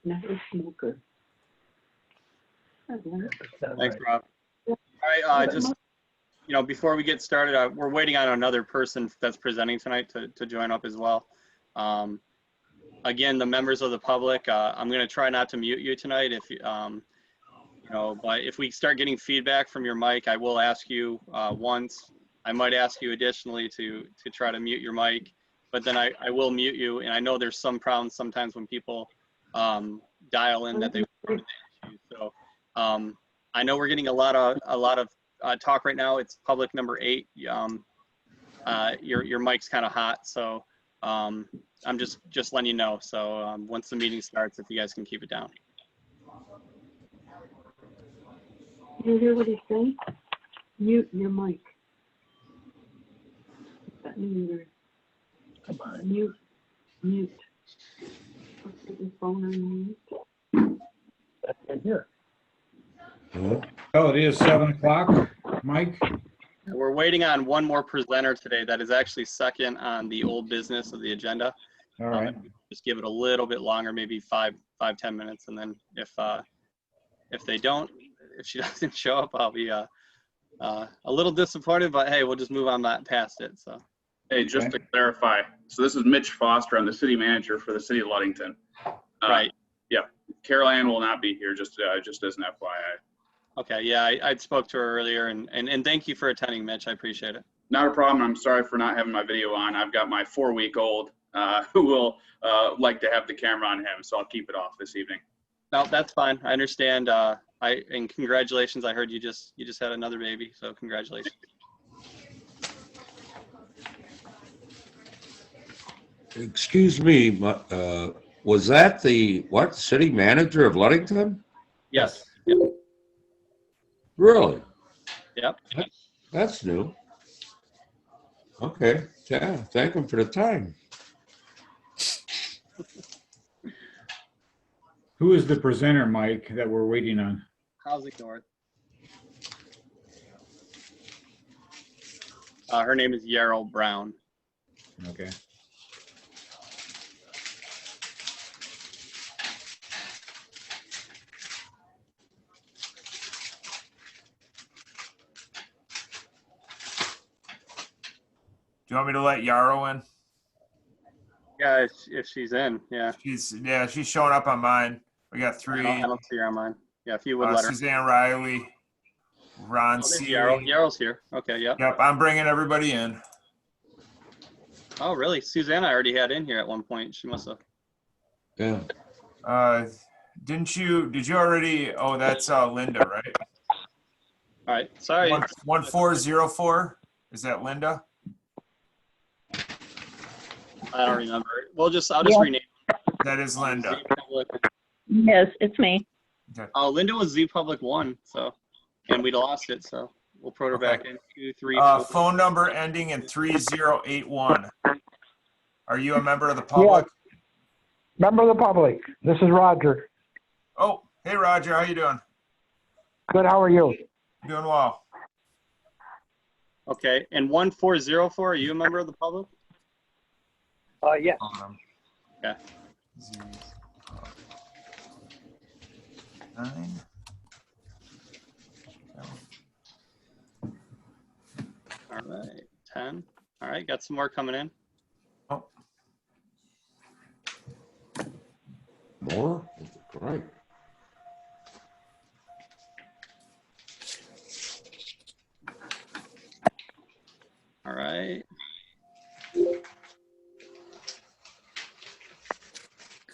Not a smoker. Thanks, Rob. All right, just, before we get started, we're waiting on another person that's presenting tonight to join up as well. Again, the members of the public, I'm going to try not to mute you tonight. If but if we start getting feedback from your mic, I will ask you once. I might ask you additionally to try to mute your mic, but then I will mute you. And I know there's some problems sometimes when people dial in that they want to issue. So I know we're getting a lot of talk right now. It's public number 8. Your mic's kind of hot, so I'm just letting you know. So once the meeting starts, if you guys can keep it down. You hear what he's saying? Mute your mic. That means come on. Mute. Put your phone on mute. That's in here. Oh, it is 7 o'clock, Mike. We're waiting on one more presenter today that is actually second on the old business of the agenda. All right. Just give it a little bit longer, maybe 5-10 minutes, and then if she doesn't show up, I'll be a little disappointed. But hey, we'll just move on past it. So. Hey, just to clarify, so this is Mitch Foster. I'm the city manager for the city of Ludington. Right. Yeah, Carol Ann will not be here. Just as an FYI. Okay. Yeah, I spoke to her earlier, and thank you for attending, Mitch. I appreciate it. Not a problem. I'm sorry for not having my video on. I've got my 4-week-old who will like to have the camera on him, so I'll keep it off this evening. No, that's fine. I understand. And congratulations. I heard you just had another baby, so congratulations. Excuse me, was that the city manager of Ludington? Yes. Yep. Really? Yep. That's new. Okay. Yeah. Thank him for the time. Who is the presenter, Mike, that we're waiting on? Housing North. Her name is Yarrow Brown. Okay. Do you want me to let Yarrow in? Yeah, if she's in, yeah. She's showing up on mine. We got 3. I don't see her on mine. Yeah, if you would let her. Suzanne Riley, Ron C. Yarrow's here. Okay, yep. Yep, I'm bringing everybody in. Oh, really? Suzanne I already had in here at one point. She must have. Yeah. Did you already? Oh, that's Linda, right? All right. Sorry. 1404. Is that Linda? I don't remember. I'll just rename her. That is Linda. Yes, it's me. Okay. Linda was Z Public 1, so, and we lost it, so we'll put her back in. 2, 3, 4. Phone number ending in 3081. Are you a member of the public? Yeah. Member of the public. This is Roger. Oh, hey Roger, how you doing? Good. How are you? Doing well. Okay, and 1404. Are you a member of the public? Yeah. Okay. 9. All right. 10. All right. Got some more coming in. Oh. More? Great. All right.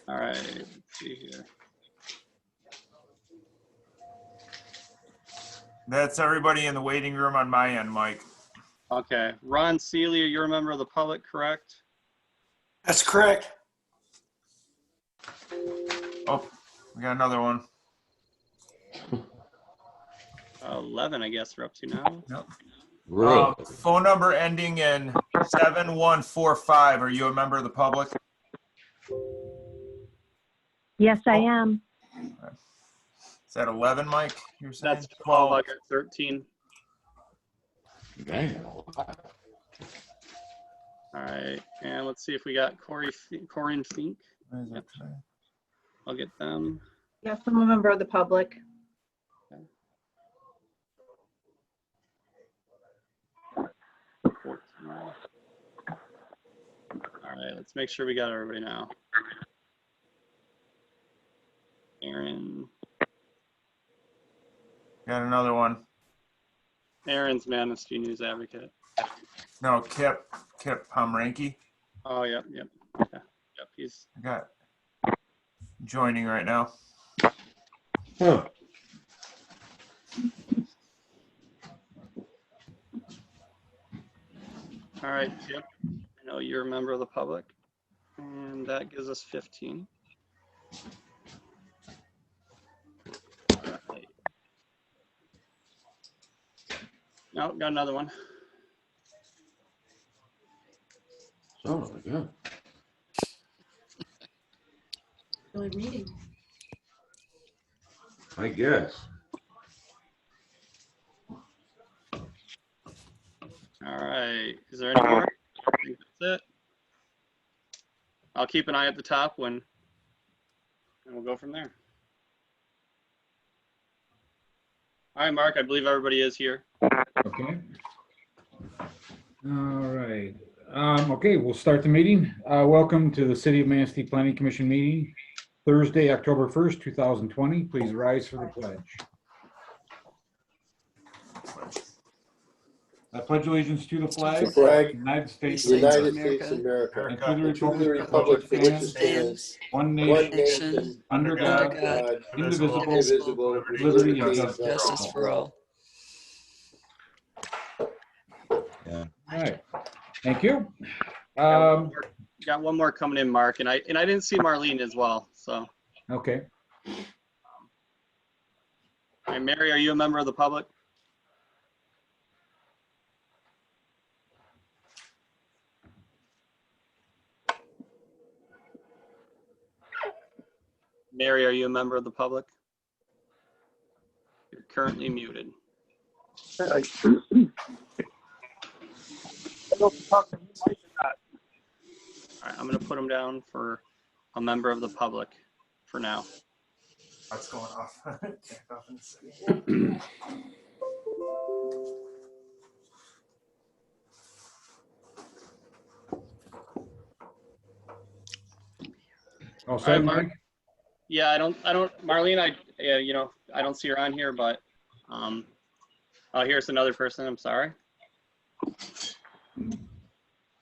All right. Let's see here. That's everybody in the waiting room on my end, Mike. Okay. Ron Celia, you're a member of the public, correct? That's correct. Oh, we got another one. 11, I guess we're up to now. Yep. Really? Phone number ending in 7145. Are you a member of the public? Yes, I am. Is that 11, Mike? You're saying? That's 12. I got 13. Dang. All right. And let's see if we got Corin Fink. Where is it? I'll get them. Yes, I'm a member of the public. For tomorrow. All right, let's make sure we got everybody now. Aaron. Got another one. Aaron's Manistee News Advocate. No, Kip Pomranke. Oh, yep. Yeah, he's. I got joining right now. Huh. All right, Kip. I know you're a member of the public, and that gives us 15. All right. No, got another one. Sounds like it. Really reading. I guess. All right. Is there any more? I think that's it. I'll keep an eye at the top and we'll go from there. All right, Mark, I believe everybody is here. Okay. All right. Okay, we'll start the meeting. Welcome to the City of Manistee Planning Commission meeting, Thursday, October 1st, 2020. Please rise for the pledge. I pledge allegiance to the flag, The flag, of the United States, United States of America, and to the and to the republic republic for for which which it it stands, one one nation, nation, under under God, God, indivisible, indivisible, with liberty and liberty and justice justice for all. Yeah. All right. Thank you. Got one more coming in, Mark, and I didn't see Marlene as well. So, Okay. all right, Mary, are you a member of the public? Mary, are you a member of the public? You're currently muted. All right, I'm going to put him down for a member of the public for now. What's going off? Off in a second. All All set, right, Mark. Mike? Yeah, I don't, Marlene, I don't see her on here, but, oh, here's another person. I'm sorry.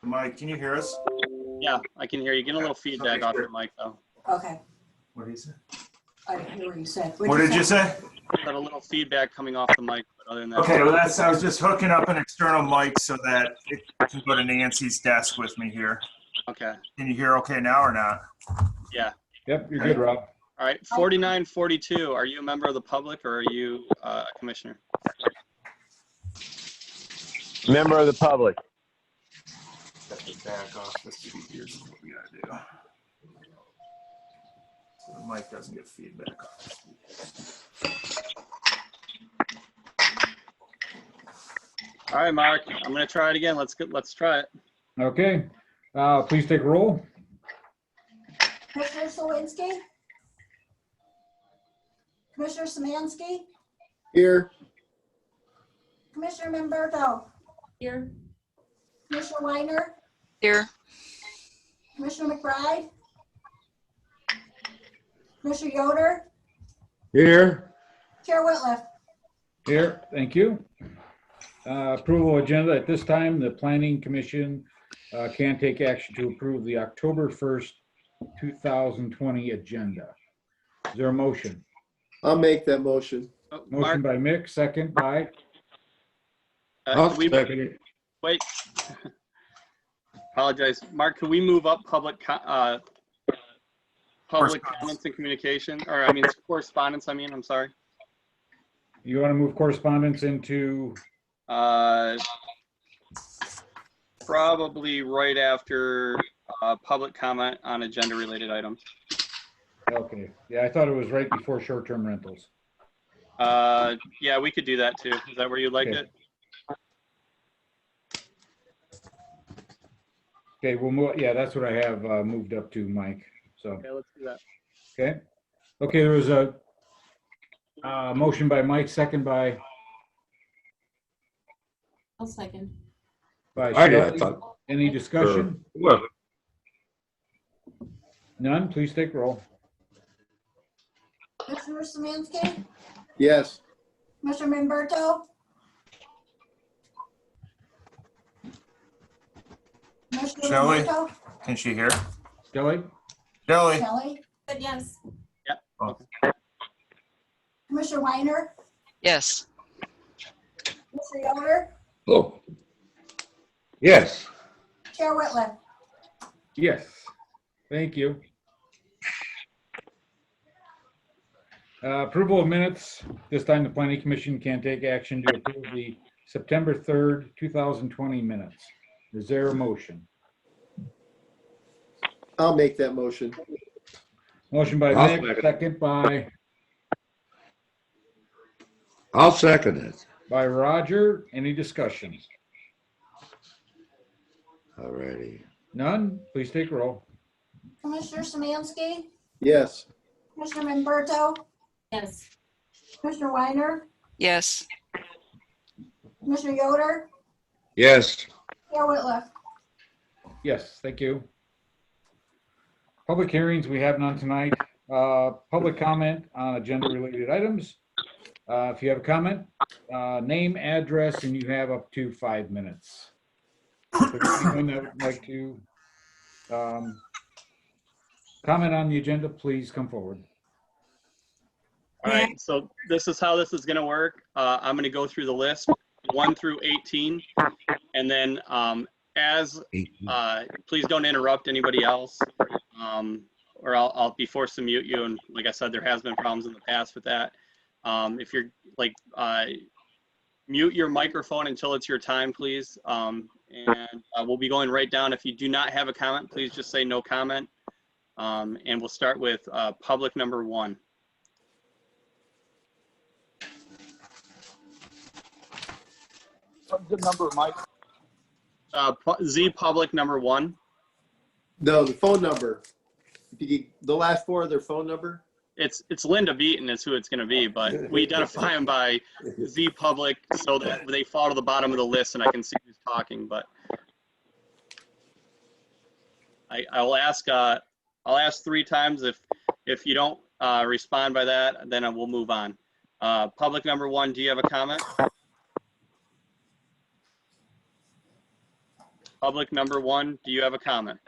Mike, can you hear us? Yeah, I can hear you. Getting a little feedback off your mic though. Okay, What did he say? I didn't hear what you said. What did you say? Got a little feedback coming off the mic, but other than that. Okay, well, I was just hooking up an external mic so that it can go to Nancy's desk with me here. Okay. Can you hear okay now or not? Yeah. Yep, you're good, Rob. All right. 4942. Are you a member of the public or are you a commissioner? Member of the public. Back off the feed. Here's what we gotta do. So the mic doesn't get feedback off. All right, Mark. I'm gonna try it again. Let's try it. Okay. Please take a roll. Commissioner Slawinski? Commissioner Samansky? Here. Commissioner Memberto? Here. Commissioner Weiner? Here. Commissioner McBride? Commissioner Yoder? Here. Chair Whitliff? Here, thank you. Approval agenda. At this time, the Planning Commission can take action to approve the October 1st, 2020 agenda. Is there a motion? I'll make that motion. Oh, Motion Mark, by Mick, second by, I'll can we second it. wait? Apologize, Mark. Can we move up public comments and communication, or I mean correspondence? I'm sorry. you want to move correspondence into, Probably right after public comment on agenda related items. okay. Yeah, I thought it was right before short-term rentals. Yeah, we could do that too. Is that where you'd like Okay. it? Okay, we'll move, yeah, that's what I have moved up to, Mike. So, Okay, let's do that. okay. Okay, there was a motion by Mike, second by I'll second. I did, I Shelley. thought. Any discussion? Well, None, please take roll. Commissioner Samansky? Yes. Commissioner Memberto? Commissioner Shelley? Memberto? Can she hear? Shelley? Shelley? Shelley? But yes. Commissioner Weiner? Yes. Commissioner Yoder? oh. Yes, Chair Whitliff? Yes, thank you. Approval of minutes. This time the planning commission can take action to approve the September 3rd, 2020 minutes. Is there a motion? I'll make that motion. Motion by I'll Nick, second. second I'll second it. by Roger. Any discussion? Alrighty. None? Please take roll. Commissioner Samansky? Yes. Commissioner Memberto? Yes. Commissioner Weiner? Yes. Commissioner Yoder? Yes, Chair Whitliff? Yes, thank you. Public hearings, we have none tonight. Public comment on agenda-related items. If you have a comment, name, address, and you have up to 5 minutes. If there's anyone that would like to comment on the agenda, please come forward. All right, so this is how this is gonna work. I'm gonna go through the list, 1 through 18. And then please don't interrupt anybody else. Or I'll be forced to mute you. And like I said, there has been problems in the past with that. If you're like, mute your microphone until it's your time, please. We'll be going right down. If you do not have a comment, please just say no comment. And we'll start with public number 1. What's the number, Mike? Z public number 1. No, the phone number. If you, the last 4 of their phone number? It's Linda Beaton is who it's going to be, but we identify them by Z public so that they fall to the bottom of the list and I can see who's talking. But I'll ask 3 times. If you don't respond by that, then we'll move on. Public number 1, do you have a comment? Public number 1, do you have a comment?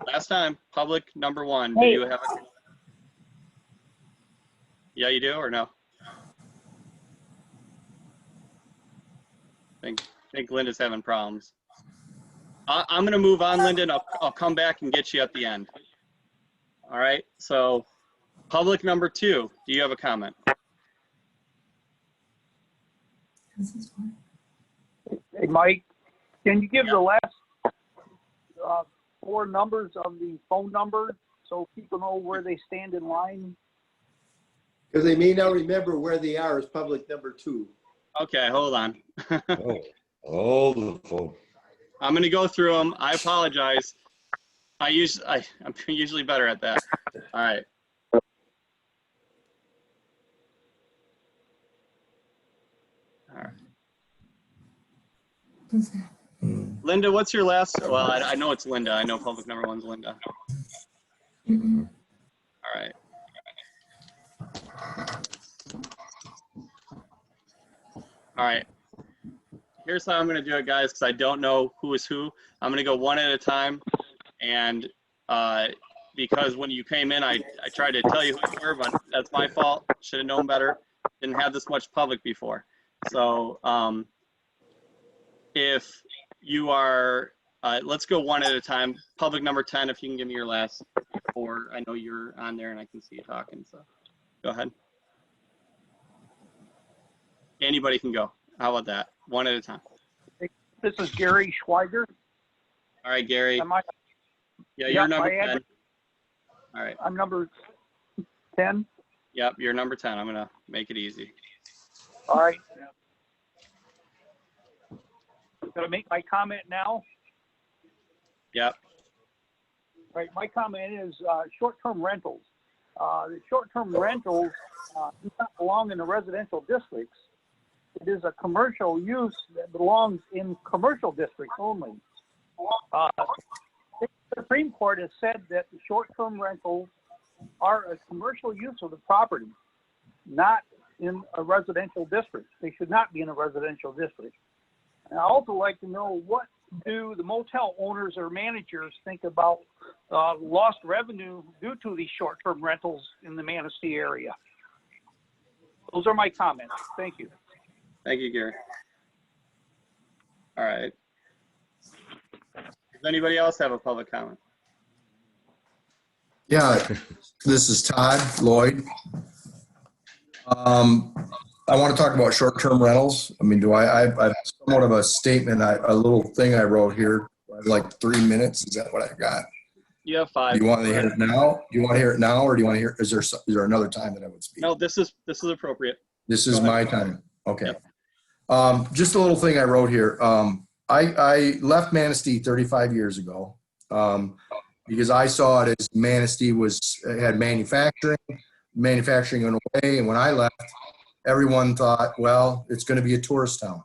Last time, public number 1, do you have a? Yeah, you do or no? I think Linda's having problems. I'm gonna move on, Linda, and I'll come back and get you at the end. All right, so public number 2, do you have a comment? Hey, Mike, can you give the last 4 numbers of the phone number so people know where they stand in line? Because they may not remember where they are as public number 2. Okay, hold on. oh, the phone. I'm gonna go through them. I apologize. I'm usually better at that. All right. All right. Linda, what's your last? Well, I know it's Linda. I know public number 1's Linda. All right. All right. Here's how I'm going to do it, guys, because I don't know who is who. I'm going to go one at a time. And because when you came in, I tried to tell you who you were, but that's my fault. Should have known better. Didn't have this much public before. So if you are, let's go one at a time. Public number 10, if you can give me your last 4. I know you're on there and I can see you talking, so go ahead. Anybody can go. How about that? One at a time. This is Gary Schweiger. All right, Gary. Am I, Yeah, you're number my 10. All right. I'm number 10. Yep, you're number 10. I'm going to make it easy. All right. Gonna make my comment now. Yep. Right, my comment is short-term rentals. The short-term rentals do not belong in the residential districts. It is a commercial use that belongs in commercial districts only. The Supreme Court has said that the short-term rentals are a commercial use of the property, not in a residential district. They should not be in a residential district. And I also like to know, what do the motel owners or managers think about lost revenue due to these short-term rentals in the Manistee area? Those are my comments. Thank you. Thank you, Gary. All right. Does anybody else have a public comment? Yeah, this is Todd Lloyd. I want to talk about short-term rentals. I mean, I've somewhat of a statement, a little thing I wrote here, like 3 minutes. Is that what I got? You have 5. Do you want to hear it now? Do you want to hear it now, or do you want to hear? Is there another time that I would speak? No, this is appropriate. This is my time. Okay. Yep. Just a little thing I wrote here. I left Manistee 35 years ago because I saw it as Manistee had manufacturing went away, and when I left, everyone thought, well, it's going to be a tourist town.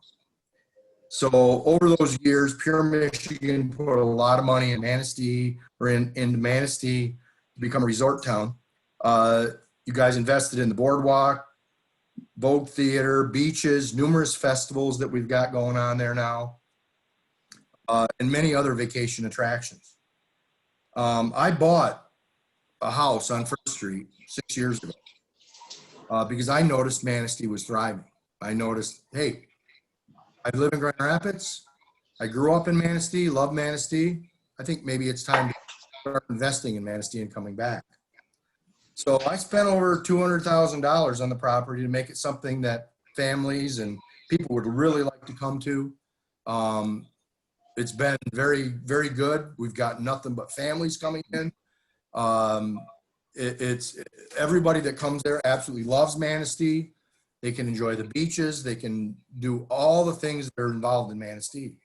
So over those years, Pure Michigan put a lot of money in Manistee, or into Manistee to become a resort town. You guys invested in the boardwalk, Vogue Theater, beaches, numerous festivals that we've got going on there now, and many other vacation attractions. I bought a house on First Street 6 years ago because I noticed Manistee was thriving. I noticed, hey, I live in Grand Rapids. I grew up in Manistee, love Manistee. I think maybe it's time to start investing in Manistee and coming back. So I spent over $200,000 on the property to make it something that families and people would really like to come to. It's been very, very good. We've got nothing but families coming in. It's everybody that comes there absolutely loves Manistee. They can enjoy the beaches. They can do all the things that are involved in Manistee.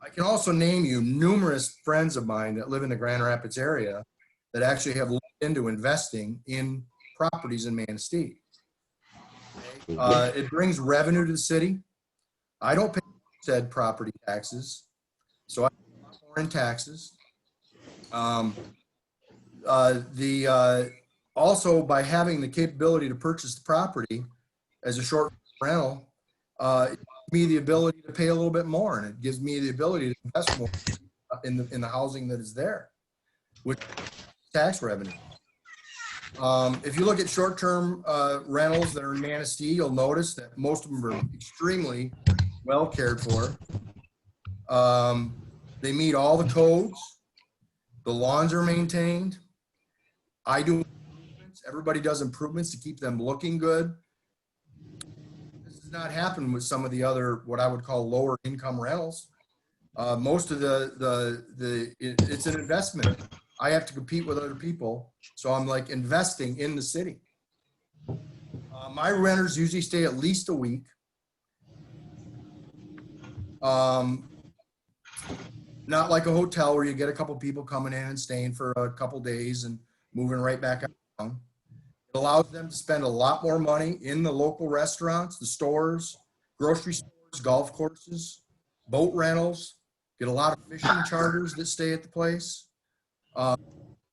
I can also name you numerous friends of mine that live in the Grand Rapids area that actually have looked into investing in properties in Manistee. It brings revenue to the city. I don't pay said property taxes, so I pay a lot more in taxes. Also, by having the capability to purchase the property as a short rental, it gives me the ability to pay a little bit more, and it gives me the ability to invest more in the housing that is there, which is tax revenue. If you look at short-term rentals that are in Manistee, you'll notice that most of them are extremely well cared for. They meet all the codes. The lawns are maintained. I do improvements. Everybody does improvements to keep them looking good. This does not happen with some of the other, what I would call lower income rentals. Most of it's an investment. I have to compete with other people, so I'm like investing in the city. My renters usually stay at least a week. Not like a hotel where you get a couple people coming in and staying for a couple days and moving right back out. It allows them to spend a lot more money in the local restaurants, the stores, grocery stores, golf courses, boat rentals, get a lot of fishing charters that stay at the place.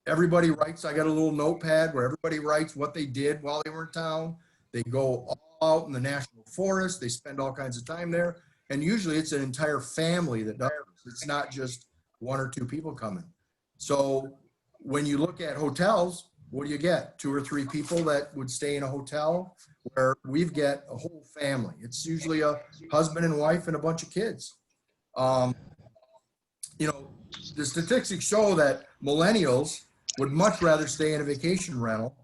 Everybody writes, I got a little notepad where everybody writes what they did while they were in town. They go all out in the national forest. They spend all kinds of time there. And usually it's an entire family that does it. It's not just one or two people coming. So when you look at hotels, what do you get? 2 or 3 people that would stay in a hotel, where we've got a whole family. It's usually a husband and wife and a bunch of kids. You know, the statistics show that millennials would much rather stay in a vacation rental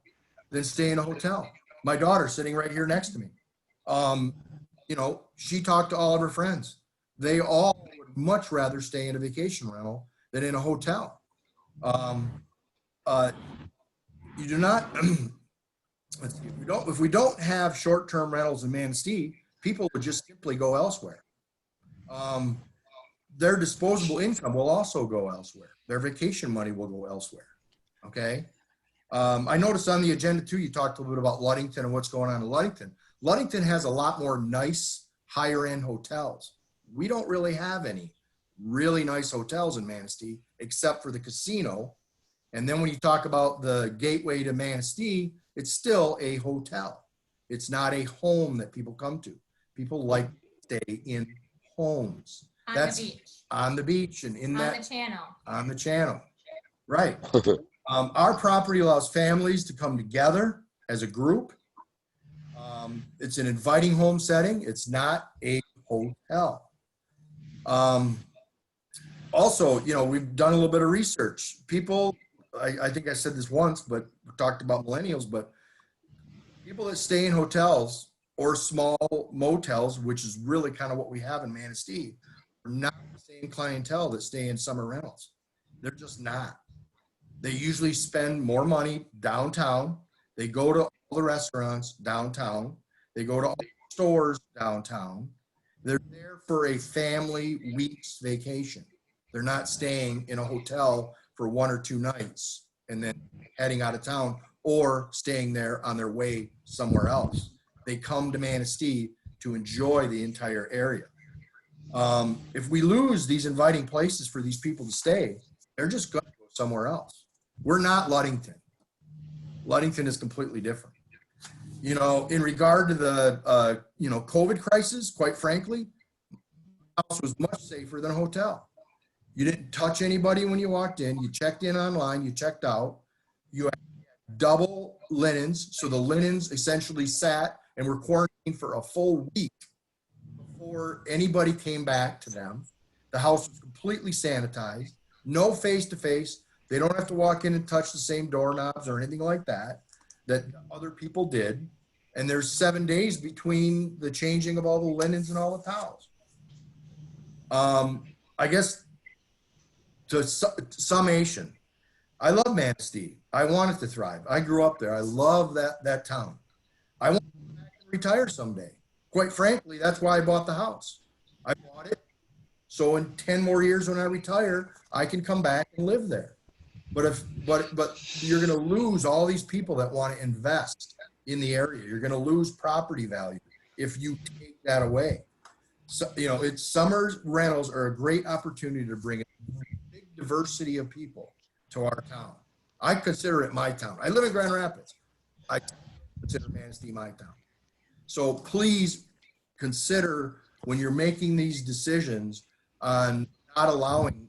than stay in a hotel. My daughter sitting right here next to me. You know, she talked to all of her friends. They all would much rather stay in a vacation rental than in a hotel. You do not, let's see, if we don't have short-term rentals in Manistee, people would just simply go elsewhere. their disposable income will also go elsewhere. Their vacation money will go elsewhere. Okay. I noticed on the agenda too, you talked a little bit about Ludington and what's going on in Ludington. Ludington has a lot more nice, higher end hotels. We don't really have any really nice hotels in Manistee, except for the casino. And then when you talk about the gateway to Manistee, it's still a hotel. It's not a home that people come to. People like to stay in homes. On the beach. On the beach and in On that. the channel. On the channel. Right. Our property allows families to come together as a group. It's an inviting home setting. It's not a hotel. Also, you know, we've done a little bit of research. People, I think I said this once, but we talked about millennials, but people that stay in hotels or small motels, which is really kind of what we have in Manistee, are not the same clientele that stay in summer rentals. They're just not. They usually spend more money downtown. They go to all the restaurants downtown. They go to all the stores downtown. They're there for a family week's vacation. They're not staying in a hotel for 1 or 2 nights and then heading out of town or staying there on their way somewhere else. They come to Manistee to enjoy the entire area. If we lose these inviting places for these people to stay, they're just going to go somewhere else. We're not Ludington. Ludington is completely different. You know, in regard to the, you know, COVID crisis, quite frankly, the house was much safer than a hotel. You didn't touch anybody when you walked in. You checked in online. You checked out. You had double linens. So the linens essentially sat and were quarantined for a full week before anybody came back to them. The house was completely sanitized. No face-to-face. They don't have to walk in and touch the same doorknobs or anything like that other people did. And there's 7 days between the changing of all the linens and all the towels. I guess to summation, I love Manistee. I want it to thrive. I grew up there. I love that town. I want to retire someday. Quite frankly, that's why I bought the house. I bought it so in 10 more years when I retire, I can come back and live there. But you're going to lose all these people that want to invest in the area. You're going to lose property value if you take that away. So, you know, summer rentals are a great opportunity to bring a big diversity of people to our town. I consider it my town. I live in Grand Rapids. I consider Manistee my town. So please consider when you're making these decisions on not allowing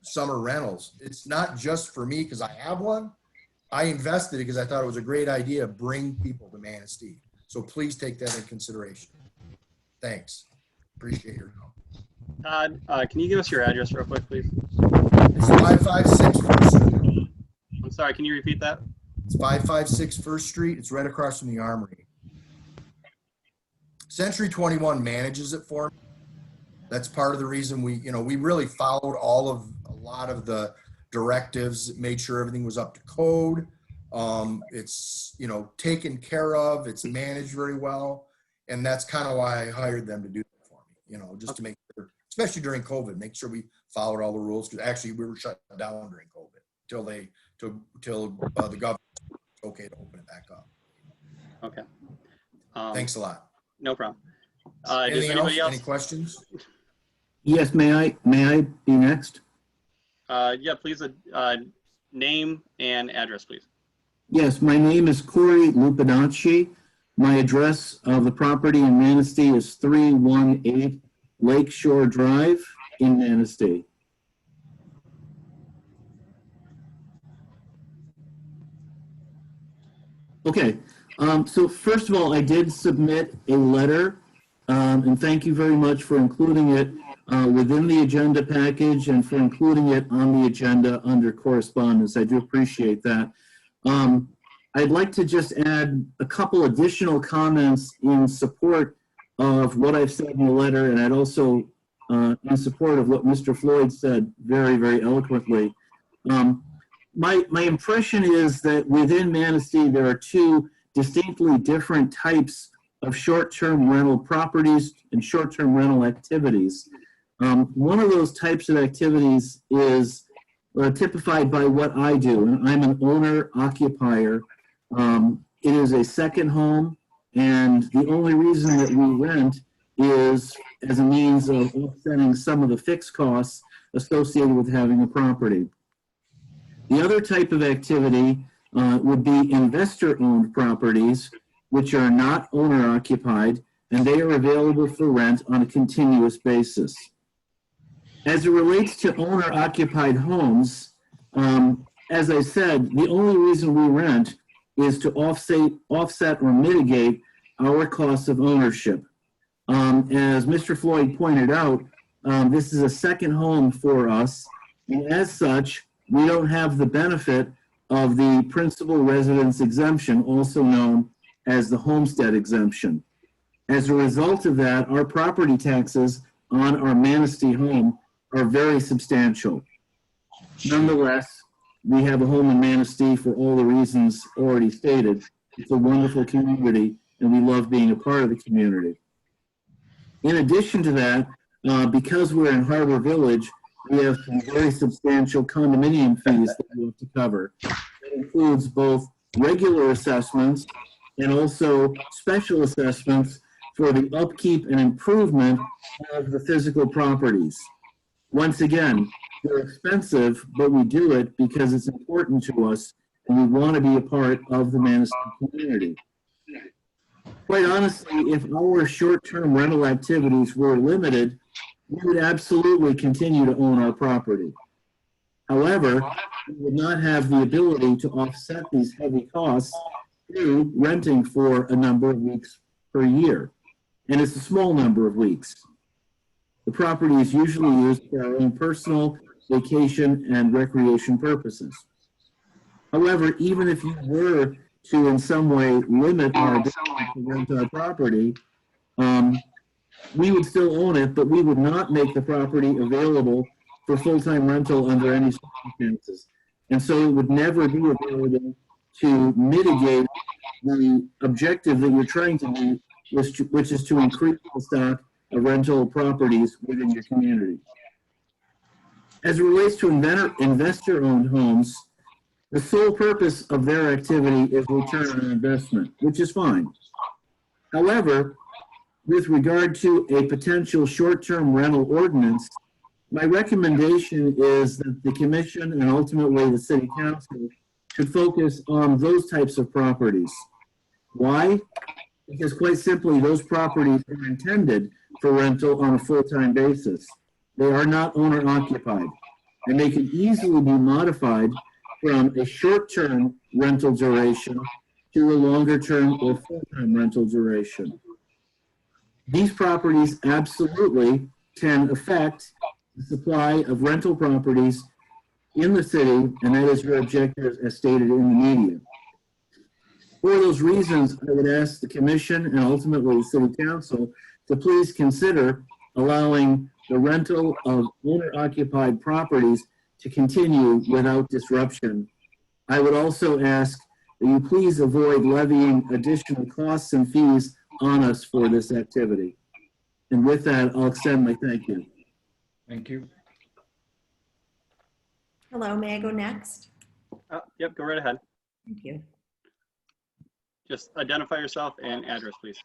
summer rentals. It's not just for me because I have one. I invested it because I thought it was a great idea to bring people to Manistee. So please take that in consideration. Thanks. Appreciate your help. Todd, can you give us your address real quick, please? It's 556 First Street. I'm sorry, can you repeat that? It's 556 First Street. It's right across from the Armory. Century 21 manages it for me. That's part of the reason we really followed a lot of the directives, made sure everything was up to code. It's, you know, taken care of, it's managed very well. And that's kind of why I hired them to do that for me, you know, just to make sure, especially during COVID, make sure we followed all the rules. Because actually we were shut down during COVID till the government was okay to open it back up. Okay. Thanks a lot. No problem. Anything Does anybody else? Any questions? Yes, may I be next? Yeah, please, name and address, please. Yes, my name is Corey Lupinacci. My address of the property in Manistee is 318 Lakeshore Drive in Manistee. Okay, so first of all, I did submit a letter, and thank you very much for including it within the agenda package and for including it on the agenda under correspondence. I do appreciate that. I'd like to just add a couple additional comments in support of what I've said in the letter, and I'd also in support of what Mr. Floyd said very, very eloquently. My impression is that within Manistee, there are two distinctly different types of short-term rental properties and short-term rental activities. One of those types of activities is typified by what I do, and I'm an owner-occupier. It is a second home, and the only reason that we rent is as a means of offsetting some of the fixed costs associated with having a property. The other type of activity would be investor-owned properties, which are not owner-occupied, and they are available for rent on a continuous basis. As it relates to owner-occupied homes, as I said, the only reason we rent is to offset or mitigate our costs of ownership. As Mr. Floyd pointed out, this is a second home for us, and as such, we don't have the benefit of the principal residence exemption, also known as the homestead exemption. As a result of that, our property taxes on our Manistee home are very substantial. Nonetheless, we have a home in Manistee for all the reasons already stated. It's a wonderful community, and we love being a part of the community. In addition to that, because we're in Harbor Village, we have some very substantial condominium fees that we have to cover. That includes both regular assessments and also special assessments for the upkeep and improvement of the physical properties. Once again, they're expensive, but we do it because it's important to us and we want to be a part of the Manistee community. Quite honestly, if our short-term rental activities were limited, we would absolutely continue to own our property. However, we would not have the ability to offset these heavy costs through renting for a number of weeks per year. And it's a small number of weeks. The property is usually used for our own personal, vacation, and recreation purposes. However, even if you were to in some way limit our ability to rent our property, we would still own it, but we would not make the property available for full-time rental under any circumstances. And so it would never be available to mitigate the objective that you're trying to meet, which is to increase the stock of rental properties within your community. As it relates to investor-owned homes, the sole purpose of their activity is return on investment, which is fine. However, with regard to a potential short-term rental ordinance, my recommendation is that the commission and ultimately the city council should focus on those types of properties. Why? Because quite simply, those properties are intended for rental on a full-time basis. They are not owner-occupied, and they can easily be modified from a short-term rental duration to a longer-term or full-time rental duration. These properties absolutely can affect the supply of rental properties in the city, and that is your objective as stated in the media. For those reasons, I would ask the commission and ultimately the city council to please consider allowing the rental of owner-occupied properties to continue without disruption. I would also ask that you please avoid levying additional costs and fees on us for this activity. And with that, I'll extend my thank you. Thank you. Hello, may I go next? Yep, go right ahead. Thank you. Just identify yourself and address, please.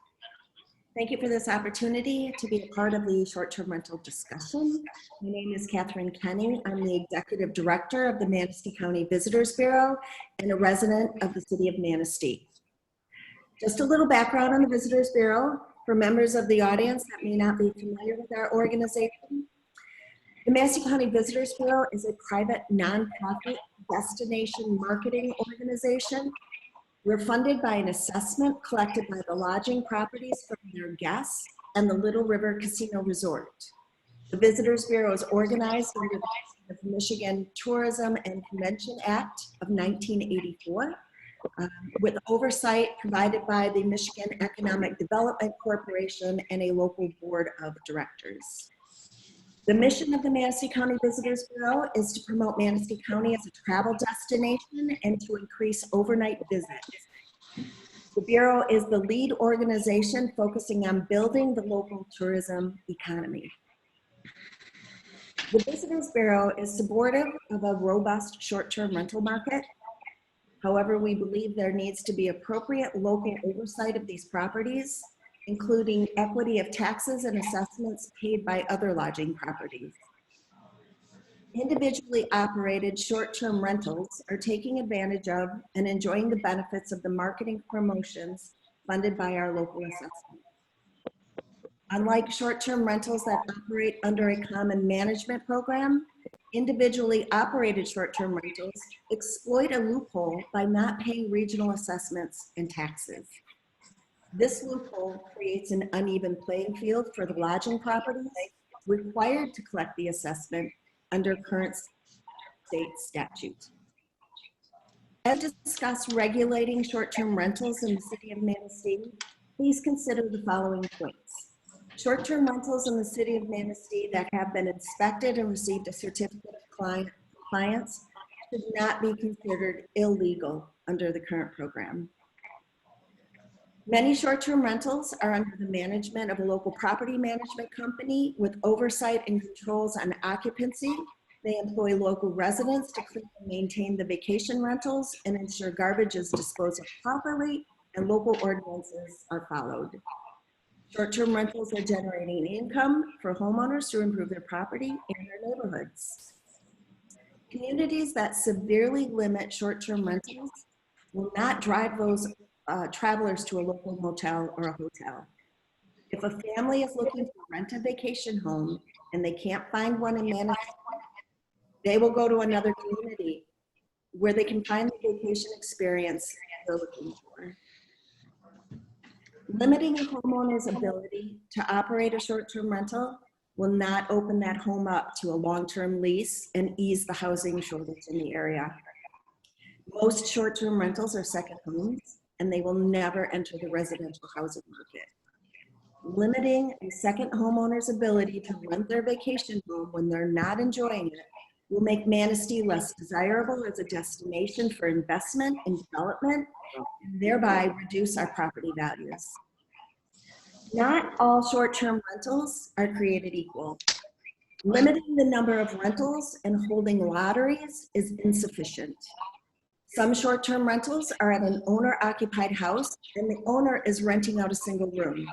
Thank you for this opportunity to be a part of the short-term rental discussion. My name is Catherine Kenny. I'm the Executive Director of the Manistee County Visitors Bureau and a resident of the City of Manistee. Just a little background on the Visitors Bureau for members of the audience that may not be familiar with our organization. The Manistee County Visitors Bureau is a private nonprofit destination marketing organization. We're funded by an assessment collected by the lodging properties from their guests and the Little River Casino Resort. The Visitors Bureau is organized under the Michigan Tourism and Convention Act of 1984, with oversight provided by the Michigan Economic Development Corporation and a local board of directors. The mission of the Manistee County Visitors Bureau is to promote Manistee County as a travel destination and to increase overnight visits. The Bureau is the lead organization focusing on building the local tourism economy. The Visitors Bureau is supportive of a robust short-term rental market. However, we believe there needs to be appropriate local oversight of these properties, including equity of taxes and assessments paid by other lodging properties. Individually operated short-term rentals are taking advantage of and enjoying the benefits of the marketing promotions funded by our local assessment. Unlike short-term rentals that operate under a common management program, individually operated short-term rentals exploit a loophole by not paying regional assessments and taxes. This loophole creates an uneven playing field for the lodging properties required to collect the assessment under current state statute. As discussed regulating short-term rentals in the city of Manistee, please consider the following points. Short-term rentals in the city of Manistee that have been inspected and received a certificate of compliance should not be considered illegal under the current program. Many short-term rentals are under the management of a local property management company with oversight and controls on occupancy. They employ local residents to clean and maintain the vacation rentals and ensure garbage is disposed of properly and local ordinances are followed. Short-term rentals are generating income for homeowners to improve their property and their neighborhoods. Communities that severely limit short-term rentals will not drive those travelers to a local motel or a hotel. If a family is looking to rent a vacation home and they can't find one in Manistee, they will go to another community where they can find the vacation experience they're looking for. Limiting a homeowner's ability to operate a short-term rental will not open that home up to a long-term lease and ease the housing shortage in the area. Most short-term rentals are second homes, and they will never enter the residential housing market. Limiting a second homeowner's ability to rent their vacation home when they're not enjoying it will make Manistee less desirable as a destination for investment and development, and thereby reduce our property values. Not all short-term rentals are created equal. Limiting the number of rentals and holding lotteries is insufficient. Some short-term rentals are at an owner-occupied house and the owner is renting out a single room.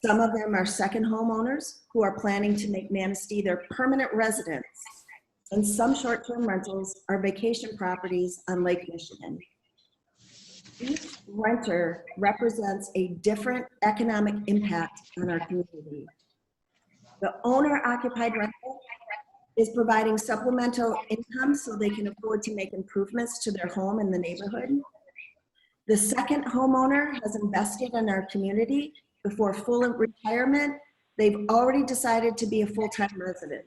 Some of them are second homeowners who are planning to make Manistee their permanent residence. And some short-term rentals are vacation properties on Lake Michigan. Each renter represents a different economic impact on our community. The owner-occupied rental is providing supplemental income so they can afford to make improvements to their home in the neighborhood. The second homeowner has invested in our community. Before full retirement, they've already decided to be a full-time resident.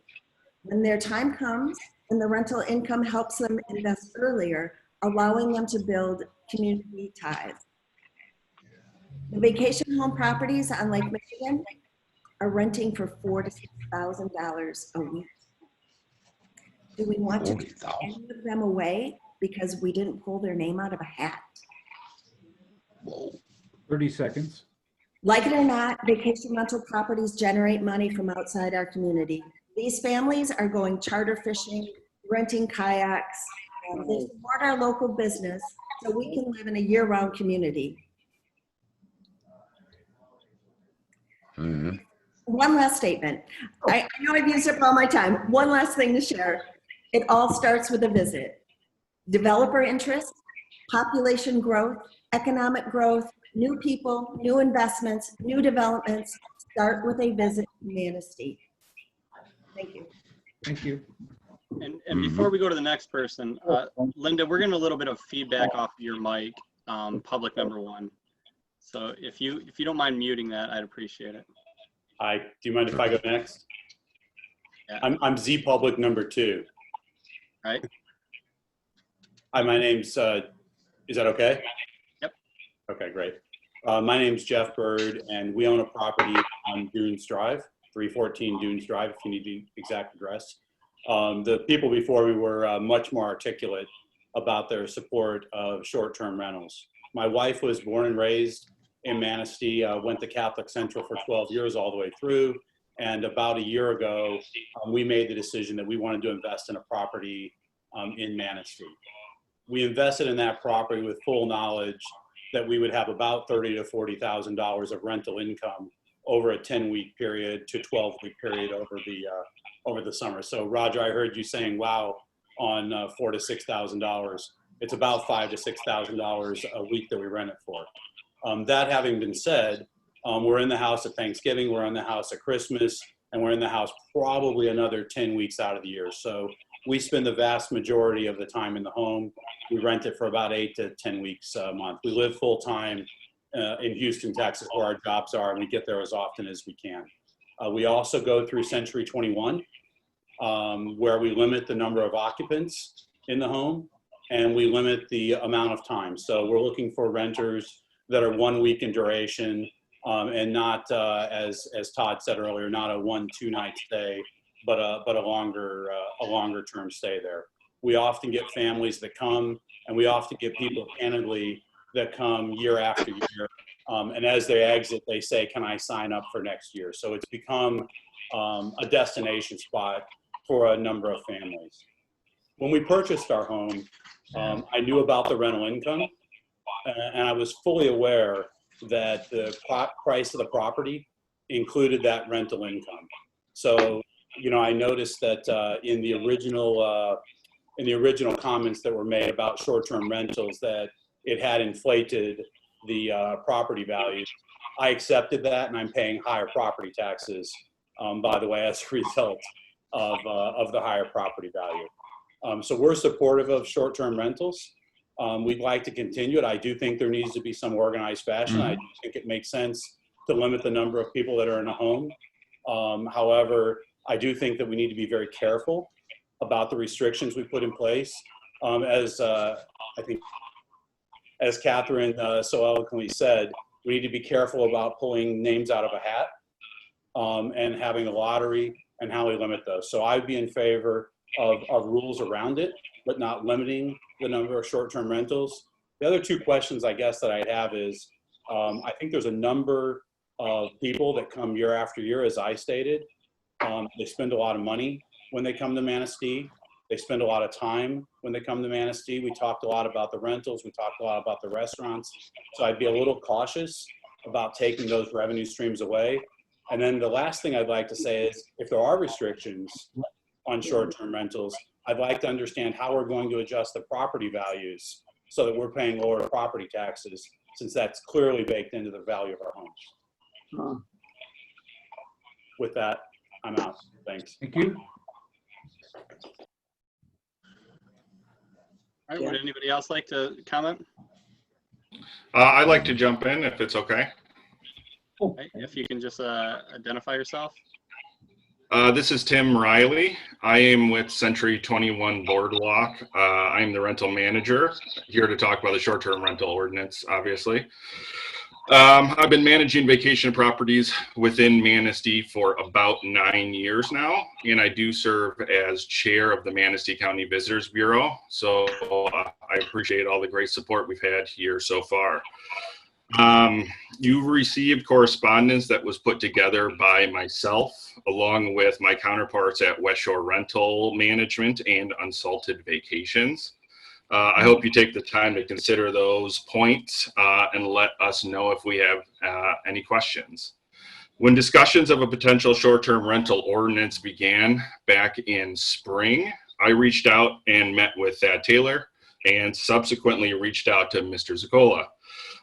When their time comes and the rental income helps them invest earlier, allowing them to build community ties. The vacation home properties on Lake Michigan are renting for $4,000 to $6,000 a week. Do we want to take any of them away because we didn't pull their name out of a hat? 30 seconds. Like it or not, vacation rental properties generate money from outside our community. These families are going charter fishing, renting kayaks. They support our local business so we can live in a year-round community. Mhm. One last statement. I know I've used up all my time. One last thing to share. It all starts with a visit. Developer interest, population growth, economic growth, new people, new investments, new developments start with a visit to Manistee. Thank you. Thank you. And before we go to the next person, Linda, we're getting a little bit of feedback off of your mic, public number 1. So if you don't mind muting that, I'd appreciate it. Do you mind if I go next? Yeah. I'm Z public number 2. Right. Hi, my name's, is that okay? Yep. Okay, great. My name's Jeff Bird, and we own a property on Dunes Drive, 314 Dunes Drive, if you need the exact address. The people before me were much more articulate about their support of short-term rentals. My wife was born and raised in Manistee, went to Catholic Central for 12 years all the way through, And about a year ago, we made the decision that we wanted to invest in a property in Manistee. We invested in that property with full knowledge that we would have about $30,000 to $40,000 of rental income over a 10-week period to 12-week period over the summer. So Roger, I heard you saying, wow, on $4,000 to $6,000. It's about $5,000 to $6,000 a week that we rent it for. That having been said, we're in the house at Thanksgiving, we're in the house at Christmas, and we're in the house probably another 10 weeks out of the year. So we spend the vast majority of the time in the home. We rent it for about 8 to 10 weeks a month. We live full time in Houston, Texas, where our jobs are, and we get there as often as we can. We also go through Century 21, where we limit the number of occupants in the home, and we limit the amount of time. So we're looking for renters that are 1 week in duration, and not, as Todd said earlier, not a 1-2 night stay, but a longer term stay there. We often get families that come, and we often get people, candidly, that come year after year. And as they exit, they say, can I sign up for next year? So it's become a destination spot for a number of families. When we purchased our home, I knew about the rental income, and I was fully aware that the price of the property included that rental income. So, you know, I noticed that in the original comments that were made about short-term rentals, that it had inflated the property value. I accepted that, and I'm paying higher property taxes, by the way, as a result of the higher property value. So we're supportive of short-term rentals. We'd like to continue it. I do think there needs to be some organized fashion. I do think it makes sense to limit the number of people that are in a home. However, I do think that we need to be very careful about the restrictions we put in place. I think, as Catherine so eloquently said, we need to be careful about pulling names out of a hat and having a lottery and how we limit those. So I'd be in favor of rules around it, but not limiting the number of short-term rentals. The other two questions I guess that I'd have is, I think there's a number of people that come year after year, as I stated. They spend a lot of money when they come to Manistee. They spend a lot of time when they come to Manistee. We talked a lot about the rentals. We talked a lot about the restaurants. So I'd be a little cautious about taking those revenue streams away. And then the last thing I'd like to say is, if there are restrictions on short-term rentals, I'd like to understand how we're going to adjust the property values so that we're paying lower property taxes, since that's clearly baked into the value of our homes. With that, I'm out. Thanks. Thank you. All right, would anybody else like to comment? I'd like to jump in if it's okay. Right, if you can just identify yourself. This is Tim Riley. I am with Century 21 Boardwalk. I'm the rental manager, here to talk about the short-term rental ordinance, obviously. I've been managing vacation properties within Manistee for about 9 years now, and I do serve as chair of the Manistee County Visitors Bureau. So I appreciate all the great support we've had here so far. You received correspondence that was put together by myself, along with my counterparts at West Shore Rental Management and Unsalted Vacations. I hope you take the time to consider those points and let us know if we have any questions. When discussions of a potential short-term rental ordinance began back in spring, I reached out and met with Thad Taylor and subsequently reached out to Mr. Ziccola,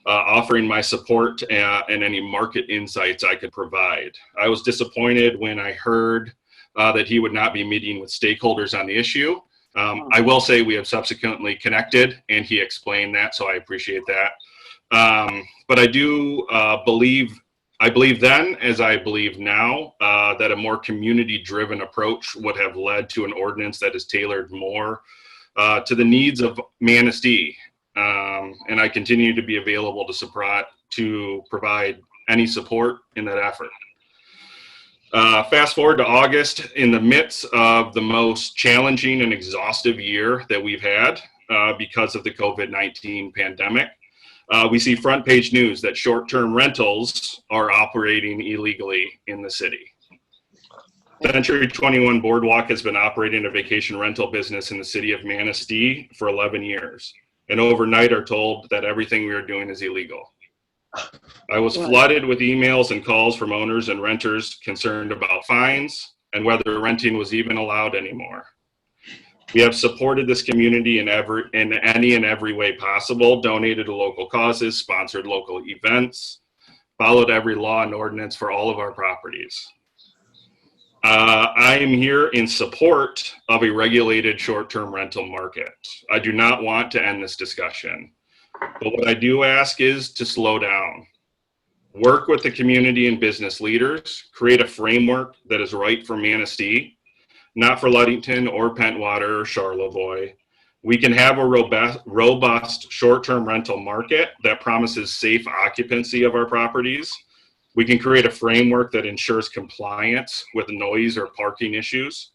offering my support and any market insights I could provide. I was disappointed when I heard that he would not be meeting with stakeholders on the issue. I will say we have subsequently connected, and he explained that, so I appreciate that. But I do believe then, as I believe now, that a more community-driven approach would have led to an ordinance that is tailored more to the needs of Manistee. And I continue to be available to provide any support in that effort. Fast forward to August, in the midst of the most challenging and exhaustive year that we've had because of the COVID-19 pandemic, we see front page news that short-term rentals are operating illegally in the city. Century 21 Boardwalk has been operating a vacation rental business in the city of Manistee for 11 years, and overnight are told that everything we are doing is illegal. I was flooded with emails and calls from owners and renters concerned about fines and whether renting was even allowed anymore. We have supported this community in any and every way possible, donated to local causes, sponsored local events, followed every law and ordinance for all of our properties. I am here in support of a regulated short-term rental market. I do not want to end this discussion, but what I do ask is to slow down. Work with the community and business leaders, create a framework that is right for Manistee, not for Ludington or Pentwater or Charlevoix. We can have a robust short-term rental market that promises safe occupancy of our properties. We can create a framework that ensures compliance with noise or parking issues.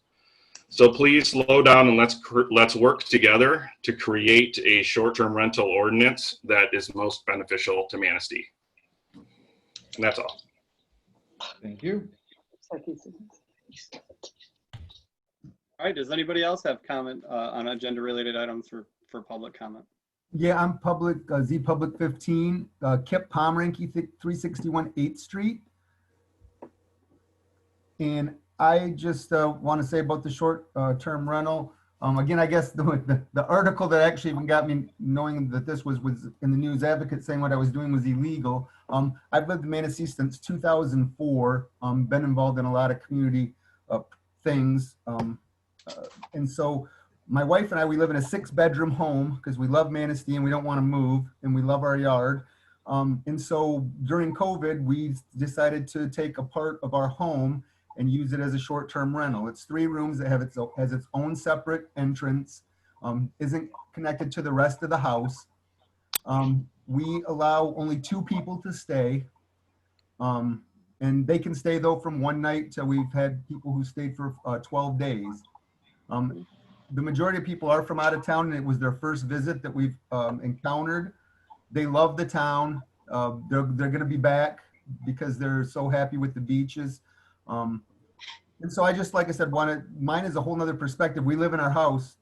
So please slow down and let's work together to create a short-term rental ordinance that is most beneficial to Manistee. And that's all. Thank you. All right, does anybody else have comment on agenda-related items for public comment? Yeah, I'm public, Z Public 15, Kip Pomeranke, 361 8th Street. And I just want to say about the short-term rental. Again, I guess the article that actually even got me knowing that this was in the News Advocate saying what I was doing was illegal. I've lived in Manistee since 2004, been involved in a lot of community things. And so my wife and I, we live in a 6-bedroom home because we love Manistee and we don't want to move and we love our yard. And so during COVID, we decided to take a part of our home and use it as a short-term rental. It's 3 rooms that has its own separate entrance, isn't connected to the rest of the house. We allow only 2 people to stay. And they can stay though from one night till we've had people who stayed for 12 days. The majority of people are from out of town and it was their first visit that we've encountered. They love the town. They're gonna be back because they're so happy with the beaches. And so I just, like I said, mine is a whole nother perspective. We live in our house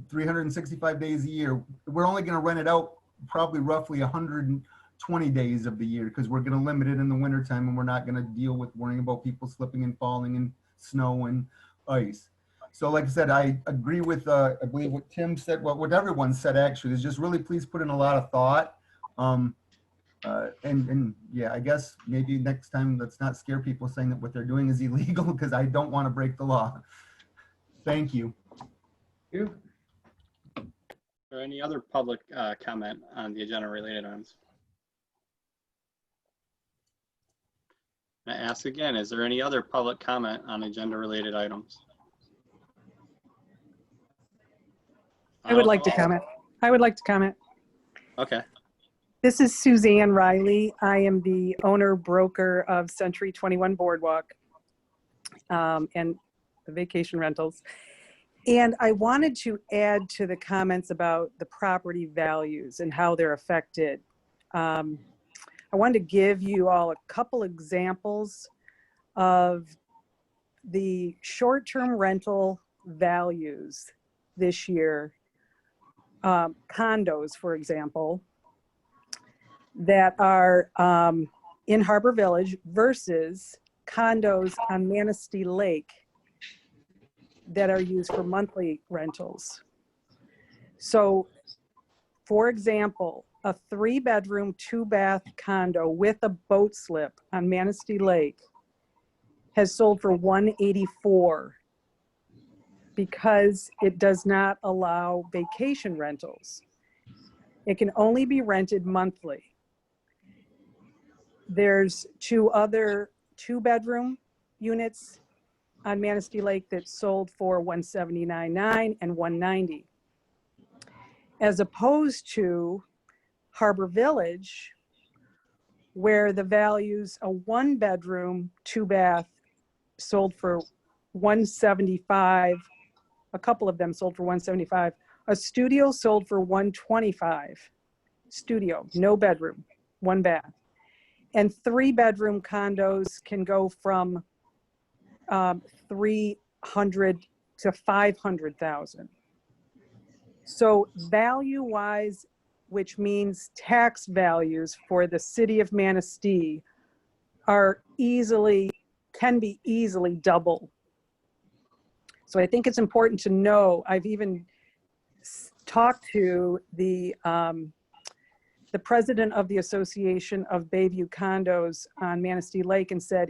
365 days a year. We're only gonna rent it out probably roughly 120 days of the year because we're gonna limit it in the wintertime and we're not gonna deal with worrying about people slipping and falling in snow and ice. So like I said, I agree with, I believe what Tim said, what everyone said actually, is just really please put in a lot of thought. And yeah, I guess maybe next time let's not scare people saying that what they're doing is illegal because I don't want to break the law. Thank you. Thank you. Or any other public comment on the agenda related items? I ask again, is there any other public comment on agenda related items? I would like to comment. Okay. This is Suzanne Riley. I am the owner broker of Century 21 Boardwalk and the vacation rentals. And I wanted to add to the comments about the property values and how they're affected. I wanted to give you all a couple examples of the short-term rental values this year. Condos, for example, that are in Harbor Village versus condos on Manistee Lake that are used for monthly rentals. So, for example, a 3-bedroom, 2-bath condo with a boat slip on Manistee Lake has sold for $184 because it does not allow vacation rentals. It can only be rented monthly. There's 2 other 2-bedroom units on Manistee Lake that sold for $179.9 and $190, as opposed to Harbor Village, where the values, a 1-bedroom, 2-bath sold for $175. A couple of them sold for $175. A studio sold for $125. Studio, no bedroom, 1 bath. And 3-bedroom condos can go from 300 to 500,000. So value-wise, which means tax values for the city of Manistee can be easily double. So I think it's important to know, I've even talked to the president of the Association of Bayview Condos on Manistee Lake and said,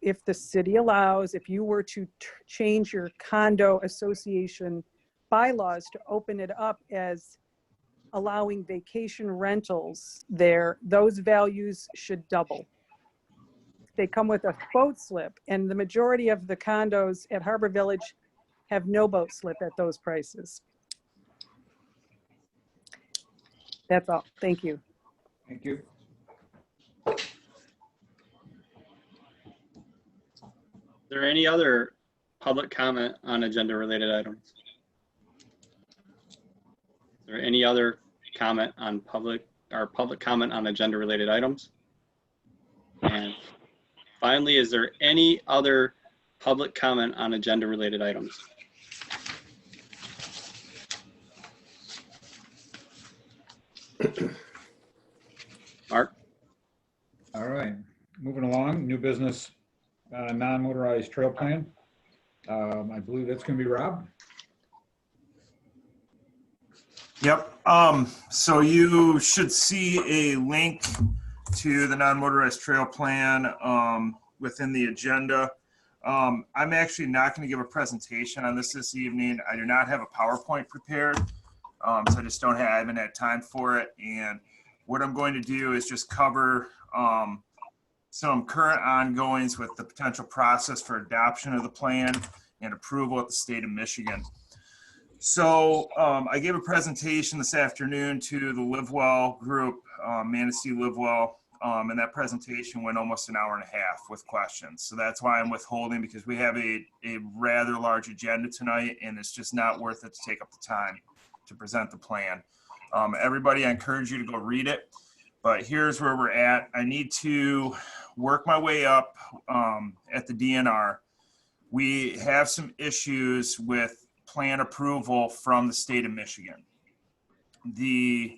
if the city allows, if you were to change your condo association bylaws to open it up as allowing vacation rentals there, those values should double. They come with a boat slip, and the majority of the condos at Harbor Village have no boat slip at those prices. That's all. Thank you. Thank you. Is there any other public comment on agenda-related items? Is there any other comment on public comment on agenda-related items? And finally, is there any other public comment on agenda-related items? Mark? All right, moving along, new business, non-motorized trail plan. I believe that's gonna be Rob. Yep. So you should see a link to the non-motorized trail plan within the agenda. I'm actually not going to give a presentation on this evening. I do not have a PowerPoint prepared, so I just haven't had time for it. And what I'm going to do is just cover some current ongoings with the potential process for adoption of the plan and approval at the state of Michigan. So I gave a presentation this afternoon to the LiveWell group, Manistee LiveWell, and that presentation went almost an hour and a half with questions. So that's why I'm withholding, because we have a rather large agenda tonight, and it's just not worth it to take up the time to present the plan. Everybody, I encourage you to go read it, but here's where we're at. I need to work my way up at the DNR. We have some issues with plan approval from the state of Michigan. The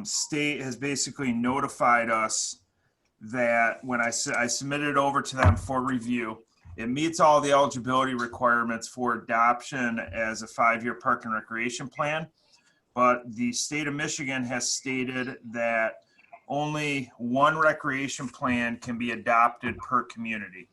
state has basically notified us that when I submitted it over to them for review, it meets all the eligibility requirements for adoption as a 5-year park and recreation plan. But the state of Michigan has stated that only one recreation plan can be adopted per community,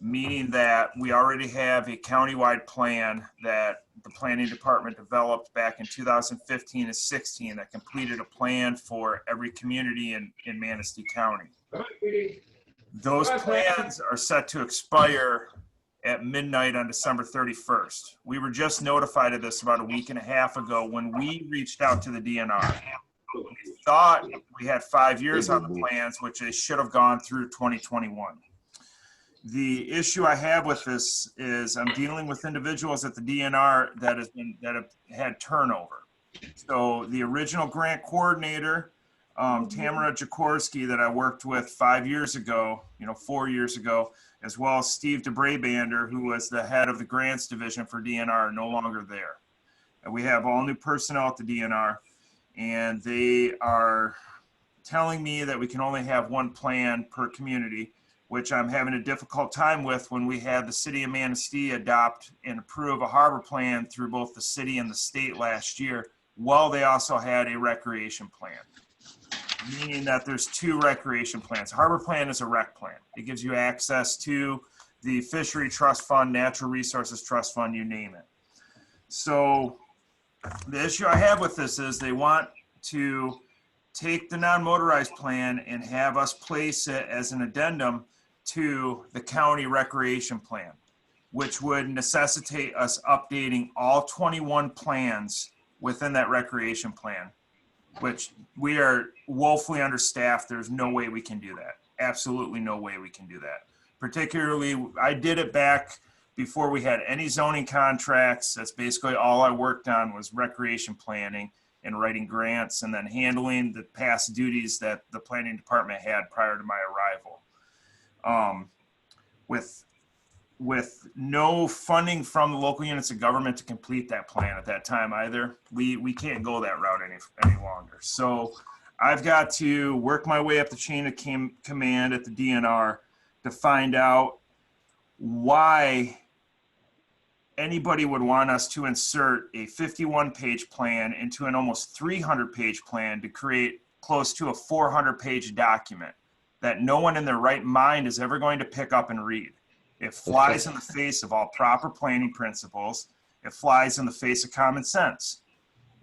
meaning that we already have a countywide plan that the planning department developed back in 2015 and 16 that completed a plan for every community in Manistee County. Those plans are set to expire at midnight on December 31st. We were just notified of this about a week and a half ago when we reached out to the DNR. We thought we had 5 years on the plans, which they should have gone through 2021. The issue I have with this is I'm dealing with individuals at the DNR that have had turnover. So the original grant coordinator, Tamara Jakorski, that I worked with 5 years ago, 4 years ago, as well as Steve DeBrabander, who was the head of the grants division for DNR, are no longer there. And we have all new personnel at the DNR, and they are telling me that we can only have one plan per community, which I'm having a difficult time with when we had the city of Manistee adopt and approve a harbor plan through both the city and the state last year, while they also had a recreation plan, meaning that there's 2 recreation plans. Harbor plan is a rec plan. It gives you access to the Fishery Trust Fund, Natural Resources Trust Fund, you name it. So the issue I have with this is they want to take the non-motorized plan and have us place it as an addendum to the county recreation plan, which would necessitate us updating all 21 plans within that recreation plan, which we are woefully understaffed. There's no way we can do that. Absolutely no way we can do that. Particularly, I did it back before we had any zoning contracts. That's basically all I worked on, was recreation planning and writing grants, and then handling the past duties that the planning department had prior to my arrival. With with no funding from the local units of government to complete that plan at that time either, we can't go that route any longer. So I've got to work my way up the chain of command at the DNR to find out why anybody would want us to insert a 51-page plan into an almost 300-page plan to create close to a 400-page document that no one in their right mind is ever going to pick up and read. It flies in the face of all proper planning principles. It flies in the face of common sense.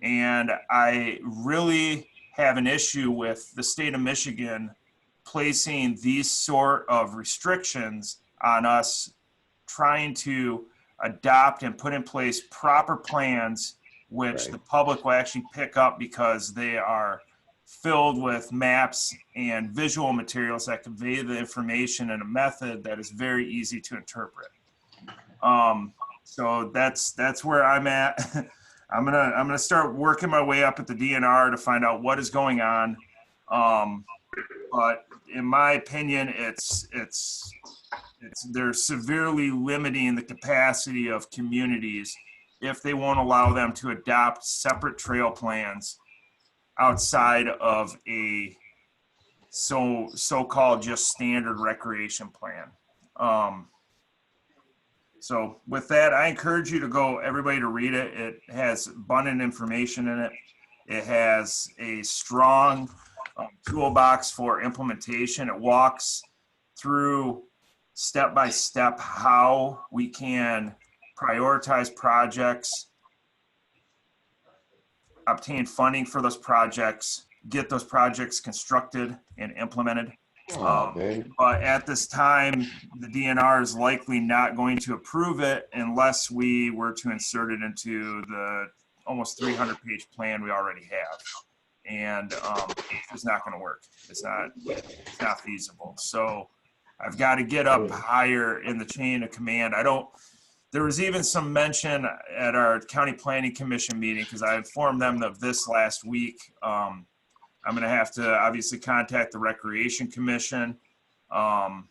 And I really have an issue with the state of Michigan placing these sort of restrictions on us trying to adopt and put in place proper plans which the public will actually pick up because they are filled with maps and visual materials that convey the information in a method that is very easy to interpret. So that's where I'm at. I'm gonna start working my way up at the DNR to find out what is going on. But in my opinion, they're severely limiting the capacity of communities if they won't allow them to adopt separate trail plans outside of a so-called just standard recreation plan. So with that, I encourage you to go, everybody, to read it. It has abundant information in it. It has a strong toolbox for implementation. It walks through step by step how we can prioritize projects, obtain funding for those projects, get those projects constructed and implemented. But at this time, the DNR is likely not going to approve it unless we were to insert it into the almost 300-page plan we already have. And it's not going to work. It's not feasible. So I've got to get up higher in the chain of command. There was even some mention at our County Planning Commission meeting, because I informed them of this last week. I'm going to have to obviously contact the Recreation Commission and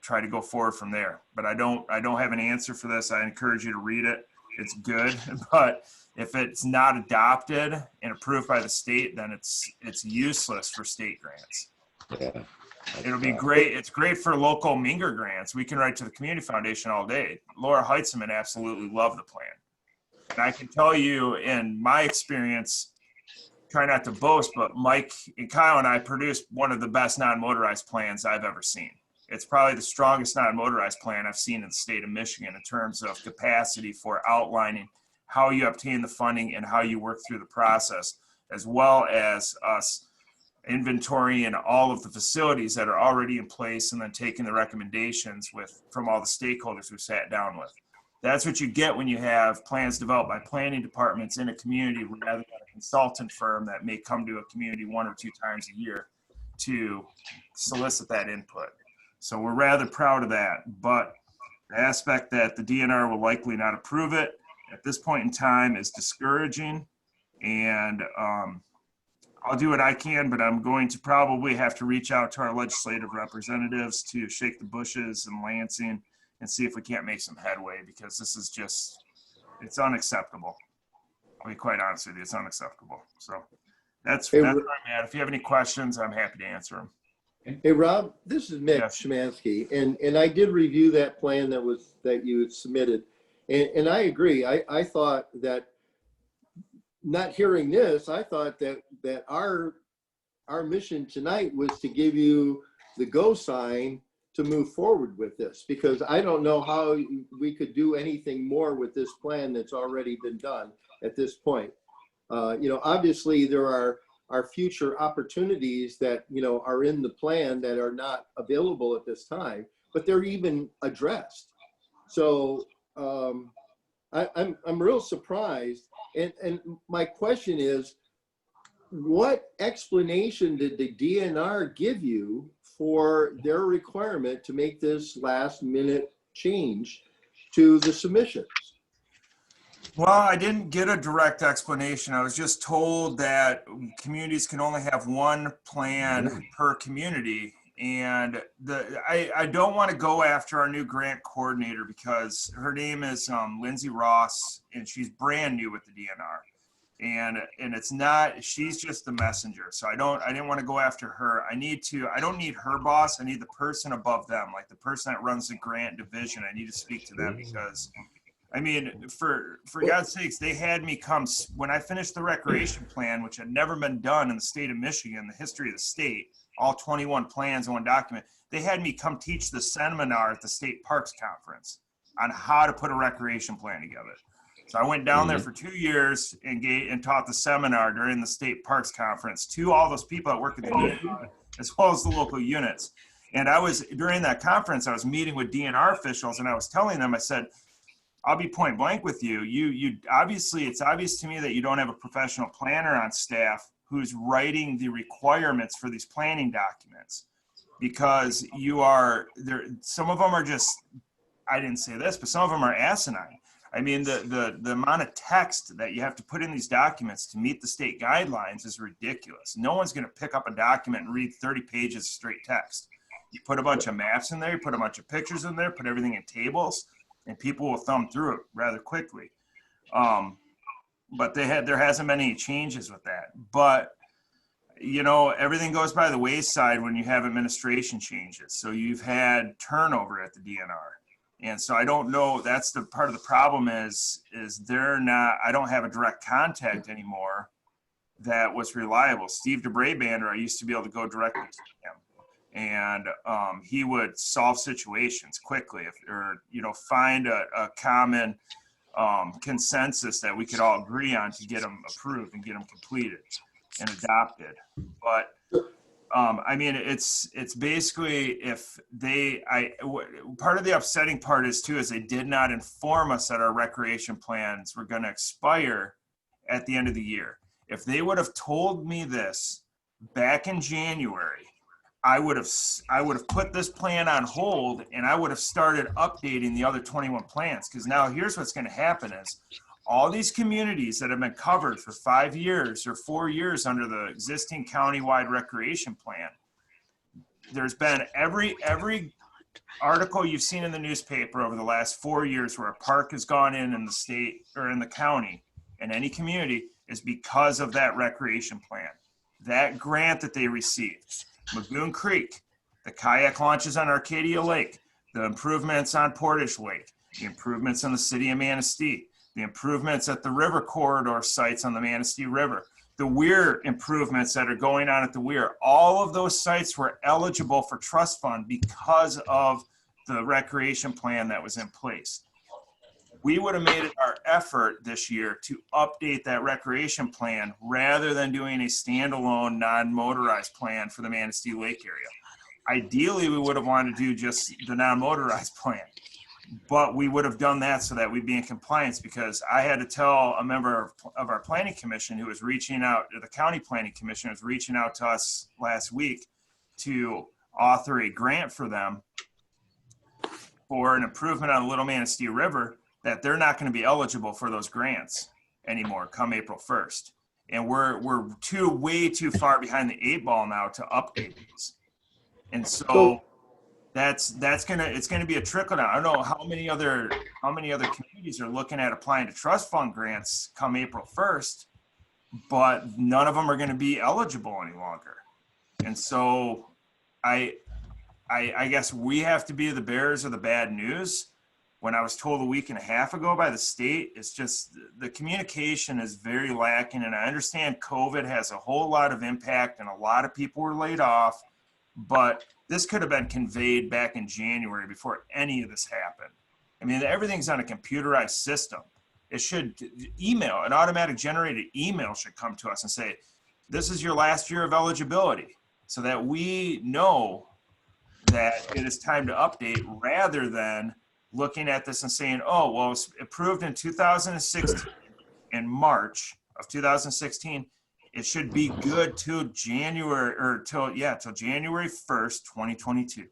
try to go forward from there. But I don't have an answer for this. I encourage you to read it. It's good, but if it's not adopted and approved by the state, then it's useless for state grants. Yeah. It'll be great. It's great for local Minger grants. We can write to the Community Foundation all day. Laura Heitzman absolutely loved the plan. And I can tell you, in my experience, try not to boast, but Mike and Kyle and I produced one of the best non-motorized plans I've ever seen. It's probably the strongest non-motorized plan I've seen in the state of Michigan in terms of capacity for outlining how you obtain the funding and how you work through the process, as well as us inventorying all of the facilities that are already in place and then taking the recommendations from all the stakeholders we sat down with. That's what you get when you have plans developed by planning departments in a community rather than a consultant firm that may come to a community 1 or 2 times a year to solicit that input. So we're rather proud of that, but the aspect that the DNR will likely not approve it at this point in time is discouraging. And I'll do what I can, but I'm going to probably have to reach out to our legislative representatives to shake the bushes in Lansing and see if we can't make some headway, because this is just, it's unacceptable. I'll be quite honest with you, it's unacceptable. So that's where I'm at. If you have any questions, I'm happy to answer them. Hey, Rob, this is Mick Schmansky, and I did review that plan that you had submitted, and I agree. I thought that, not hearing this, I thought that our mission tonight was to give you the go sign to move forward with this, because I don't know how we could do anything more with this plan that's already been done at this point. Obviously there are future opportunities that, are in the plan that are not available at this time, but they're even addressed. So I'm real surprised. And my question is, what explanation did the DNR give you for their requirement to make this last minute change to the submissions? Well, I didn't get a direct explanation. I was just told that communities can only have one plan per community. And I don't want to go after our new grant coordinator because her name is Lindsay Ross, and she's brand new with the DNR. And it's not, she's just the messenger. So I didn't want to go after her. I don't need her boss. I need the person above them, like the person that runs the grant division. I need to speak to them because, I mean, for God's sakes, they had me come, when I finished the recreation plan, which had never been done in the state of Michigan, the history of the state, all 21 plans in one document, they had me come teach the seminar at the state parks conference on how to put a recreation plan together. So I went down there for 2 years and taught the seminar during the state parks conference to all those people that work at the DNR, as well as the local units. And during that conference, I was meeting with DNR officials, and I was telling them, I said, I'll be point blank with you. It's obvious to me that you don't have a professional planner on staff who's writing the requirements for these planning documents, because some of them are just, I didn't say this, but some of them are asinine. I mean, the amount of text that you have to put in these documents to meet the state guidelines is ridiculous. No one's going to pick up a document and read 30 pages of straight text. You put a bunch of maps in there, you put a bunch of pictures in there, put everything in tables, and people will thumb through it rather quickly. But there hasn't been any changes with that. But, you know, everything goes by the wayside when you have administration changes. So you've had turnover at the DNR. And so I don't know, that's the part of the problem is I don't have a direct contact anymore that was reliable. Steve DeBraybander, I used to be able to go directly to him. And he would solve situations quickly, find a common consensus that we could all agree on to get them approved and get them completed and adopted. But I mean, it's basically part of the upsetting part is they did not inform us that our recreation plans were going to expire at the end of the year. If they would have told me this back in January, I would have put this plan on hold and I would have started updating the other 21 plans. Because now here's what's going to happen is all these communities that have been covered for 5 years or 4 years under the existing countywide recreation plan, there's been every article you've seen in the newspaper over the last 4 years where a park has gone in the state or in the county in any community is because of that recreation plan. That grant that they received, Lagoon Creek, the kayak launches on Arcadia Lake, the improvements on Portage Lake, the improvements in the city of Manistee, the improvements at the river corridor sites on the Manistee River, the Weir improvements that are going on at the Weir, all of those sites were eligible for trust fund because of the recreation plan that was in place. We would have made it our effort this year to update that recreation plan rather than doing a standalone non-motorized plan for the Manistee Lake area. Ideally, we would have wanted to do just the non-motorized plan. But we would have done that so that we'd be in compliance, because I had to tell a member of our planning commission who was reaching out, the county planning commission was reaching out to us last week to author a grant for them for an improvement on the Little Manistee River, that they're not going to be eligible for those grants anymore come April 1st. And we're way too far behind the 8 ball now to update these. And so it's gonna be a trickle down. I don't know how many other communities are looking at applying to trust fund grants come April 1st, but none of them are going to be eligible any longer. And so I guess we have to be the bearers of the bad news. When I was told a week and a half ago by the state, it's just the communication is very lacking. And I understand COVID has a whole lot of impact and a lot of people were laid off, but this could have been conveyed back in January before any of this happened. I mean, everything's on a computerized system. It should email, an automatic generated email should come to us and say, this is your last year of eligibility, so that we know that it is time to update, rather than looking at this and saying, oh, well, it was approved in 2016, in March of 2016. It should be good till January, or till January 1st, 2022.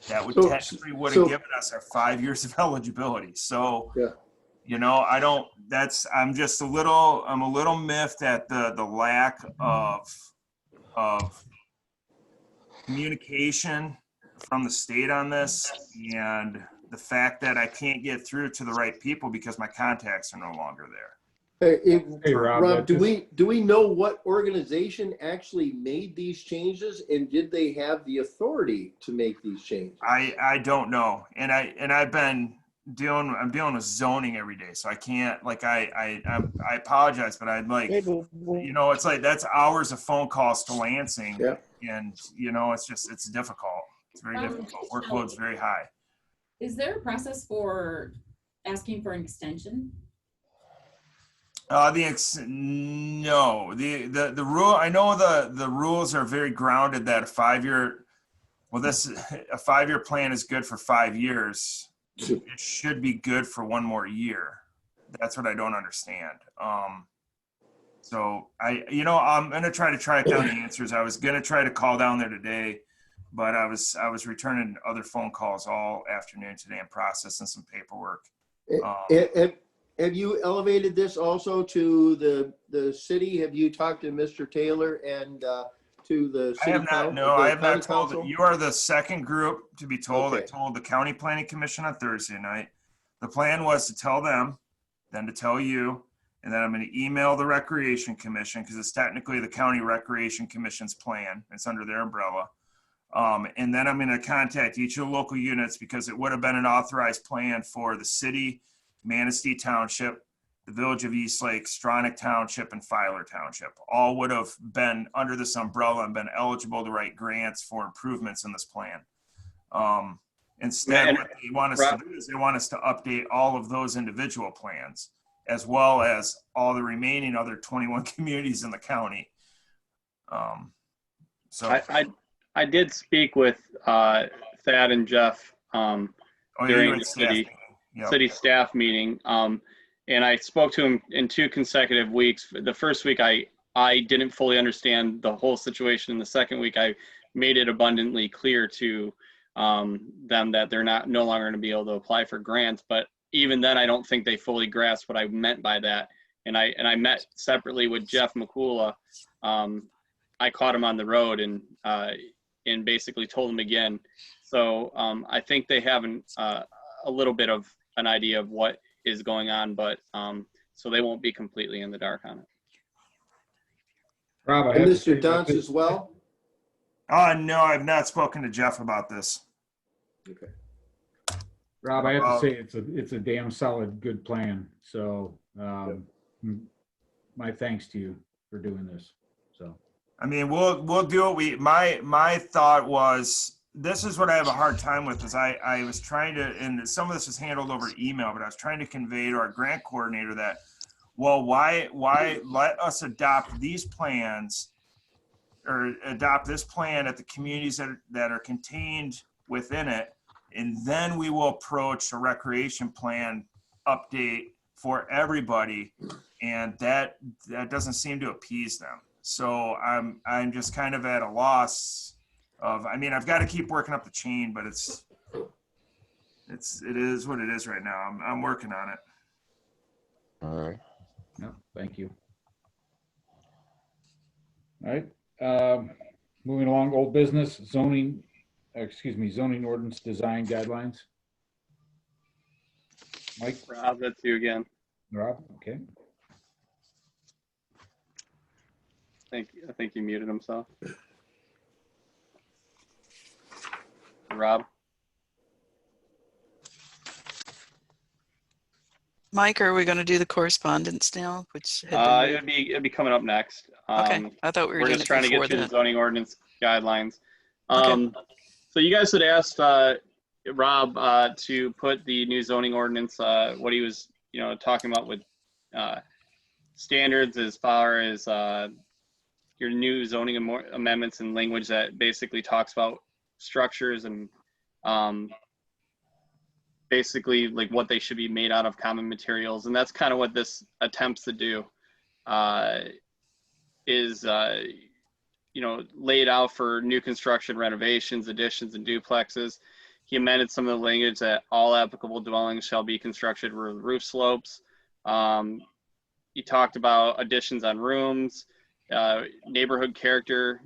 That would technically would have given us our 5 years of eligibility. So, you know, I'm a little miffed at the lack of communication from the state on this, and the fact that I can't get through to the right people because my contacts are no longer there. Hey, Rob, Rob, do we know what organization actually made these changes, and did they have the authority to make these changes? I don't know, and I'm dealing with zoning every day, so I can't, like, I apologize, but I'd like, it's like, that's hours of phone calls to Lansing. Yeah. And it's difficult. It's very difficult. Workload's very high. Is there a process for asking for an extension? No, the rule, I know the rules are very grounded that a 5-year plan is good for 5 years. It should be good for 1 more year. That's what I don't understand. So I'm going to try to track down the answers. I was going to try to call down there today, but I was returning other phone calls all afternoon today and processing some paperwork. Have you elevated this also to the city? Have you talked to Mr. Taylor and to the city? I have not. No, I have not told it. You are the second group to be told. Okay. I told the County Planning Commission on Thursday night. The plan was to tell them, then to tell you, and then I'm going to email the Recreation Commission, because it's technically the County Recreation Commission's plan. It's under their umbrella. And then I'm going to contact each of the local units, because it would have been an authorized plan for the city, Manistee Township, the Village of Eastlake, Stronach Township, and Filer Township. All would have been under this umbrella and been eligible to write grants for improvements in this plan. Instead, what they want us to do is they want us to update all of those individual plans, as well as all the remaining other 21 communities in the county. So I did speak with Thad and Jeff during the city staff meeting, and I spoke to him in 2 consecutive weeks. The first week I didn't fully understand the whole situation. The second week I made it abundantly clear to them that they're no longer going to be able to apply for grants. But even then, I don't think they fully grasped what I meant by that. And I met separately with Jeff McCula. I caught him on the road and basically told him again. So I think they have a little bit of an idea of what is going on, but so they won't be completely in the dark on it. Rob, and Mr. Dunce as well? No, I've not spoken to Jeff about this. Okay. Rob, I have to say it's a damn solid, good plan. So my thanks to you for doing this. So I mean, we'll do it. My thought was, this is what I have a hard time with, is I was trying to, and some of this was handled over email, but I was trying to convey to our grant coordinator that, well, why let us adopt these plans, or adopt this plan at the communities that are contained within it, and then we will approach a recreation plan update for everybody, and that doesn't seem to appease them. So I'm just kind of at a loss of, I mean, I've got to keep working up the chain, but it is what it is right now. I'm working on it. All right. No, thank you. All right. Moving along, old business, zoning ordinance design guidelines. Mike? Rob, that's you again. Rob, okay. I think he muted himself. Rob? Mike, are we going to do the correspondence now? Which had it'd be coming up next. Okay, I thought we were just trying to get through the zoning ordinance guidelines. Okay. So you guys had asked Rob to put the new zoning ordinance, what he was talking about with standards as far as your new zoning amendments and language that basically talks about structures and basically like what they should be made out of, common materials. And that's kind of what this attempts to do, is laid out for new construction, renovations, additions, and duplexes. He amended some of the language that all applicable dwellings shall be constructed with roof slopes. He talked about additions on rooms, neighborhood character.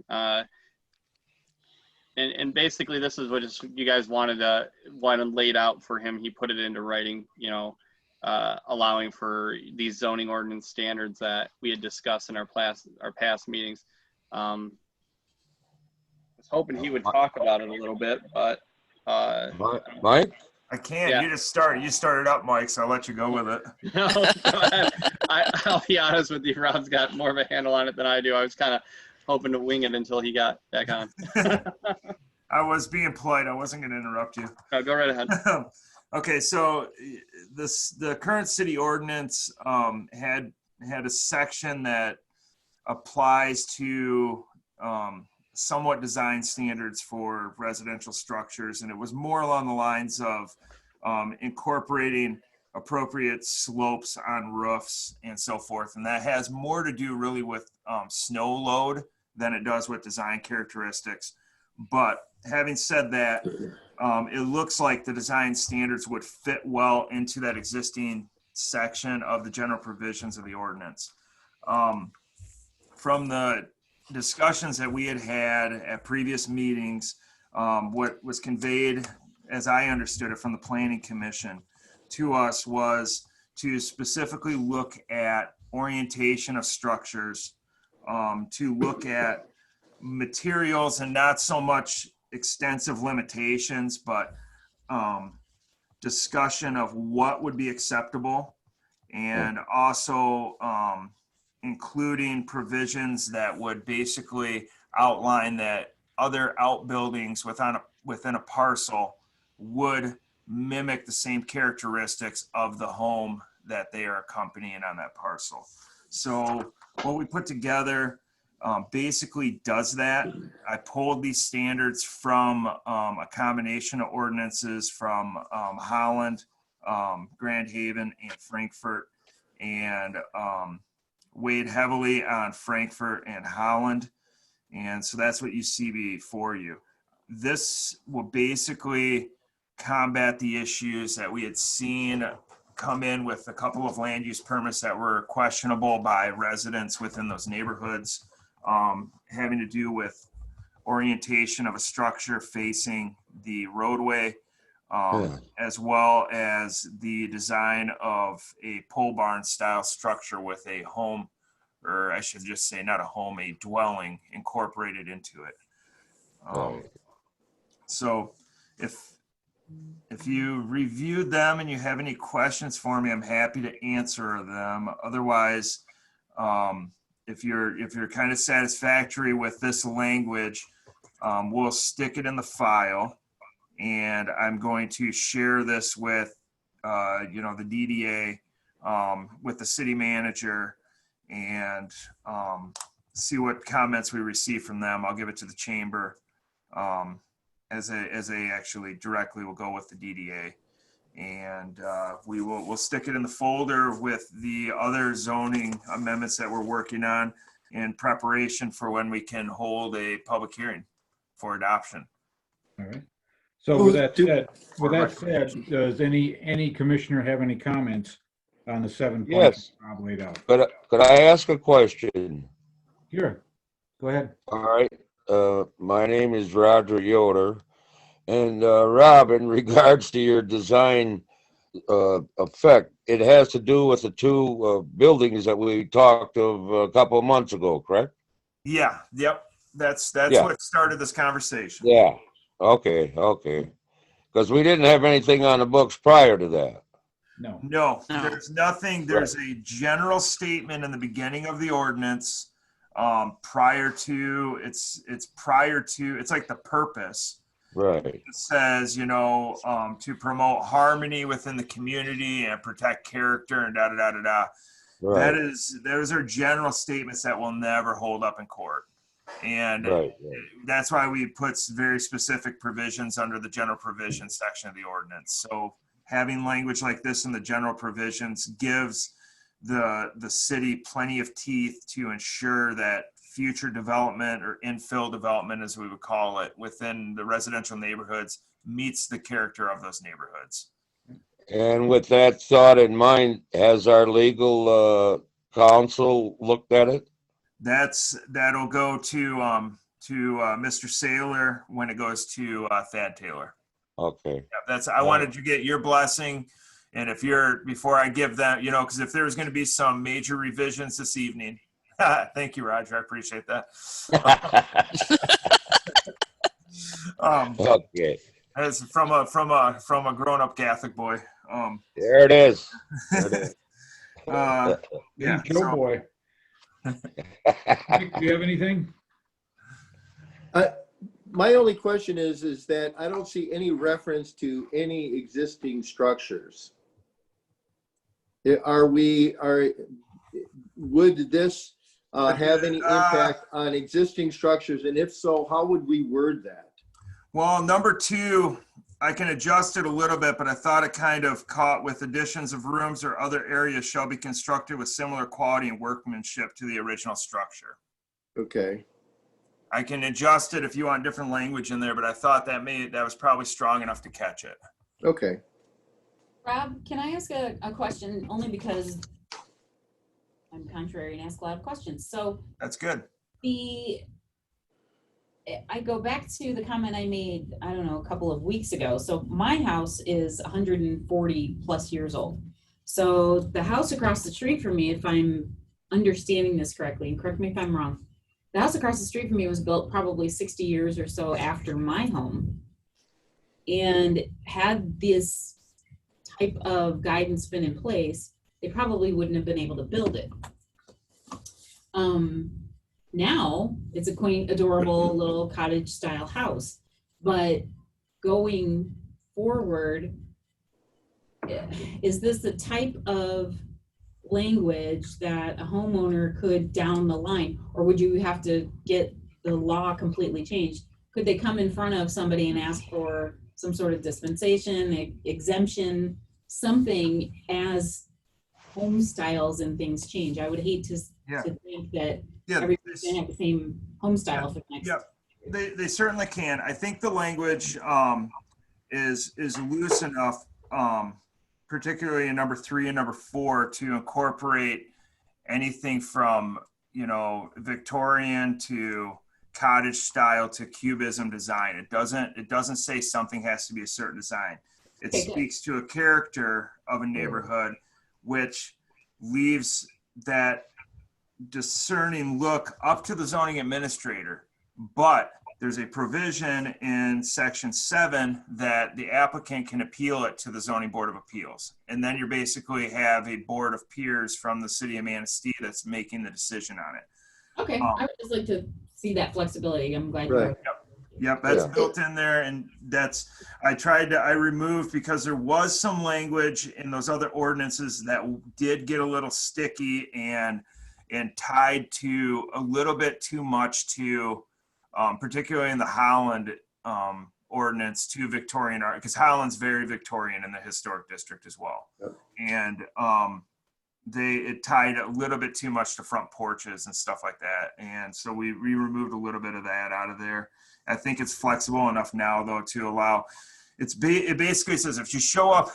and basically this is what you guys wanted laid out for him. He put it into writing, you know, allowing for these zoning ordinance standards that we had discussed in our past meetings. I was hoping he would talk about it a little bit, but Mike? I can't. Yeah. You started up, Mike, so I'll let you go with it. No, go ahead. I'll be honest with you, Rob's got more of a handle on it than I do. I was kind of hoping to wing it until he got back on. I was being polite. I wasn't going to interrupt you. No, go right ahead. Okay, so the current city ordinance had a section that applies to somewhat design standards for residential structures, and it was more along the lines of incorporating appropriate slopes on roofs and so forth, and that has more to do really with snow load than it does with design characteristics. But having said that, it looks like the design standards would fit well into that existing section of the general provisions of the ordinance. From the discussions that we had at previous meetings, what was conveyed, as I understood it from the Planning Commission to us, was to specifically look at orientation of structures, to look at materials and not so much extensive limitations, but discussion of what would be acceptable, and also including provisions that would basically outline that other outbuildings within a parcel would mimic the same characteristics of the home that they are accompanying on that parcel. So what we put together basically does that. I pulled these standards from a combination of ordinances from Holland, Grand Haven, and Frankfurt, and weighed heavily on Frankfurt and Holland. And so that's what you see before you. This will basically combat the issues that we had seen come in with a couple of land use permits that were questionable by residents within those neighborhoods, having to do with orientation of a structure facing the roadway, as well as the design of a pole barn style structure with a home, or I should just say not a home, a dwelling incorporated into it. So if you reviewed them and you have any questions for me, I'm happy to answer them. Otherwise, if you're kind of satisfactory with this language, we'll stick it in the file, and I'm going to share this with the DDA, with the city manager, and see what comments we receive from them. I'll give it to the chamber as they actually directly will go with the DDA, and we'll stick it in the folder with the other zoning amendments that we're working on in preparation for when we can hold a public hearing for adoption. All right. So with that said, does any commissioner have any comments on the 7 points Yes. Rob laid out? Could I ask a question? Sure. Go ahead. All right. My name is Roger Yoder. And Rob, in regards to your design effect, it has to do with the two buildings that we talked of a couple of months ago, correct? Yeah. Yep. That's Yeah. what started this conversation. Yeah. Okay. Because we didn't have anything on the books prior to that. No, there's nothing. There's a general statement in the beginning of the ordinance prior to it's like the purpose. Right. It says, to promote harmony within the community and protect character and da da da da da. Right. Those are general statements that will never hold up in court. And Right. that's why we put very specific provisions under the general provisions section of the ordinance. So having language like this in the general provisions gives the city plenty of teeth to ensure that future development, or infill development as we would call it, within the residential neighborhoods meets the character of those neighborhoods. And with that thought in mind, has our legal counsel looked at it? That'll go to Mr. Saylor when it goes to Thad Taylor. Okay. Yeah, I wanted to get your blessing. And if you're, before I give them, because if there's going to be some major revisions this evening, thank you, Roger. I appreciate that. Okay. As from a grown-up Catholic boy. There it is. There it is. Yeah. Joe boy. Nick, do you have anything? My only question is that I don't see any reference to any existing structures. Would this have any impact on existing structures? And if so, how would we word that? Well, number 2, I can adjust it a little bit, but I thought it kind of caught with additions of rooms or other areas shall be constructed with similar quality and workmanship to the original structure. Okay. I can adjust it if you want different language in there, but I thought that was probably strong enough to catch it. Okay. Rob, can I ask a question only because I'm contrary and ask a lot of questions? So that's good. I go back to the comment I made, I don't know, a couple of weeks ago. So my house is 140 plus years old. So the house across the street from me, if I'm understanding this correctly, and correct me if I'm wrong, the house across the street from me was built probably 60 years or so after my home. And had this type of guidance been in place, they probably wouldn't have been able to build it. Now it's a quaint, adorable little cottage style house, but going forward, is this the type of language that a homeowner could down the line, or would you have to get the law completely changed? Could they come in front of somebody and ask for some sort of dispensation, exemption, something as home styles and things change? I would hate to think that everybody's gonna have the same home style for the next. Yeah, they certainly can. I think the language is loose enough, particularly in number 3 and number 4, to incorporate anything from Victorian to cottage style to cubism design. It doesn't say something has to be a certain design. It speaks to a character of a neighborhood, which leaves that discerning look up to the zoning administrator. But there's a provision in section 7 that the applicant can appeal it to the zoning board of appeals. And then you basically have a board of peers from the city of Manistee that's making the decision on it. Okay, I would just like to see that flexibility. I'm glad Right. Yep, that's built in there, and I removed, because there was some language in those other ordinances that did get a little sticky and tied to a little bit too much to, particularly in the Holland ordinance, to Victorian art, because Holland's very Victorian in the historic district as well. Yep. And it tied a little bit too much to front porches and stuff like that. And so we removed a little bit of that out of there. I think it's flexible enough now, though, to allow, it basically says if you show up,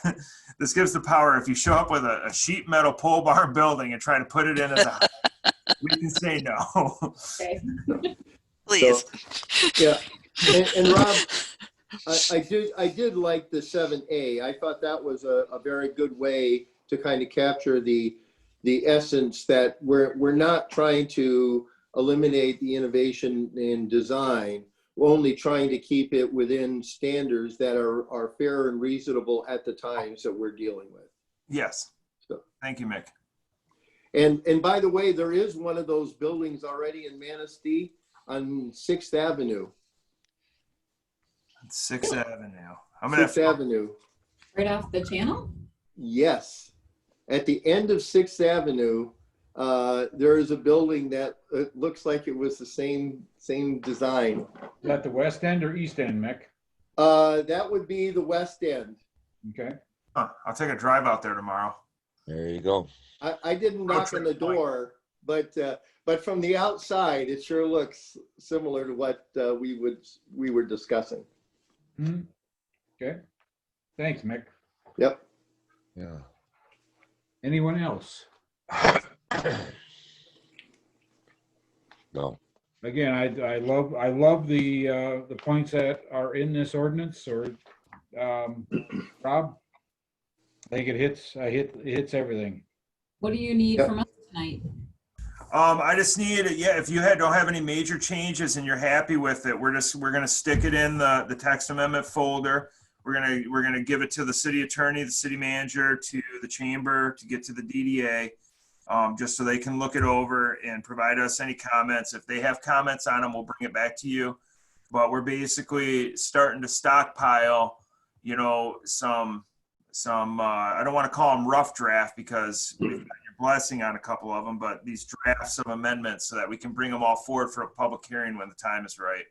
this gives the power, if you show up with a sheet metal pole barn building and try to put it in as a house, we can say no. Okay. Please. So, yeah, and Rob, I did like the 7A. I thought that was a very good way to kind of capture the essence that we're not trying to eliminate the innovation in design. We're only trying to keep it within standards that are fair and reasonable at the times that we're dealing with. Yes. So, thank you, Mick. And by the way, there is one of those buildings already in Manistee on 6th Avenue. 6th Avenue. 6th Avenue. Right off the channel? Yes. At the end of 6th Avenue, there is a building that looks like it was the same design. Is that the west end or east end, Mick? That would be the west end. Okay. I'll take a drive out there tomorrow. There you go. I didn't knock on the door, but from the outside, it sure looks similar to what we were discussing. Mm-hmm. Okay. Thanks, Mick. Yep. Yeah. Anyone else? No. again, I love the points that are in this ordinance, or, Rob, I think it hits everything. What do you need from us tonight? I just need, yeah, if you don't have any major changes and you're happy with it, we're gonna stick it in the text amendment folder. We're gonna give it to the city attorney, the city manager, to the chamber, to get to the DDA, just so they can look it over and provide us any comments. If they have comments on them, we'll bring it back to you. But we're basically starting to stockpile, you know, some I don't want to call them rough draft because we've got your blessing on a couple of them, but these drafts of amendments so that we can bring them all forward for a public hearing when the time is right.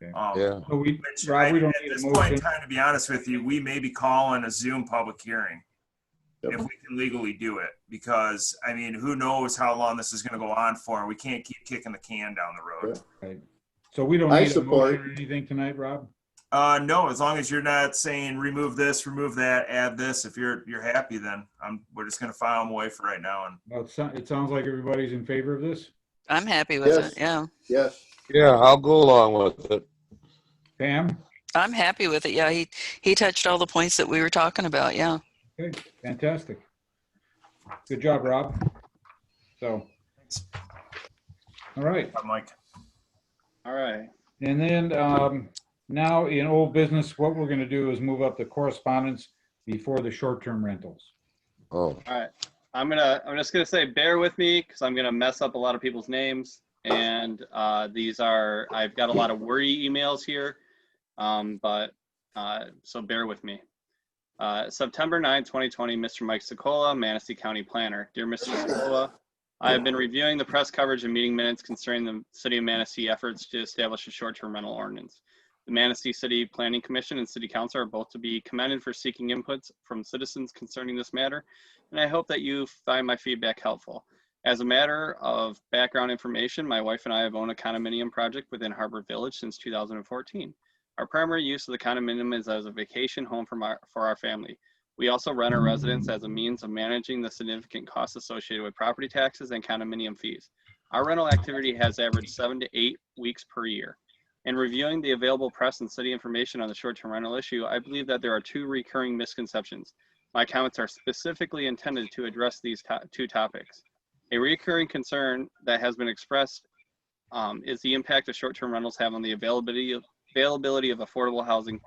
Yeah. So Which Rob, we don't at need a this point in motion. time, to be honest with you, we may be calling a Zoom public hearing if we can legally do it, because I mean, who knows how long this is going to go on for? We can't keep kicking the can down the road. Right. So we don't I need a support. motion or anything tonight, Rob? No, as long as you're not saying remove this, remove that, add this. If you're happy, then we're just going to file them away for right now. And Well, it sounds like everybody's in favor of this. I'm happy with Yes. it. Yeah. Yes. Yeah, I'll go along with it. Pam? I'm happy with it. Yeah. He touched all the points that we were talking about. Yeah. Okay, fantastic. Good job, Rob. So, all right. Mike. All right. And then now in old business, what we're going to do is move up the correspondence before the short-term rentals. Oh, All right. I'm just gonna say, bear with me because I'm gonna mess up a lot of people's names. And I've got a lot of worry emails here. So bear with me. September 9, 2020, Mr. Mike Sokola, Manistee County Planner. Dear Mr. Sokola, I have been reviewing the press coverage and meeting minutes concerning the City of Manistee efforts to establish a short-term rental ordinance. The Manistee City Planning Commission and City Council are both to be commended for seeking inputs from citizens concerning this matter, and I hope that you find my feedback helpful. As a matter of background information, my wife and I have owned a condominium project within Harbor Village since 2014. Our primary use of the condominium is as a vacation home for our family. We also rent our residence as a means of managing the significant costs associated with property taxes and condominium fees. Our rental activity has averaged 7 to 8 weeks per year. In reviewing the available press and city information on the short-term rental issue, I believe that there are two recurring misconceptions. My comments are specifically intended to address these two topics. A recurring concern that has been expressed is the impact of short-term rentals have on the availability of affordable housing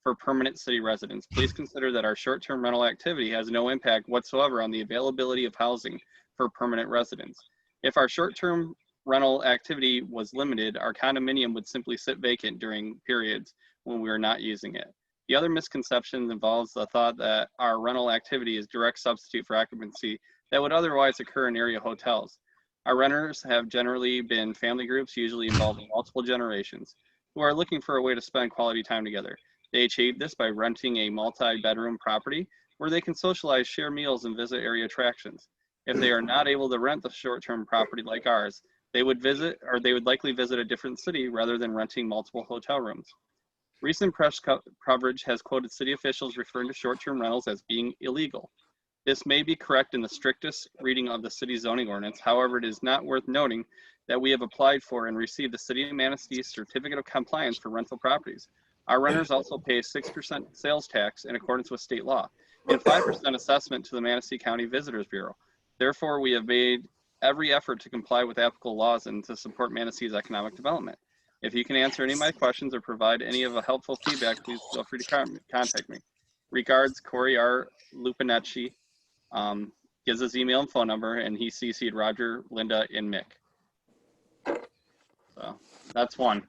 for permanent city residents. Please consider that our short-term rental activity has no impact whatsoever on the availability of housing for permanent residents. If our short-term rental activity was limited, our condominium would simply sit vacant during periods when we are not using it. The other misconception involves the thought that our rental activity is direct substitute for occupancy that would otherwise occur in area hotels. Our renters have generally been family groups, usually involving multiple generations, who are looking for a way to spend quality time together. They achieve this by renting a multi-bedroom property where they can socialize, share meals, and visit area attractions. If they are not able to rent the short-term property like ours, they would likely visit a different city rather than renting multiple hotel rooms. Recent press coverage has quoted city officials referring to short-term rentals as being illegal. This may be correct in the strictest reading of the city zoning ordinance. However, it is not worth noting that we have applied for and received the City of Manistee Certificate of Compliance for rental properties. Our renters also pay 6% sales tax in accordance with state law and 5% assessment to the Manistee County Visitors Bureau. Therefore, we have made every effort to comply with applicable laws and to support Manistee's economic development. If you can answer any of my questions or provide any of a helpful feedback, please feel free to contact me. Regards, Corey R. Lupinecci. Gives his email and phone number, and he CC'd Roger, Linda, and Mick. So that's one.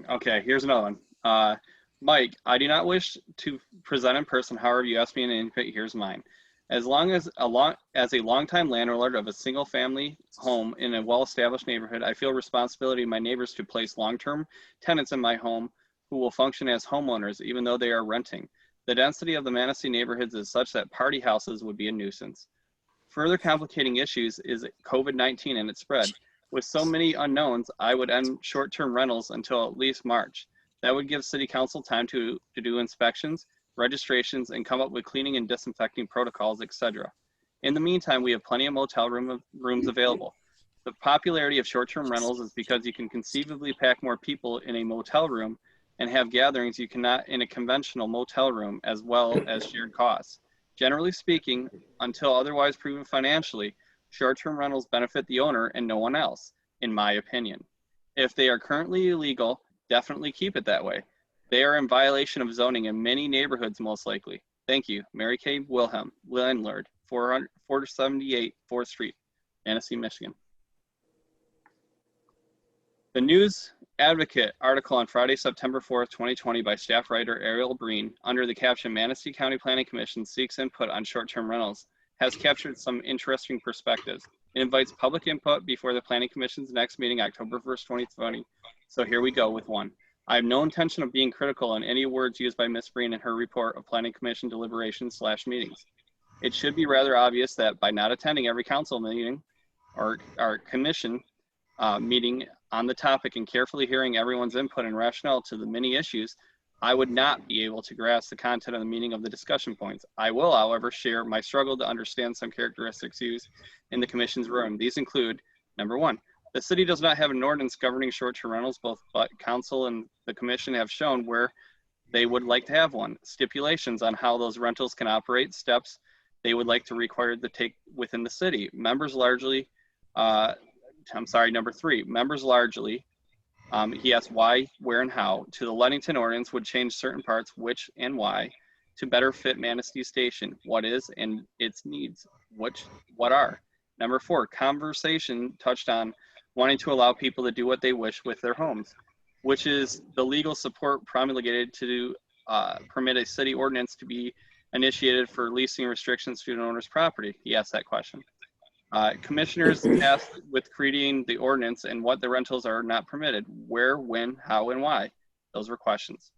Okay, here's another one. Mike, I do not wish to present in person. However, you asked me an input. Here's mine. As a longtime landlord of a single-family home in a well-established neighborhood, I feel responsibility of my neighbors to place long-term tenants in my home who will function as homeowners, even though they are renting. The density of the Manistee neighborhoods is such that party houses would be a nuisance. Further complicating issues is COVID-19 and its spread. With so many unknowns, I would end short-term rentals until at least March. That would give City Council time to do inspections, registrations, and come up with cleaning and disinfecting protocols, etc. In the meantime, we have plenty of motel rooms available. The popularity of short-term rentals is because you can conceivably pack more people in a motel room and have gatherings you cannot in a conventional motel room, as well as shared costs. Generally speaking, until otherwise proven financially, short-term rentals benefit the owner and no one else, in my opinion. If they are currently illegal, definitely keep it that way. They are in violation of zoning in many neighborhoods, most likely. Thank you. Mary Kay Wilhelm, landlord, 478 4th Street, Manistee, Michigan. The News Advocate article on Friday, September 4th, 2020 by staff writer Ariel Breen under the caption Manistee County Planning Commission seeks input on short-term rentals has captured some interesting perspectives. It invites public input before the Planning Commission's next meeting, October 1st, 2020. So here we go with one. I have no intention of being critical on any words used by Ms. Breen in her report of Planning Commission deliberations/meetings. It should be rather obvious that by not attending every council meeting or commission meeting on the topic and carefully hearing everyone's input and rationale to the many issues, I would not be able to grasp the content of the meaning of the discussion points. I will, however, share my struggle to understand some characteristics used in the commission's room. These include, number one, the city does not have an ordinance governing short-term rentals. Both council and the commission have shown where they would like to have one. Stipulations on how those rentals can operate, steps they would like to require to take within the city. Members largely, number three, members largely, he asked why, where, and how, to the Ludington ordinance would change certain parts, which and why, to better fit Manistee Station, what is and its needs, what are. Number four, conversation touched on wanting to allow people to do what they wish with their homes, which is the legal support promulgated to permit a city ordinance to be initiated for leasing restrictions to an owner's property. He asked that question. Commissioners tasked with creating the ordinance and what the rentals are not permitted, where, when, how, and why. Those were questions.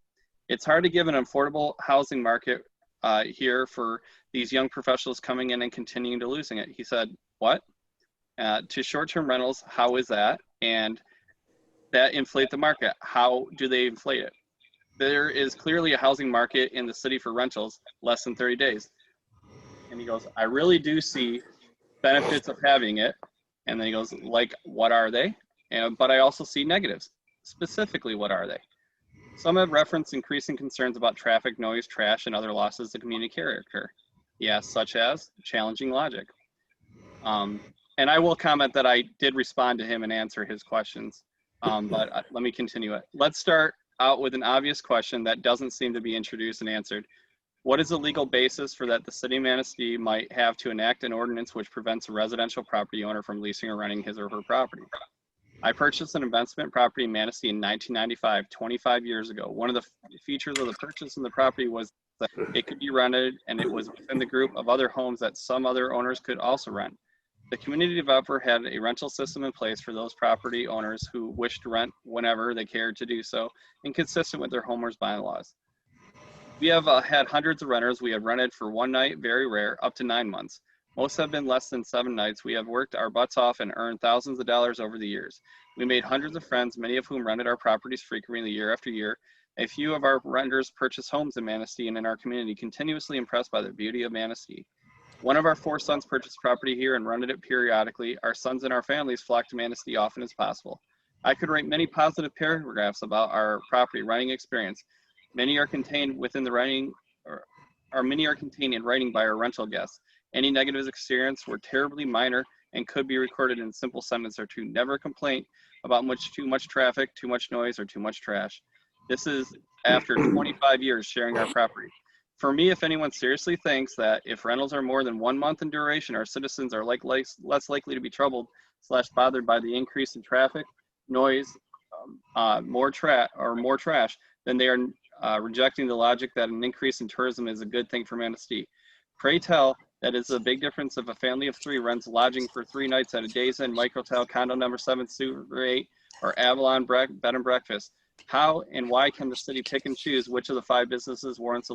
It's hard to give an affordable housing market here for these young professionals coming in and continuing to losing it. He said, what? To short-term rentals, how is that? And that inflate the market. How do they inflate it? There is clearly a housing market in the city for rentals, less than 30 days. And he goes, I really do see benefits of having it. And then he goes, like, what are they? But I also see negatives. Specifically, what are they? Some have referenced increasing concerns about traffic, noise, trash, and other losses to community character. Yes, such as challenging logic. And I will comment that I did respond to him and answer his questions, but let me continue it. Let's start out with an obvious question that doesn't seem to be introduced and answered. What is the legal basis for that the city of Manistee might have to enact an ordinance which prevents a residential property owner from leasing or renting his or her property? I purchased an investment property in Manistee in 1995, 25 years ago. One of the features of the purchase of the property was that it could be rented and it was within the group of other homes that some other owners could also rent. The community developer had a rental system in place for those property owners who wished to rent whenever they cared to do so, and consistent with their homeowners bylaws. We have had hundreds of renters. We have rented for one night, very rare, up to 9 months. Most have been less than 7 nights. We have worked our butts off and earned thousands of dollars over the years. We made hundreds of friends, many of whom rented our properties frequently year after year. A few of our renters purchased homes in Manistee and in our community, continuously impressed by the beauty of Manistee. One of our 4 sons purchased property here and rented it periodically. Our sons and our families flocked to Manistee often as possible. I could write many positive paragraphs about our property renting experience. Many are contained within the writing, or many are contained in writing by our rental guests. Any negative experience were terribly minor and could be recorded in a simple sentence or two. Never a complaint about too much traffic, too much noise, or too much trash. This is after 25 years sharing our property. For me, if anyone seriously thinks that if rentals are more than 1 month in duration, our citizens are less likely to be troubled / bothered by the increase in traffic, noise, more trash, then they are rejecting the logic that an increase in tourism is a good thing for Manistee. Pray tell, that is a big difference if a family of 3 rents lodging for 3 nights at a Days Inn, Microtel, Condo Number 7, Super 8, or Avalon Bed and Breakfast. How and why can the city pick and choose which of the 5 businesses warrants a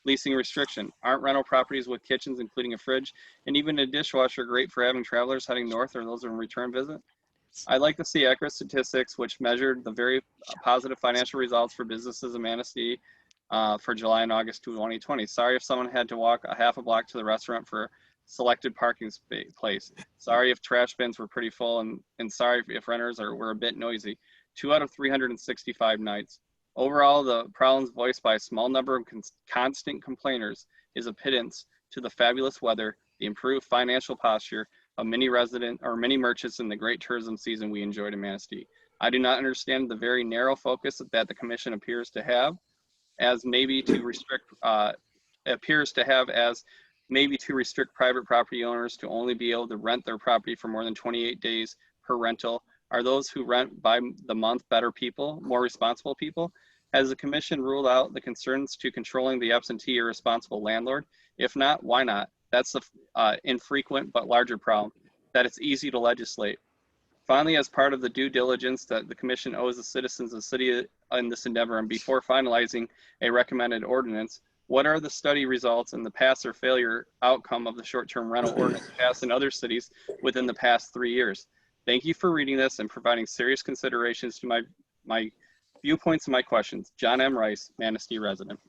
leasing restriction? Aren't rental properties with kitchens, including a fridge, and even a dishwasher great for having travelers heading north or those on return visit? I'd like to see accurate statistics which measured the very positive financial results for businesses in Manistee for July and August 2020. Sorry if someone had to walk a half a block to the restaurant for selected parking place. Sorry if trash bins were pretty full, and sorry if renters were a bit noisy. 2 out of 365 nights. Overall, the problems voiced by a small number of constant complainers is a pittance to the fabulous weather, the improved financial posture of many merchants in the great tourism season we enjoyed in Manistee. I do not understand the very narrow focus that the commission appears to have as maybe to restrict private property owners to only be able to rent their property for more than 28 days per rental. Are those who rent by the month better people, more responsible people? Has the commission ruled out the concerns to controlling the absentee or responsible landlord? If not, why not? That's the infrequent but larger problem, that it's easy to legislate. Finally, as part of the due diligence that the commission owes the citizens of the city in this endeavor, and before finalizing a recommended ordinance, what are the study results and the pass or failure outcome of the short-term rental ordinance passed in other cities within the past 3 years? Thank you for reading this and providing serious considerations to my viewpoints and my questions. John M. Rice, Manistee resident.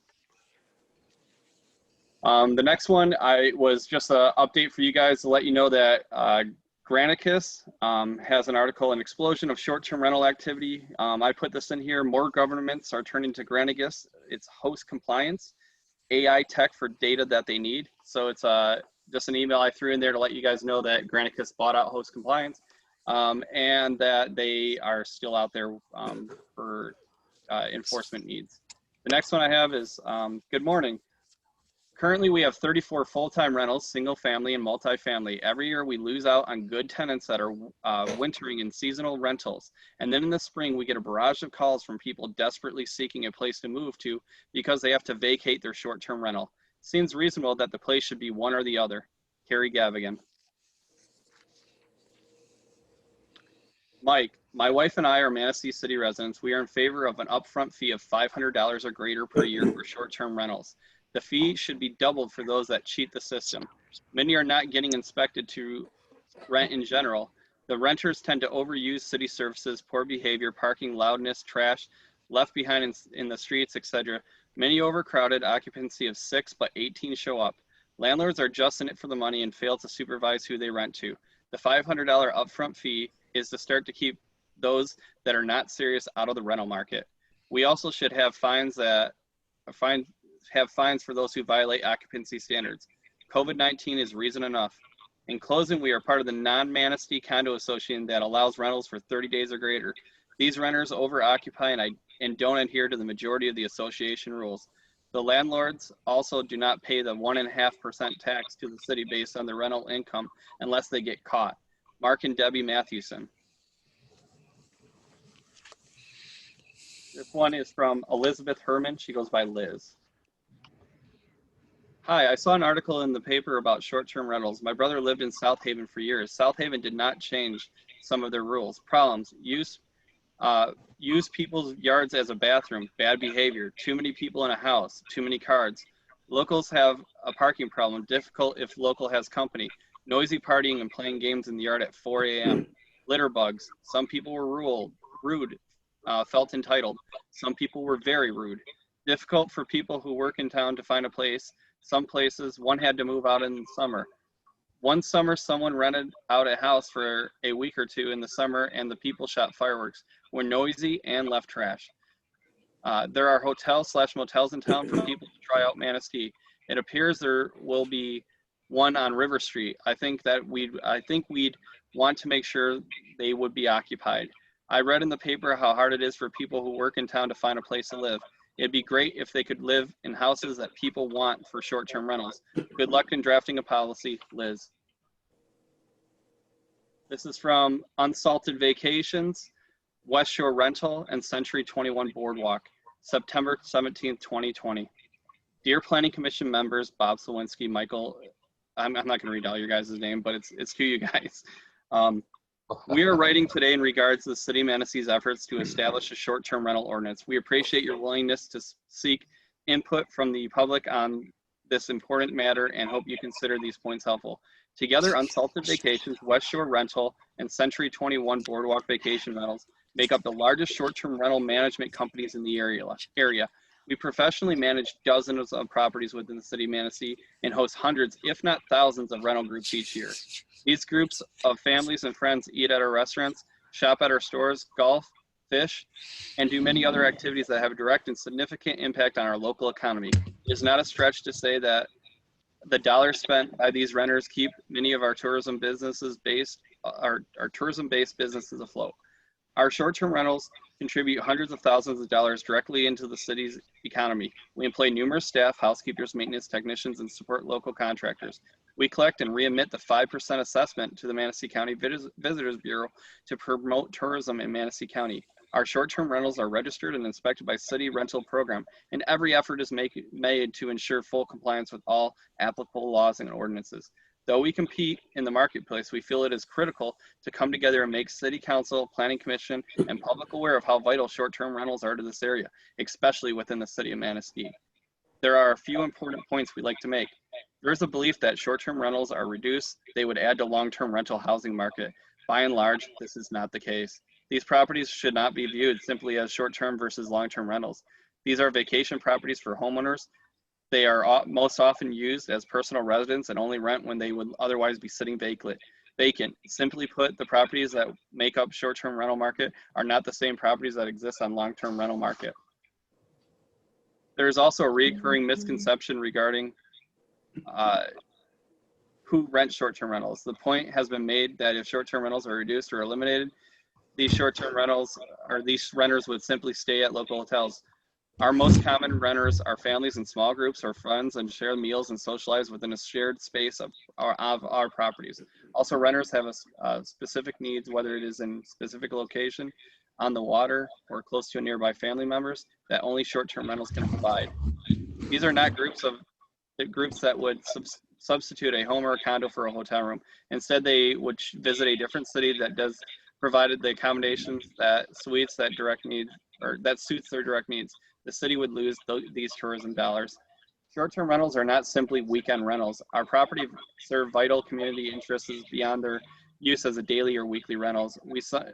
The next one was just an update for you guys to let you know that Granicus has an article, An Explosion of Short-Term Rental Activity. I put this in here. More governments are turning to Granicus. It's host compliance, AI tech for data that they need. So it's just an email I threw in there to let you guys know that Granicus bought out host compliance and that they are still out there for enforcement needs. The next one I have is, good morning. Currently, we have 34 full-time rentals, single family and multifamily. Every year, we lose out on good tenants that are wintering in seasonal rentals. And then in the spring, we get a barrage of calls from people desperately seeking a place to move to because they have to vacate their short-term rental. Seems reasonable that the place should be one or the other. Carrie Gavigan. Mike, my wife and I are Manistee City residents. We are in favor of an upfront fee of $500 or greater per year for short-term rentals. The fee should be doubled for those that cheat the system. Many are not getting inspected to rent in general. The renters tend to overuse city services, poor behavior, parking, loudness, trash, left behind in the streets, etc. Many overcrowded, occupancy of 6, but 18 show up. Landlords are just in it for the money and fail to supervise who they rent to. The $500 upfront fee is to start to keep those that are not serious out of the rental market. We also should have fines for those who violate occupancy standards. COVID-19 is reason enough. In closing, we are part of the non-Manistee Condo Association that allows rentals for 30 days or greater. These renters over-occupy and don't adhere to the majority of the association rules. The landlords also do not pay the 1.5% tax to the city based on the rental income unless they get caught. Mark and Debbie Mathewson. This one is from Elizabeth Herman. She goes by Liz. Hi, I saw an article in the paper about short-term rentals. My brother lived in South Haven for years. South Haven did not change some of their rules. Problems: use people's yards as a bathroom, bad behavior, too many people in a house, too many cars. Locals have a parking problem, difficult if local has company. Noisy partying and playing games in the yard at 4 a.m. Litter bugs. Some people were rude, felt entitled. Some people were very rude. Difficult for people who work in town to find a place. Some places, one had to move out in the summer. One summer, someone rented out a house for a week or two in the summer, and the people shot fireworks, were noisy, and left trash. There are hotels/motels in town for people to try out Manistee. It appears there will be one on River Street. I think we'd want to make sure they would be occupied. I read in the paper how hard it is for people who work in town to find a place to live. It'd be great if they could live in houses that people want for short-term rentals. Good luck in drafting a policy, Liz. This is from Unsalted Vacations, West Shore Rental, and Century 21 Boardwalk, September 17th, 2020. Dear Planning Commission members, Bob Sawinski, Michael, I'm not going to read all your guys' name, but it's to you guys. We are writing today in regards to the City of Manistee's efforts to establish a short-term rental ordinance. We appreciate your willingness to seek input from the public on this important matter and hope you consider these points helpful. Together, Unsalted Vacations, West Shore Rental, and Century 21 Boardwalk Vacation Rentals make up the largest short-term rental management companies in the area. We professionally manage dozens of properties within the city of Manistee and host hundreds, if not thousands, of rental groups each year. These groups of families and friends eat at our restaurants, shop at our stores, golf, fish, and do many other activities that have a direct and significant impact on our local economy. It is not a stretch to say that the dollars spent by these renters keep many of our tourism businesses our tourism-based businesses afloat. Our short-term rentals contribute hundreds of thousands of dollars directly into the city's economy. We employ numerous staff, housekeepers, maintenance technicians, and support local contractors. We collect and reemit the 5% assessment to the Manistee County Visitors Bureau to promote tourism in Manistee County. Our short-term rentals are registered and inspected by City Rental Program, and every effort is made to ensure full compliance with all applicable laws and ordinances. Though we compete in the marketplace, we feel it is critical to come together and make City Council, Planning Commission, and public aware of how vital short-term rentals are to this area, especially within the city of Manistee. There are a few important points we'd like to make. There is a belief that short-term rentals are reduced, they would add to long-term rental housing market. By and large, this is not the case. These properties should not be viewed simply as short-term versus long-term rentals. These are vacation properties for homeowners. They are most often used as personal residence and only rent when they would otherwise be sitting vacant. Simply put, the properties that make up short-term rental market are not the same properties that exist on long-term rental market. There is also a recurring misconception regarding who rents short-term rentals. The point has been made that if short-term rentals are reduced or eliminated, these short-term rentals or these renters would simply stay at local hotels. Our most common renters are families and small groups or friends and share meals and socialize within a shared space of our properties. Also, renters have a specific needs, whether it is in specific location, on the water, or close to a nearby family members that only short-term rentals can provide. These are not groups that would substitute a home or a condo for a hotel room. Instead, they would visit a different city that does provided the accommodations that suits their direct needs. The city would lose these tourism dollars. Short-term rentals are not simply weekend rentals. Our property serve vital community interests beyond their use as a daily or weekly rentals.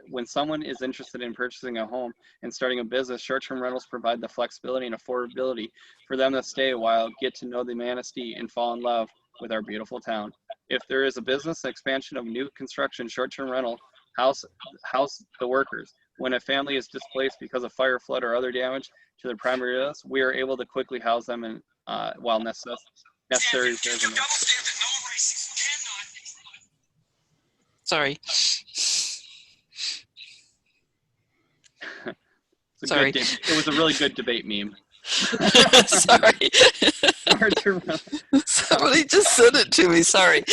When someone is interested in purchasing a home and starting a business, short-term rentals provide the flexibility and affordability for them to stay a while, get to know the Manistee, and fall in love with our beautiful town. If there is a business expansion of new construction, short-term rental house the workers. When a family is displaced because of fire, flood, or other damage to their primary residence, we are able to quickly house them in, while necessary. Sorry. Sorry. It was a really good debate meme. Sorry. Somebody just sent it to me. Sorry.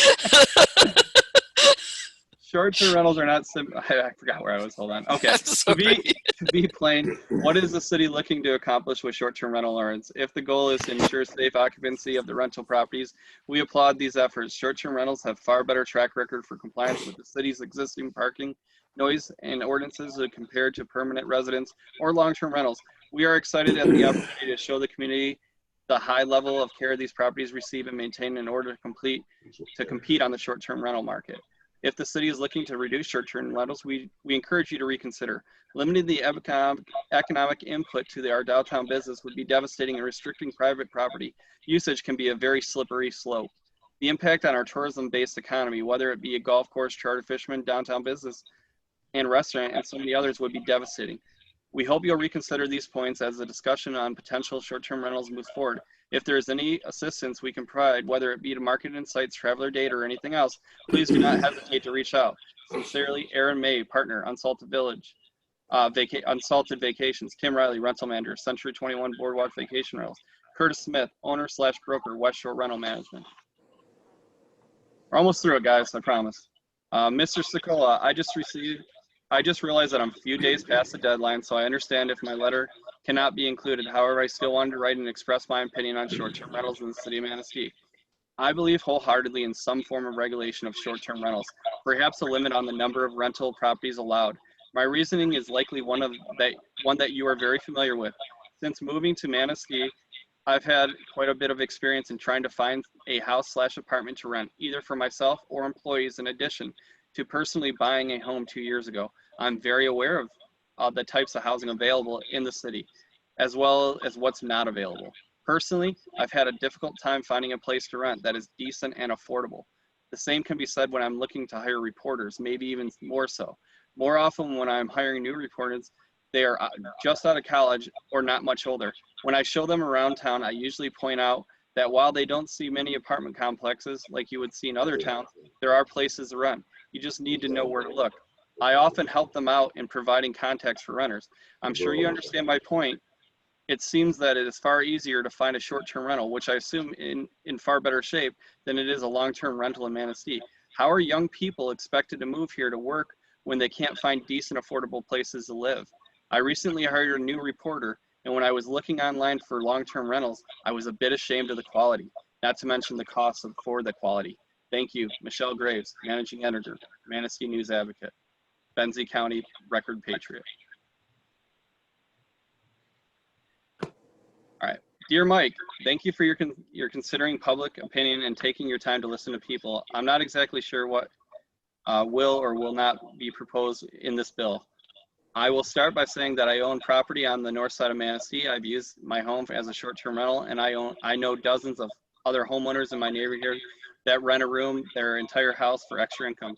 Short-term rentals are not I forgot where I was. Hold on. Okay. To be plain, what is the city looking to accomplish with short-term rental rentals? If the goal is to ensure safe occupancy of the rental properties, we applaud these efforts. Short-term rentals have far better track record for compliance with the city's existing parking, noise, and ordinances compared to permanent residents or long-term rentals. We are excited at the opportunity to show the community the high level of care these properties receive and maintain in order to compete on the short-term rental market. If the city is looking to reduce short-term rentals, we encourage you to reconsider. Limiting the economic input to our downtown business would be devastating, and restricting private property usage can be a very slippery slope. The impact on our tourism-based economy, whether it be a golf course, charter fisherman, downtown business, and restaurant, and so many others, would be devastating. We hope you'll reconsider these points as the discussion on potential short-term rentals moves forward. If there is any assistance we can provide, whether it be to market insights, traveler data, or anything else, please do not hesitate to reach out. Sincerely, Aaron May, partner, Unsalted Village, Unsalted Vacations. Tim Riley, rental manager, Century 21 Boardwalk Vacation Rentals. Curtis Smith, owner/broker, West Shore Rental Management. We're almost through it, guys, I promise. Mr. Sicola, I just realized that I'm a few days past the deadline, so I understand if my letter cannot be included. However, I still wanted to write and express my opinion on short-term rentals in the city of Manistee. I believe wholeheartedly in some form of regulation of short-term rentals, perhaps a limit on the number of rental properties allowed. My reasoning is likely one that you are very familiar with. Since moving to Manistee, I've had quite a bit of experience in trying to find a house/apartment to rent, either for myself or employees, in addition to personally buying a home 2 years ago. I'm very aware of the types of housing available in the city. as well as what's not available. Personally, I've had a difficult time finding a place to rent that is decent and affordable. The same can be said when I'm looking to hire reporters, maybe even more so. More often when I'm hiring new reporters, they are just out of college or not much older. When I show them around town, I usually point out that while they don't see many apartment complexes like you would see in other towns, there are places to rent. You just need to know where to look. I often help them out in providing contacts for renters. I'm sure you understand my point. It seems that it is far easier to find a short-term rental, which I assume in far better shape than it is a long-term rental in Manistee. How are young people expected to move here to work when they can't find decent, affordable places to live? I recently hired a new reporter, and when I was looking online for long-term rentals, I was a bit ashamed of the quality, not to mention the cost for the quality. Thank you, Michelle Graves, Managing Editor, Manistee News Advocate, Benzie County Record Patriot. All right, dear Mike, thank you for your considering public opinion and taking your time to listen to people. I'm not exactly sure what will or will not be proposed in this bill. I will start by saying that I own property on the north side of Manistee. I've used my home as a short-term rental, and I know dozens of other homeowners in my neighborhood that rent a room, their entire house, for extra income.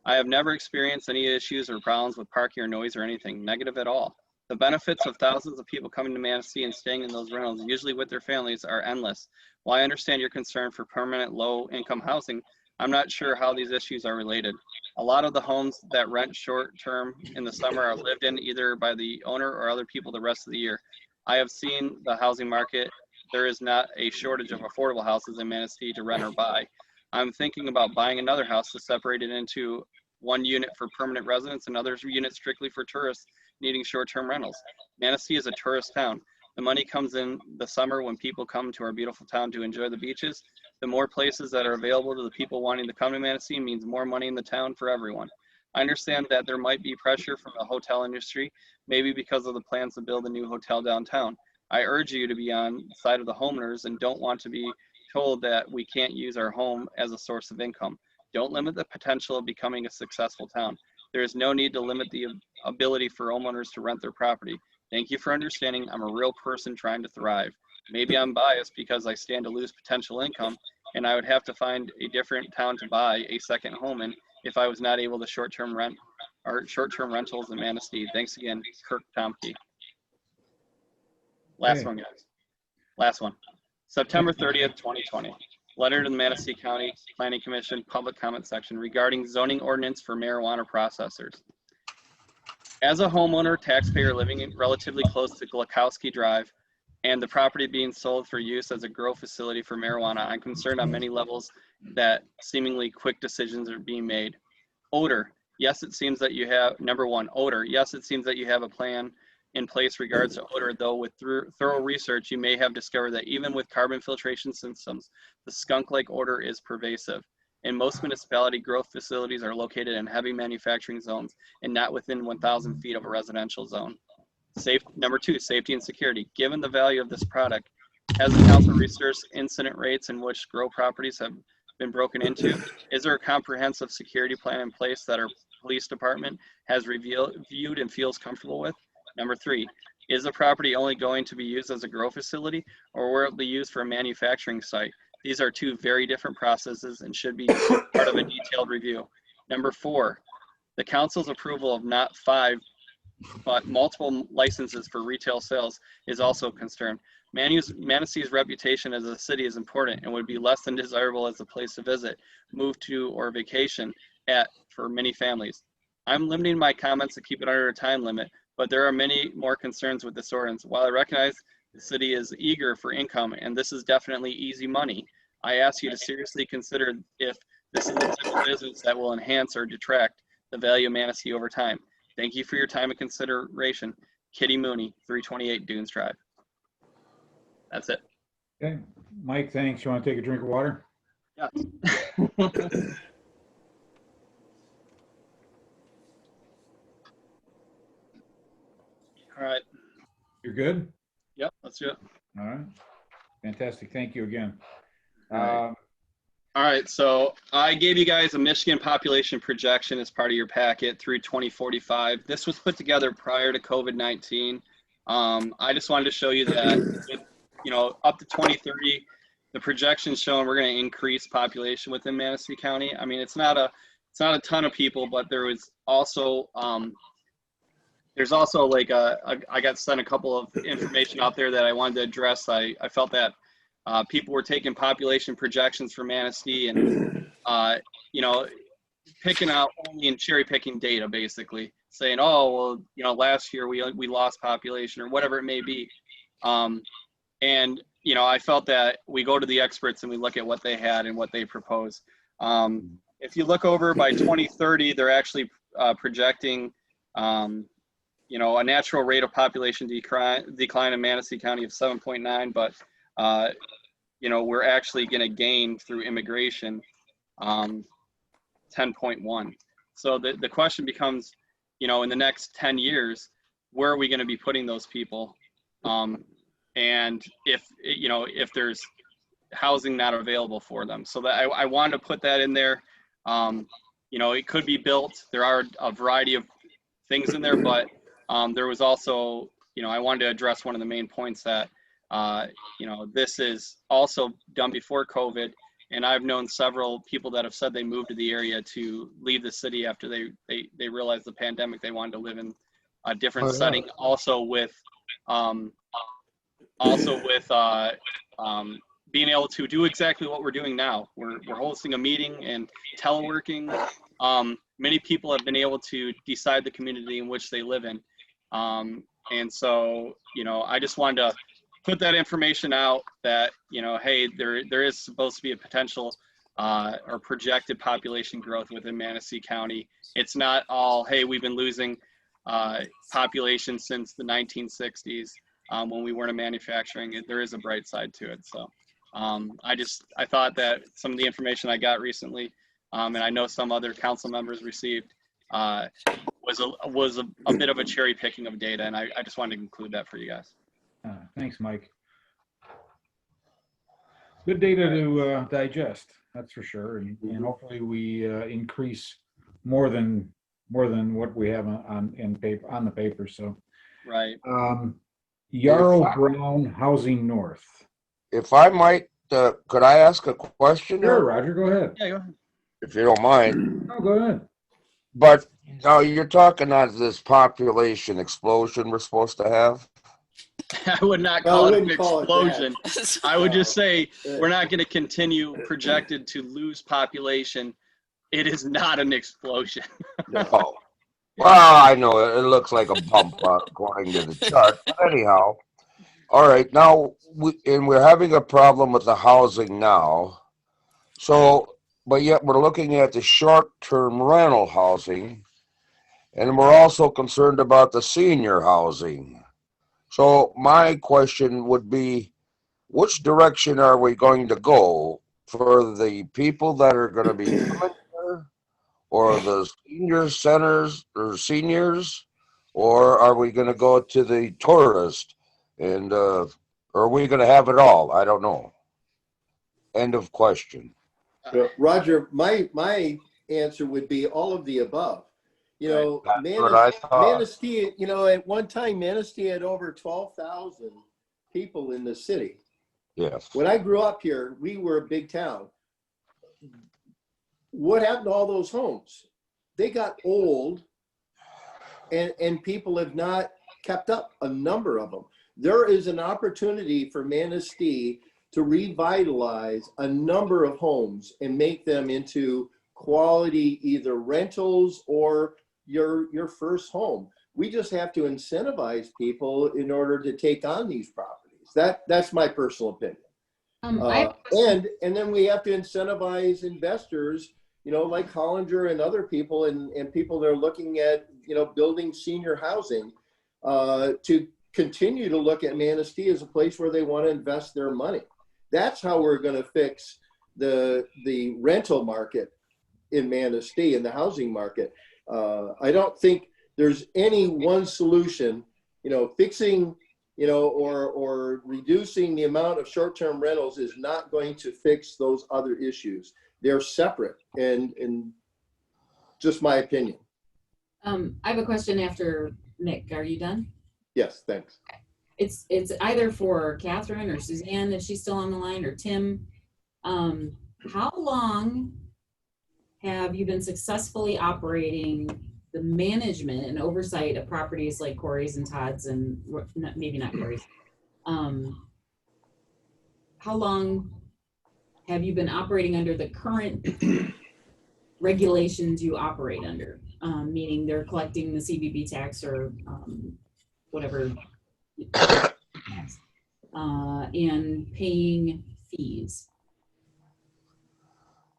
I have never experienced any issues or problems with parking or noise or anything negative at all. The benefits of thousands of people coming to Manistee and staying in those rentals, usually with their families, are endless. While I understand your concern for permanent low-income housing, I'm not sure how these issues are related. A lot of the homes that rent short-term in the summer are lived in either by the owner or other people the rest of the year. I have seen the housing market. There is not a shortage of affordable houses in Manistee to rent or buy. I'm thinking about buying another house to separate it into one unit for permanent residents and other units strictly for tourists needing short-term rentals. Manistee is a tourist town. The money comes in the summer when people come to our beautiful town to enjoy the beaches. The more places that are available to the people wanting to come to Manistee means more money in the town for everyone. I understand that there might be pressure from the hotel industry, maybe because of the plans to build a new hotel downtown. I urge you to be on the side of the homeowners and don't want to be told that we can't use our home as a source of income. Don't limit the potential of becoming a successful town. There is no need to limit the ability for homeowners to rent their property. Thank you for understanding. I'm a real person trying to thrive. Maybe I'm biased because I stand to lose potential income, and I would have to find a different town to buy a second home in if I was not able to short-term rentals in Manistee. Thanks again, Kirk Tomke. Last one, guys. Last one. September 30th, 2020. Letter to the Manistee County Planning Commission public comment section regarding zoning ordinance for marijuana processors. As a homeowner, taxpayer living relatively close to Glakowski Drive and the property being sold for use as a grow facility for marijuana, I'm concerned on many levels that seemingly quick decisions are being made. Odor. Yes, it seems that you have, number one, odor. Yes, it seems that you have a plan in place regards to odor, though with thorough research, you may have discovered that even with carbon filtration systems, the skunk-like odor is pervasive. In most municipality, growth facilities are located in heavy manufacturing zones and not within 1,000 feet of a residential zone. Number two, safety and security. Given the value of this product, has the council researched incident rates in which grow properties have been broken into? Is there a comprehensive security plan in place that our police department has reviewed and feels comfortable with? Number three, is the property only going to be used as a grow facility or will it be used for a manufacturing site? These are two very different processes and should be part of a detailed review. Number four, the council's approval of not 5, but multiple licenses for retail sales is also a concern. Manistee's reputation as a city is important and would be less than desirable as a place to visit, move to, or vacation at for many families. I'm limiting my comments to keep it under a time limit, but there are many more concerns with this ordinance. While I recognize the city is eager for income and this is definitely easy money, I ask you to seriously consider if this is the type of business that will enhance or detract the value of Manistee over time. Thank you for your time and consideration. Kitty Mooney, 328 Dunes Drive. That's it. Okay, Mike, thanks. You want to take a drink of water? Yeah. All right. You're good? Yep, let's do it. All right. Fantastic. Thank you again. All right, so I gave you guys a Michigan population projection as part of your packet through 2045. This was put together prior to COVID-19. I just wanted to show you that, with, you know, up to 2030, the projections showing we're going to increase population within Manistee County. I mean, it's not a ton of people, but there was also there's also like I got sent a couple of information out there that I wanted to address. I felt that people were taking population projections for Manistee and you know, picking out only and cherry picking data, basically saying, oh, well, you know, last year we lost population or whatever it may be. And, you know, I felt that we go to the experts and we look at what they had and what they propose. If you look over by 2030, they're actually projecting, you know, a natural rate of population decline in Manistee County of 7.9, but, you know, we're actually going to gain through immigration 10.1. So the question becomes, you know, in the next 10 years, where are we going to be putting those people? And if, you know, if there's housing not available for them. So that I wanted to put that in there. You know, it could be built. There are a variety of things in there, but there was also, you know, I wanted to address one of the main points that, you know, this is also done before COVID. And I've known several people that have said they moved to the area to leave the city after they realized the pandemic. They wanted to live in a different setting. Also with being able to do exactly what we're doing now. We're hosting a meeting and teleworking. Many people have been able to decide the community in which they live in. And so, you know, I just wanted to put that information out that, you know, hey, there is supposed to be a potential or projected population growth within Manistee County. It's not all, hey, we've been losing population since the 1960s when we weren't a manufacturing. There is a bright side to it. So I thought that some of the information I got recently, and I know some other council members received, was a bit of a cherry picking of data, and I just wanted to include that for you guys. Thanks, Mike. Good data to digest, that's for sure, and hopefully we increase more than what we have on the paper. So, right. Yarrow Brown Housing North. If I might, could I ask a question? Sure, Roger, go ahead. Yeah, go ahead. If you don't mind. No, go ahead. But now you're talking on this population explosion we're supposed to have. I would not call it an explosion. I would just say we're not going to continue projected to lose population. It is not an explosion. No. Well, I know it looks like a bump according to the chart. But anyhow, all right. Now we're having a problem with the housing now. So, but yet we're looking at the short-term rental housing, and we're also concerned about the senior housing. So my question would be, which direction are we going to go for the people that are going to be coming here, or the senior centers or seniors, or are we going to go to the tourist, and or are we going to have it all? I don't know. End of question. Roger, my answer would be all of the above. You know, Manistee, you know, at one time, Manistee had over 12,000 people in the city. Yes. When I grew up here, we were a big town. What happened to all those homes? They got old, and people have not kept up a number of them. There is an opportunity for Manistee to revitalize a number of homes and make them into quality either rentals or your first home. We just have to incentivize people in order to take on these properties. That's my personal opinion. And then we have to incentivize investors, you know, like Hollinger and other people and people that are looking at, you know, building senior housing to continue to look at Manistee as a place where they want to invest their money. That's how we're going to fix the rental market in Manistee, in the housing market. I don't think there's any one solution, you know, fixing, you know, or reducing the amount of short-term rentals is not going to fix those other issues. They're separate, and just my opinion. I have a question after Nick. Are you done? Yes, thanks. It's either for Catherine or Suzanne, if she's still on the line, or Tim. How long have you been successfully operating the management and oversight of properties like Corey's and Todd's, and maybe not Corey's? How long have you been operating under the current regulations you operate under? Meaning they're collecting the CBB tax or whatever tax, and paying fees.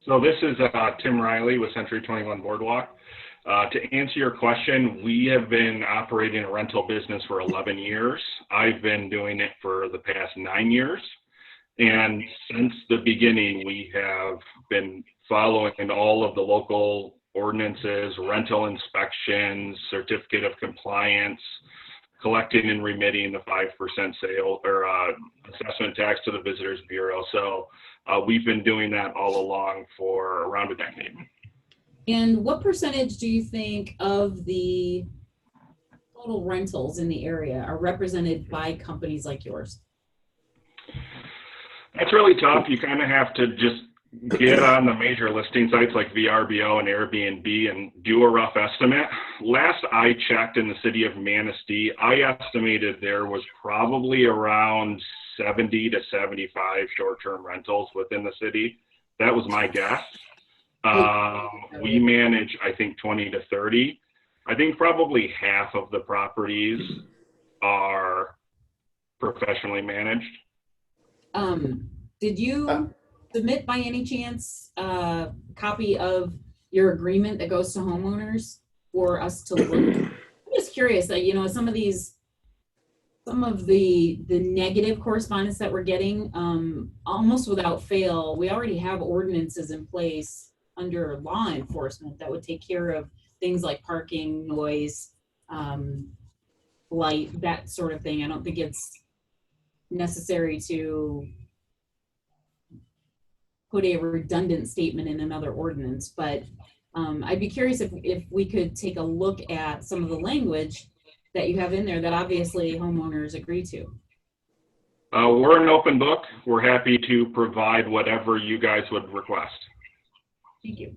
So this is Tim Riley with Century 21 Boardwalk. To answer your question, we have been operating a rental business for 11 years. I've been doing it for the past 9 years. And since the beginning, we have been following all of the local ordinances, rental inspections, certificate of compliance, collecting and remitting the 5% sale or assessment tax to the Visitors Bureau. So we've been doing that all along for around a decade. And what percentage do you think of the total rentals in the area are represented by companies like yours? That's really tough. You kind of have to just get on the major listing sites like VRBO and Airbnb and do a rough estimate. Last I checked in the city of Manistee, I estimated there was probably around 70 to 75 short-term rentals within the city. That was my guess. We manage, I think, 20 to 30. I think probably half of the properties are professionally managed. Did you submit by any chance a copy of your agreement that goes to homeowners for us to look? I'm just curious that, you know, some of the negative correspondence that we're getting, almost without fail, we already have ordinances in place under law enforcement that would take care of things like parking, noise, light, that sort of thing. I don't think it's necessary to put a redundant statement in another ordinance, but I'd be curious if we could take a look at some of the language that you have in there that obviously homeowners agree to. We're an open book. We're happy to provide whatever you guys would request. Thank you.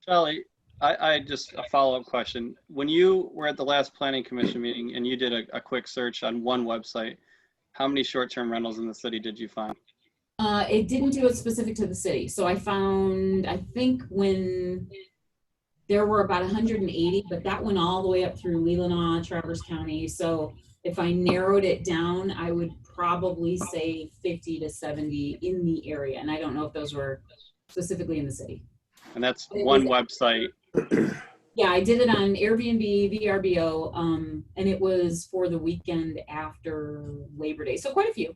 Charlie, I just a follow-up question. When you were at the last planning commission meeting and you did a quick search on one website, how many short-term rentals in the city did you find? It didn't do it specific to the city. So I found, I think when there were about 180, but that went all the way up through Leelanau, Traverse County. So if I narrowed it down, I would probably say 50 to 70 in the area. And I don't know if those were specifically in the city. And that's one website. Yeah, I did it on Airbnb, VRBO, and it was for the weekend after Labor Day. So quite a few.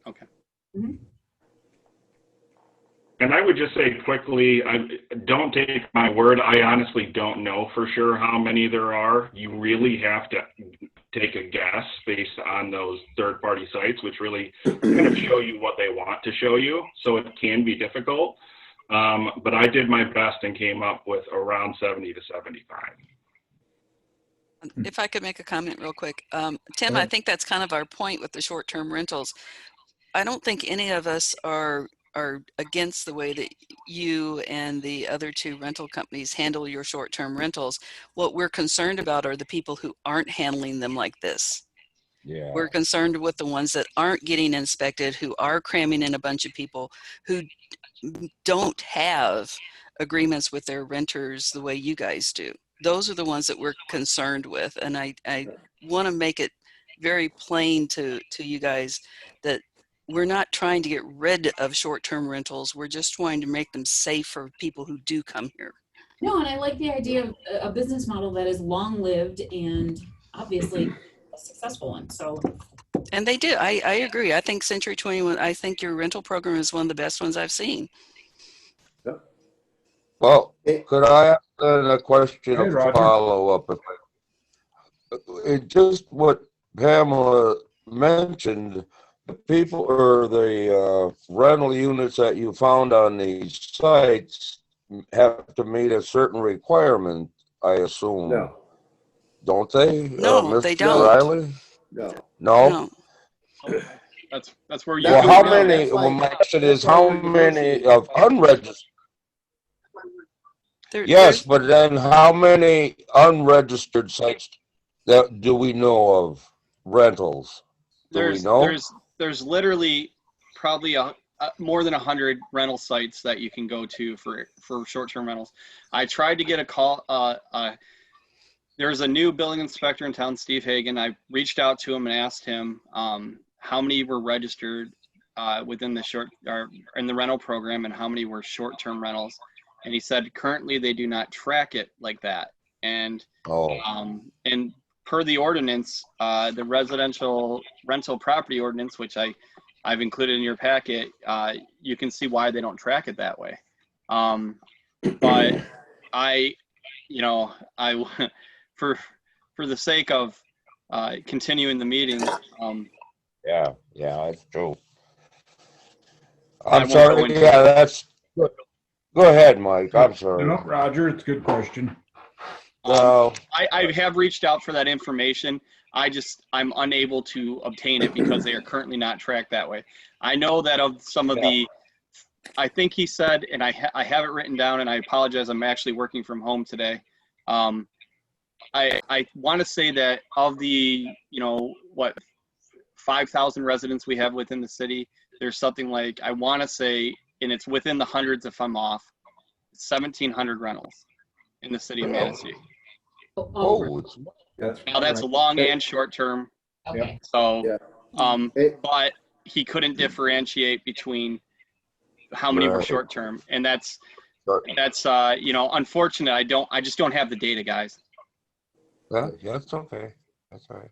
Okay. Mm-hmm. And I would just say quickly, don't take my word. I honestly don't know for sure how many there are. You really have to take a guess based on those third-party sites, which really kind of show you what they want to show you. So it can be difficult. But I did my best and came up with around 70 to 75. If I could make a comment real quick. Tim, I think that's kind of our point with the short-term rentals. I don't think any of us are against the way that you and the other two rental companies handle your short-term rentals. What we're concerned about are the people who aren't handling them like this. Yeah. We're concerned with the ones that aren't getting inspected, who are cramming in a bunch of people, who don't have agreements with their renters the way you guys do. Those are the ones that we're concerned with. And I want to make it very plain to you guys that we're not trying to get rid of short-term rentals. We're just trying to make them safe for people who do come here. No, and I like the idea of a business model that is long-lived and obviously a successful one. So, and they do. I agree. I think Century 21, I think your rental program is one of the best ones I've seen. Well, could I ask a question Hey, of Roger. follow-up? It just what Pamela mentioned, the people or the rental units that you found on these sites have to meet a certain requirement, I assume. No. don't they? No, they Mr. don't. Riley? No. No? No. That's where you Well, do how it now. many, well, my question is, how many of unregistered? Yes, There's but then how many unregistered sites that do we know of rentals? Do we know? There's literally probably more than 100 rental sites that you can go to for short-term rentals. I tried to get a call. There's a new building inspector in town, Steve Hagan. I reached out to him and asked him how many were registered within the in the rental program and how many were short-term rentals. And he said currently they do not track it like that. And and per the ordinance, the residential rental property ordinance, which I've included in your packet, you can see why they don't track it that way. But for the sake of continuing the meeting, Yeah, that's true. I I'm won't sorry. go into Yeah, it. that's good. Go ahead, Mike. I'm sorry. No, Roger, it's a good question. I have reached out for that information. I'm unable to obtain it because they are currently not tracked that way. I know that of some of I think he said, and I have it written down, and I apologize, I'm actually working from home today. I want to say that of the, 5,000 residents we have within the city, there's something like, I want to say, and it's within the hundreds if I'm off, 1,700 rentals in the city of Manistee. Now that's long and short term. Okay. So, but he couldn't differentiate between how many were short term, and that's unfortunate. I just don't have the data, guys. Yeah, that's okay. That's all right.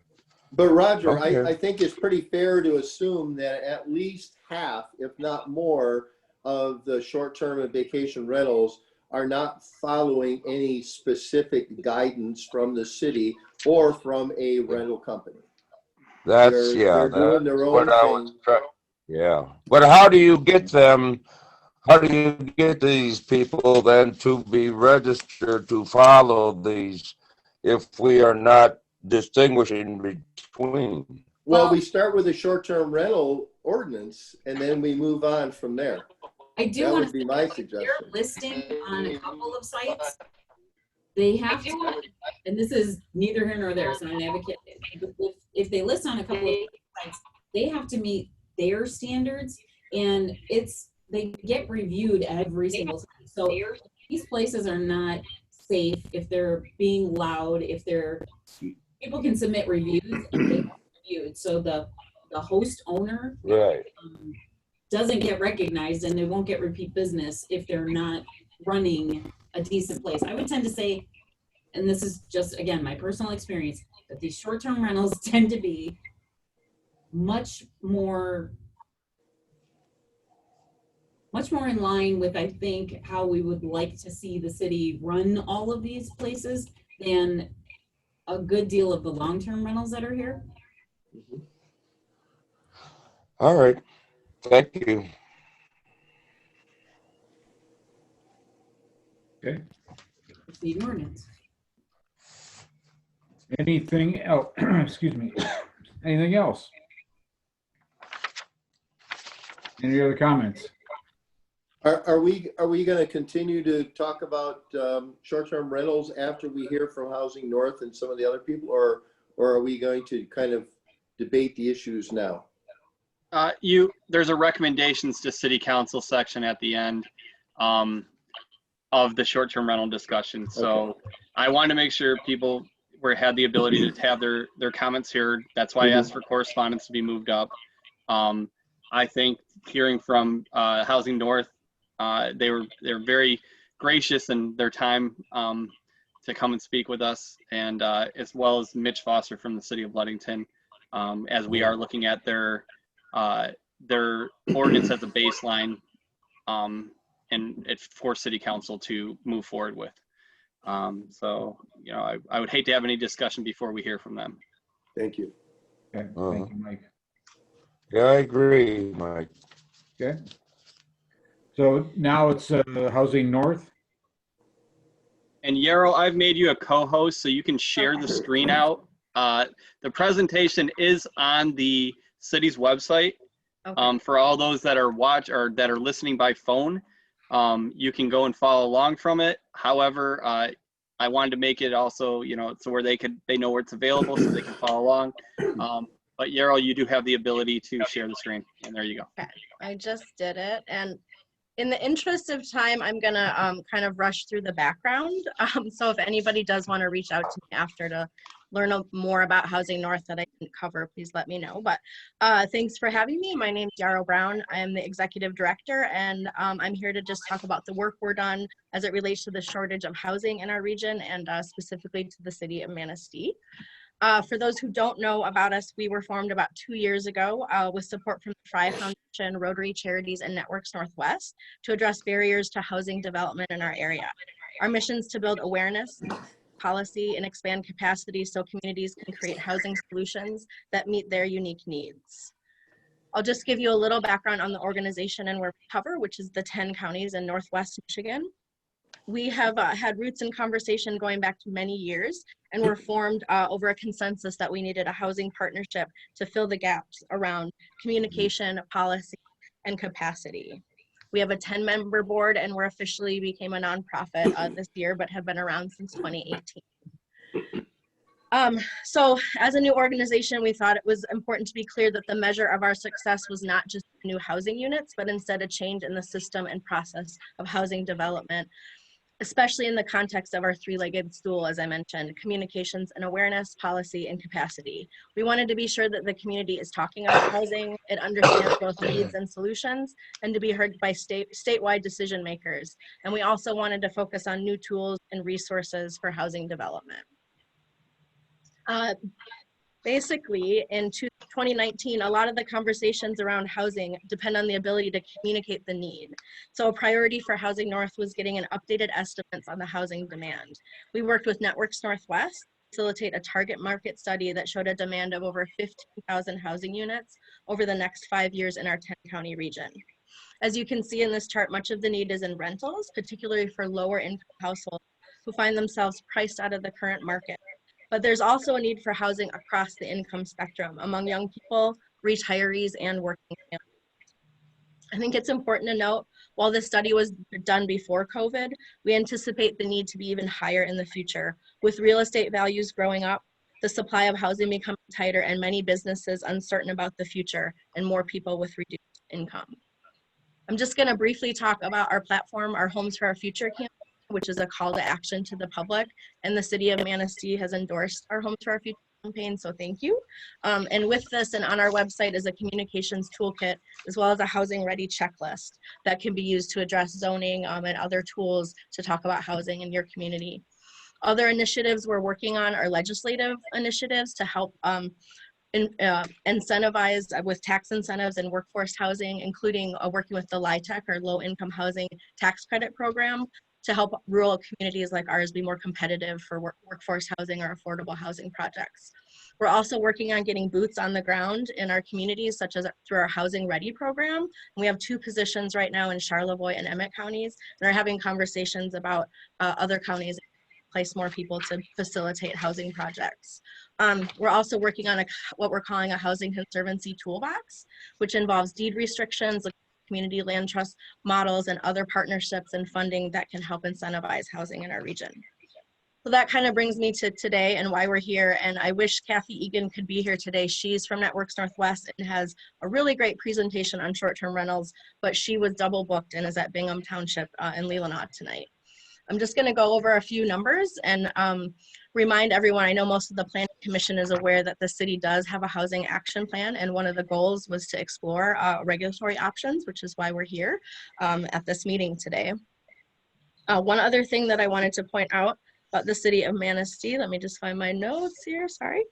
But Roger, Okay. I think it's pretty fair to assume that at least half, if not more, of the short-term and vacation rentals are not following any specific guidance from the city or from a rental company. That's They're doing their own thing. Yeah, but how do you get them? How do you get these people then to be registered to follow these if we are not distinguishing between? Well, we start with a short-term rental ordinance and then we move on from there. I do That want would to be my suggestion. They're listing on a couple of sites. They have to, and this is neither here nor there, so I'm an advocate. If they list on a couple of sites, they have to meet their standards, and they get reviewed every single time. So these places are not safe if they're being loud, if people can submit reviews and they get reviewed. So the host owner doesn't get recognized, and they won't get repeat business if they're not running a decent place. I would tend to say, and this is just, again, my personal experience, that these short-term rentals tend to be much more in line with, I think, how we would like to see the city run all of these places than a good deal of the long-term rentals that are here. All right. Thank you. Okay. The ordinance. Anything else? Excuse me. Anything else? Any other comments? Are we going to continue to talk about short-term rentals after we hear from Housing North and some of the other people, or are we going to kind of debate the issues now? There's a recommendations to city council section at the end of the short-term rental discussion. So I wanted to make sure people had the ability to have their comments heard. That's why I asked for correspondence to be moved up. I think hearing from Housing North, they're very gracious in their time to come and speak with us, and as well as Mitch Foster from the city of Ludington, as we are looking at their ordinance as a baseline, and it's for city council to move forward with. So, I would hate to have any discussion before we hear from them. Thank you. Okay. Thank you, Mike. Yeah, I agree, Mike. Okay. So now it's Housing North. And Yarrow, I've made you a co-host so you can share the screen out. The presentation is on the city's website. For all those that are that are listening by phone, you can go and follow along from it. However, I wanted to make it also, so where they know where it's available so they can follow along. But Yarrow, you do have the ability to share the screen, and there you go. Okay, I just did it, and in the interest of time, I'm gonna kind of rush through the background. So if anybody does want to reach out to me after to learn more about Housing North that I didn't cover, please let me know. But thanks for having me. My name is Yarrow Brown. I am the executive director, and I'm here to just talk about the work we're done as it relates to the shortage of housing in our region, and specifically to the city of Manistee. For those who don't know about us, we were formed about 2 years ago with support from the Fry Foundation, Rotary Charities, and Networks Northwest to address barriers to housing development in our area. Our mission is to build awareness, policy, and expand capacity so communities can create housing solutions that meet their unique needs. I'll just give you a little background on the organization and where we cover, which is the 10 counties in Northwest Michigan. We have had roots in conversation going back to many years, and were formed over a consensus that we needed a housing partnership to fill the gaps around communication, policy, and capacity. We have a 10-member board, and we're officially became a nonprofit this year, but have been around since 2018. So as a new organization, we thought it was important to be clear that the measure of our success was not just new housing units, but instead a change in the system and process of housing development, especially in the context of our three-legged stool, as I mentioned: communications and awareness, policy, and capacity. We wanted to be sure that the community is talking about housing, it understands both needs and solutions, and to be heard by statewide decision makers. And we also wanted to focus on new tools and resources for housing development. Basically, in 2019, a lot of the conversations around housing depend on the ability to communicate the need. So a priority for Housing North was getting an updated estimates on the housing demand. We worked with Networks Northwest to facilitate a target market study that showed a demand of over 15,000 housing units over the next 5 years in our 10-county region. As you can see in this chart, much of the need is in rentals, particularly for lower income households who find themselves priced out of the current market. But there's also a need for housing across the income spectrum among young people, retirees, and working families. I think it's important to note, while this study was done before COVID, we anticipate the need to be even higher in the future. With real estate values growing up, the supply of housing becoming tighter, and many businesses uncertain about the future, and more people with reduced income. I'm just going to briefly talk about our platform, our Homes for Our Future campaign, which is a call to action to the public, and the city of Manistee has endorsed our Homes for Our Future campaign, so thank you. And with this, and on our website, is a communications toolkit, as well as a housing ready checklist that can be used to address zoning and other tools to talk about housing in your community. Other initiatives we're working on are legislative initiatives to help incentivize with tax incentives and workforce housing, including working with the LIHTC, or Low Income Housing Tax Credit Program, to help rural communities like ours be more competitive for workforce housing or affordable housing projects. We're also working on getting boots on the ground in our communities, such as through our Housing Ready program. We have 2 positions right now in Charlevoix and Emmett counties, and are having conversations about other counties place more people to facilitate housing projects. We're also working on what we're calling a housing conservancy toolbox, which involves deed restrictions, community land trust models, and other partnerships and funding that can help incentivize housing in our region. So that kind of brings me to today and why we're here. And I wish Kathy Egan could be here today. She's from Networks Northwest and has a really great presentation on short-term rentals, but she was double booked and is at Bingham Township in Leelanau tonight. I'm just going to go over a few numbers and remind everyone, I know most of the Planning Commission is aware that the city does have a housing action plan, and one of the goals was to explore regulatory options, which is why we're here at this meeting today. One other thing that I wanted to point out about the city of Manistee, let me just find my notes here, sorry.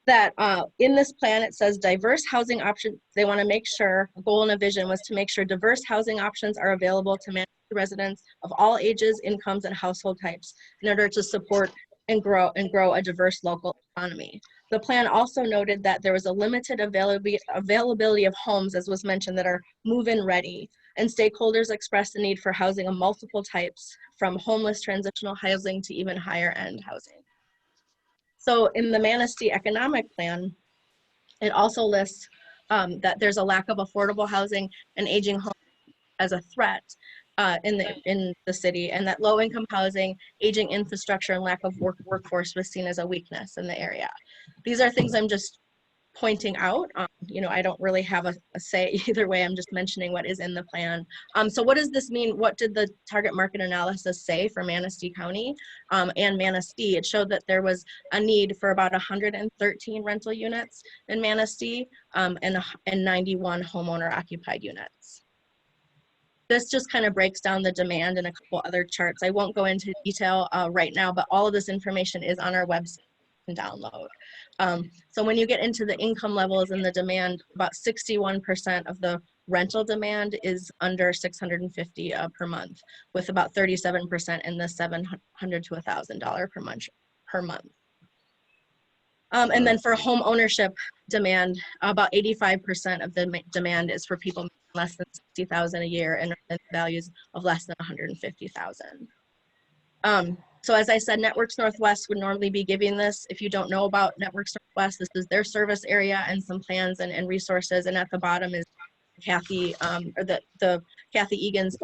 That in this plan, it says diverse housing options. They want to make sure, a goal and a vision was to make sure diverse housing options are available to Manistee residents of all ages, incomes, and household types in order to support and grow a diverse local economy. The plan also noted that there was a limited availability of homes, as was mentioned, that are move-in ready. And stakeholders expressed the need for housing of multiple types, from homeless transitional housing to even higher end housing. So in the Manistee Economic Plan, it also lists that there's a lack of affordable housing and aging homes as a threat in the city, and that low-income housing, aging infrastructure, and lack of workforce was seen as a weakness in the area. These are things I'm just pointing out. You know, I don't really have a say either way. I'm just mentioning what is in the plan. So what does this mean? What did the target market analysis say for Manistee County and Manistee? It showed that there was a need for about 113 rental units in Manistee and 91 homeowner occupied units. This just kind of breaks down the demand in a couple other charts. I won't go into detail right now, but all of this information is on our website and download. So when you get into the income levels and the demand, about 61% of the rental demand is under $650 per month, with about 37% in the $700 to $1,000 per month. And then for home ownership demand, about 85% of the demand is for people making less than $60,000 a year and values of less than $150,000. So as I said, Networks Northwest would normally be giving this. If you don't know about Networks Northwest, this is their service area and some plans and resources. And at the bottom is Kathy, or the Kathy Egan's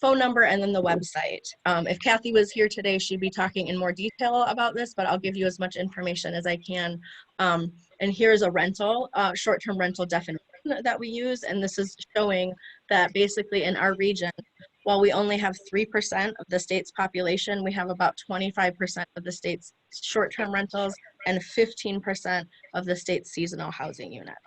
phone number and then the website. If Kathy was here today, she'd be talking in more detail about this, but I'll give you as much information as I can. And here's a rental, short-term rental definition that we use. And this is showing that basically in our region, while we only have 3% of the state's population, we have about 25% of the state's short-term rentals and 15% of the state's seasonal housing units.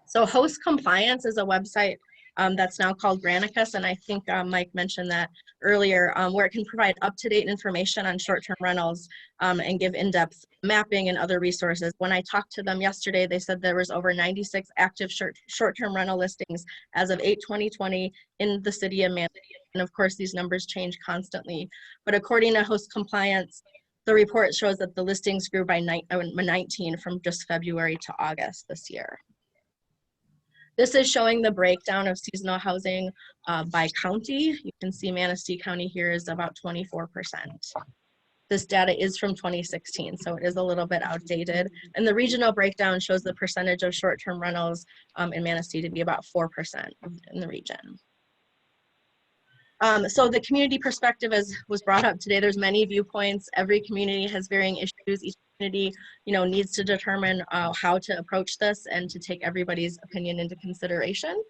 So Host Compliance is a website that's now called Granicus, and I think Mike mentioned that earlier, where it can provide up-to-date information on short-term rentals and give in-depth mapping and other resources. When I talked to them yesterday, they said there was over 96 active short-term rental listings as of 8/20/20 in the city of Manistee. And of course, these numbers change constantly. But according to Host Compliance, the report shows that the listings grew by 19 from just February to August this year. This is showing the breakdown of seasonal housing by county. You can see Manistee County here is about 24%. This data is from 2016, so it is a little bit outdated. And the regional breakdown shows the percentage of short-term rentals in Manistee to be about 4% in the region. So the community perspective was brought up today. There's many viewpoints. Every community has varying issues. Each community, needs to determine how to approach this and to take everybody's opinion into consideration.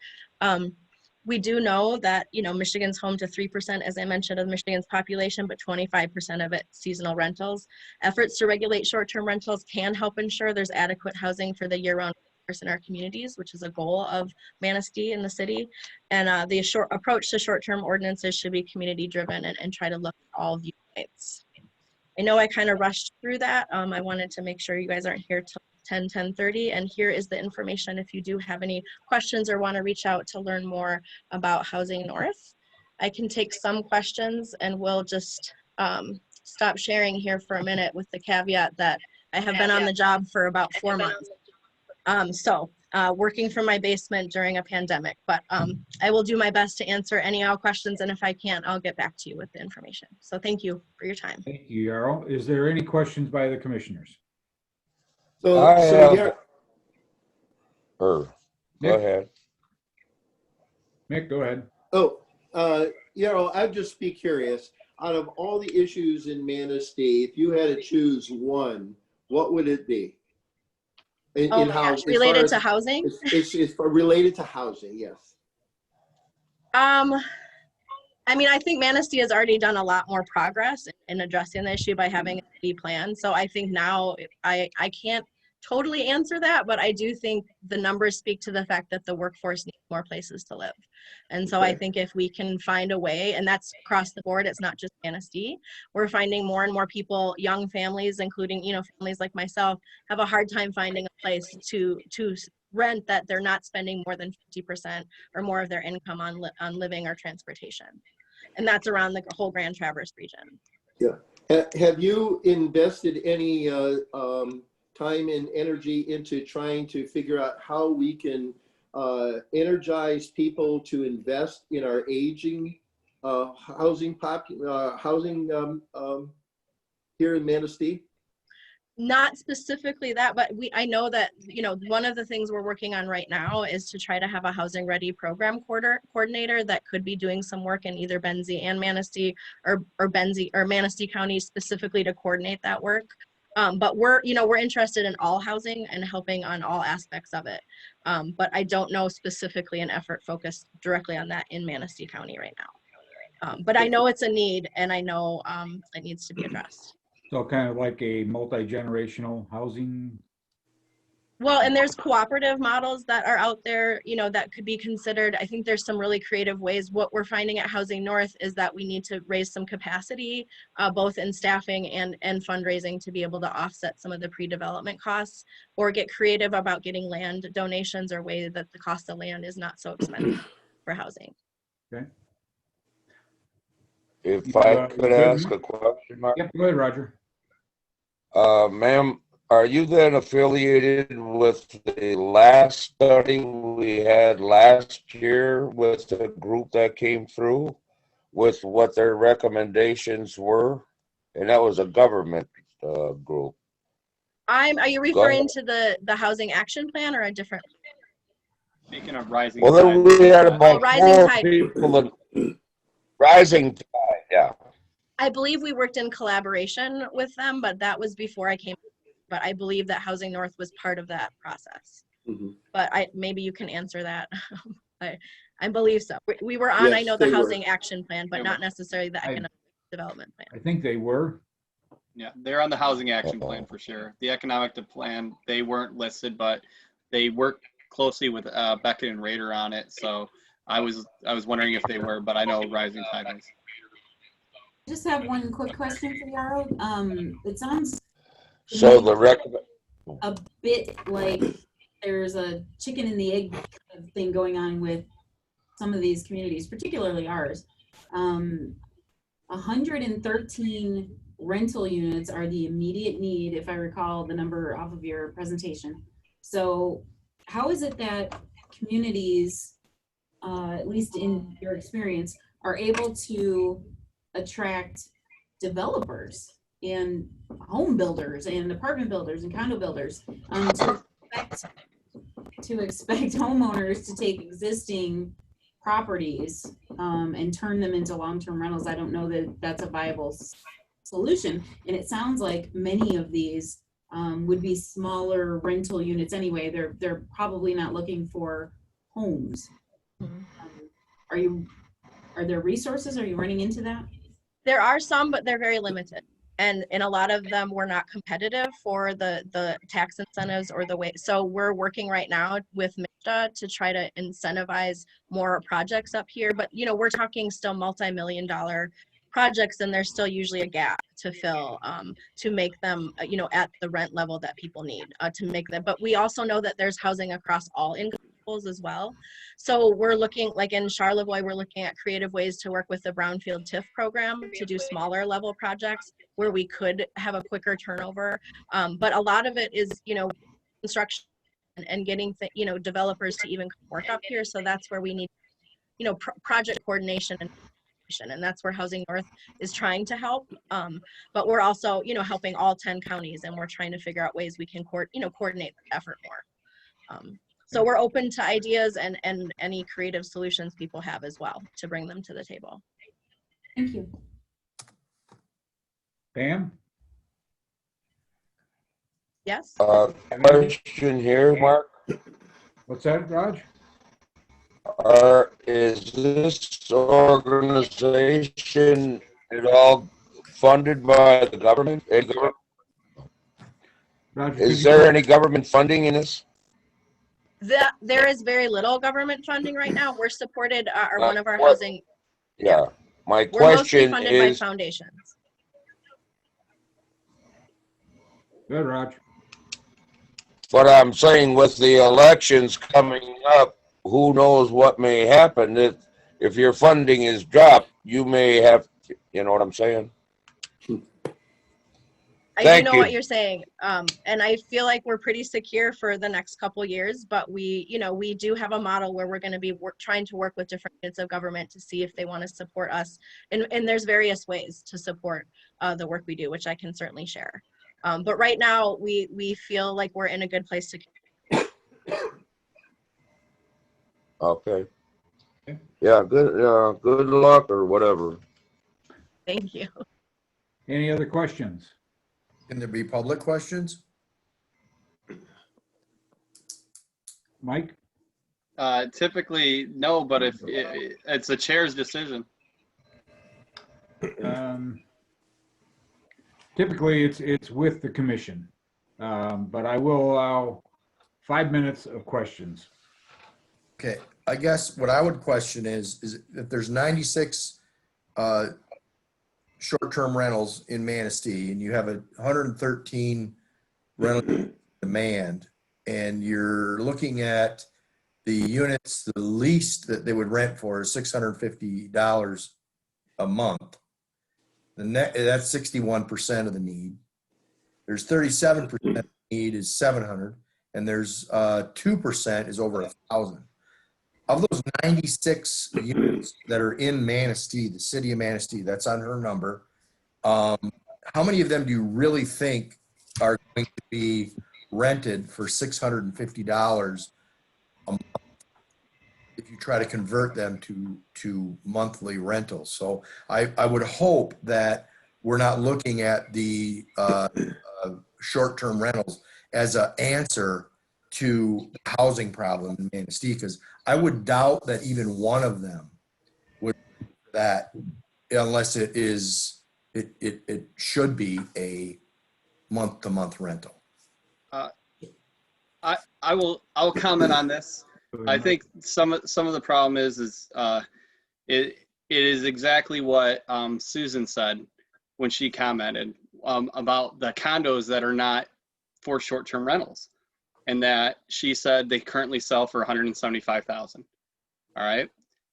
We do know that, Michigan's home to 3%, as I mentioned, of Michigan's population, but 25% of it seasonal rentals. Efforts to regulate short-term rentals can help ensure there's adequate housing for the year-round in our communities, which is a goal of Manistee in the city. And the approach to short-term ordinances should be community-driven and try to look at all viewpoints. I know I kind of rushed through that. I wanted to make sure you guys aren't here till 10:30, and here is the information if you do have any questions or want to reach out to learn more about Housing North. I can take some questions, and we'll just stop sharing here for a minute with the caveat that I have been on the job for about 4 months. Working from my basement during a pandemic, but I will do my best to answer any questions, and if I can't, I'll get back to you with the information. So thank you for your time. Thank you, Yarrow. Is there any questions by the commissioners? Go ahead. Mick, go ahead. Yarrow, I'd just be curious. Out of all the issues in Manistee, if you had to choose one, what would it be? Related to housing? It's related to housing, yes. I mean, I think Manistee has already done a lot more progress in addressing the issue by having a city plan. So I think now I can't totally answer that, but I do think the numbers speak to the fact that the workforce needs more places to live. And so I think if we can find a way, and that's across the board, it's not just Manistee, we're finding more and more people, young families, including, families like myself, have a hard time finding a place to rent that they're not spending more than 50% or more of their income on living or transportation. And that's around the whole Grand Traverse region. Yeah. Have you invested any time and energy into trying to figure out how we can energize people to invest in our aging housing here in Manistee? Not specifically that, but I know that, one of the things we're working on right now is to try to have a housing ready program coordinator that could be doing some work in either Benzie and Manistee, or Manistee County specifically to coordinate that work. But we're interested in all housing and helping on all aspects of it. But I don't know specifically an effort focused directly on that in Manistee County right now. But I know it's a need, and I know it needs to be addressed. So kind of like a multi-generational housing. Well, and there's cooperative models that are out there, that could be considered. I think there's some really creative ways. What we're finding at Housing North is that we need to raise some capacity, both in staffing and fundraising, to be able to offset some of the pre-development costs, or get creative about getting land donations or ways that the cost of land is not so expensive for housing. Okay. If I could ask a question, Mark? Yep, go ahead, Roger. Ma'am, are you then affiliated with the last study we had last year with the group that came through with what their recommendations were? And that was a government group. Are you referring to the housing action plan or a different? Speaking of rising Well, then we had about Rising 4 Tide. people in Rising Tide, yeah. I believe we worked in collaboration with them, but that was before I came. But I believe that Housing North was part of that process. But maybe you can answer that. I believe so. We were on, Yes, I know, the housing action plan, but not necessarily the economic development plan. I think they were. Yeah, they're on the housing action plan for sure. The economic plan, they weren't listed, but they worked closely with Beckett and Rader on it. So I was wondering if they were, but I know Rising Tide is. I just have one quick question for Yarrow. It sounds So the a bit like there's a chicken and the egg kind of thing going on with some of these communities, particularly ours. 113 rental units are the immediate need, if I recall the number off of your presentation. So how is it that communities, at least in your experience, are able to attract developers and home builders and apartment builders and condo builders to expect homeowners to take existing properties and turn them into long-term rentals? I don't know that that's a viable solution. And it sounds like many of these would be smaller rental units anyway. They're probably not looking for homes. Are there resources? Are you running into that? There are some, but they're very limited. And a lot of them were not competitive for the tax incentives or the way. So we're working right now with MISTA to try to incentivize more projects up here. But, we're talking still multi-million-dollar projects, and there's still usually a gap to fill to make them, at the rent level that people need to make them. But we also know that there's housing across all income levels as well. So we're looking, like in Charlevoix, we're looking at creative ways to work with the Brownfield TIF program to do smaller level projects where we could have a quicker turnover. But a lot of it is, construction and getting, developers to even work up here. So that's where we need, project coordination and that's where Housing North is trying to help. But we're also, helping all 10 counties, and we're trying to figure out ways we can coordinate the effort more. So we're open to ideas and any creative solutions people have as well to bring them to the table. Thank you. Pam? Yes? Question here, Mark. What's that, Raj? Is this organization at all funded by the government? Roger, Is there any government funding in this? There is very little government funding right now. We're supported, or one of our housing. Yeah, my We're mostly question funded is. by foundations. Good, Raj. But I'm saying with the elections coming up, who knows what may happen. If your funding is dropped, you may have, you know what I'm saying? I Thank do know you. what you're saying. And I feel like we're pretty secure for the next couple years, but we, you know, we do have a model where we're going to be trying to work with different units of government to see if they want to support us. And there's various ways to support the work we do, which I can certainly share. But right now we feel like we're in a good place to. Okay. Yeah, good luck or whatever. Thank you. Any other questions? Can there be public questions? Mike? Typically, no, but if it's the chair's decision. Typically, it's with the commission, but I will allow 5 minutes of questions. Okay, I guess what I would question is if there's 96 short-term rentals in Manistee and you have 113 rental demand, and you're looking at the units, the least that they would rent for is $650 a month. That's 61% of the need. There's 37% of the need is 700, and there's 2% is over 1,000. Of those 96 units that are in Manistee, the city of Manistee, that's on her number, how many of them do you really think are going to be rented for $650 a month if you try to convert them to monthly rentals? So I would hope that we're not looking at the short-term rentals as an answer to the housing problem in Manistee, because I would doubt that even one of them would do that unless it should be a month-to-month rental. I'll comment on this. I think some of the problem is it is exactly what Susan said when she commented about the condos that are not for short-term rentals, and that she said they currently sell for $175,000. All right.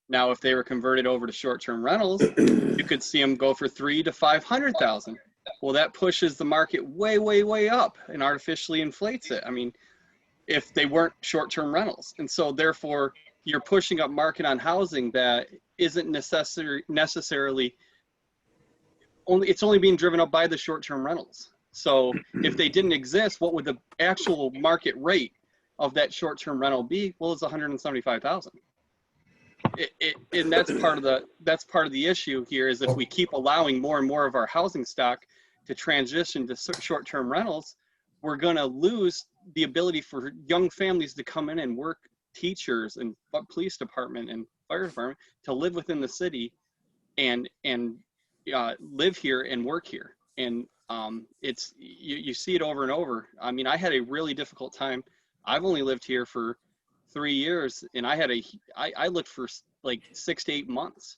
Now, if they were converted over to short-term rentals, you could see them go for $300,000 to $500,000. Well, that pushes the market way, way, way up and artificially inflates it. I mean, if they weren't short-term rentals, and so therefore you're pushing up market on housing that isn't necessarily only. It's only being driven up by the short-term rentals. So if they didn't exist, what would the actual market rate of that short-term rental be? Well, it's $175,000. And that's part of the issue here, is if we keep allowing more and more of our housing stock to transition to short-term rentals, we're going to lose the ability for young families to come in and work, teachers and police department and fire department, to live within the city and live here and work here. And it's you see it over and over. I mean, I had a really difficult time. I've only lived here for 3 years, and I looked for like 6 to 8 months,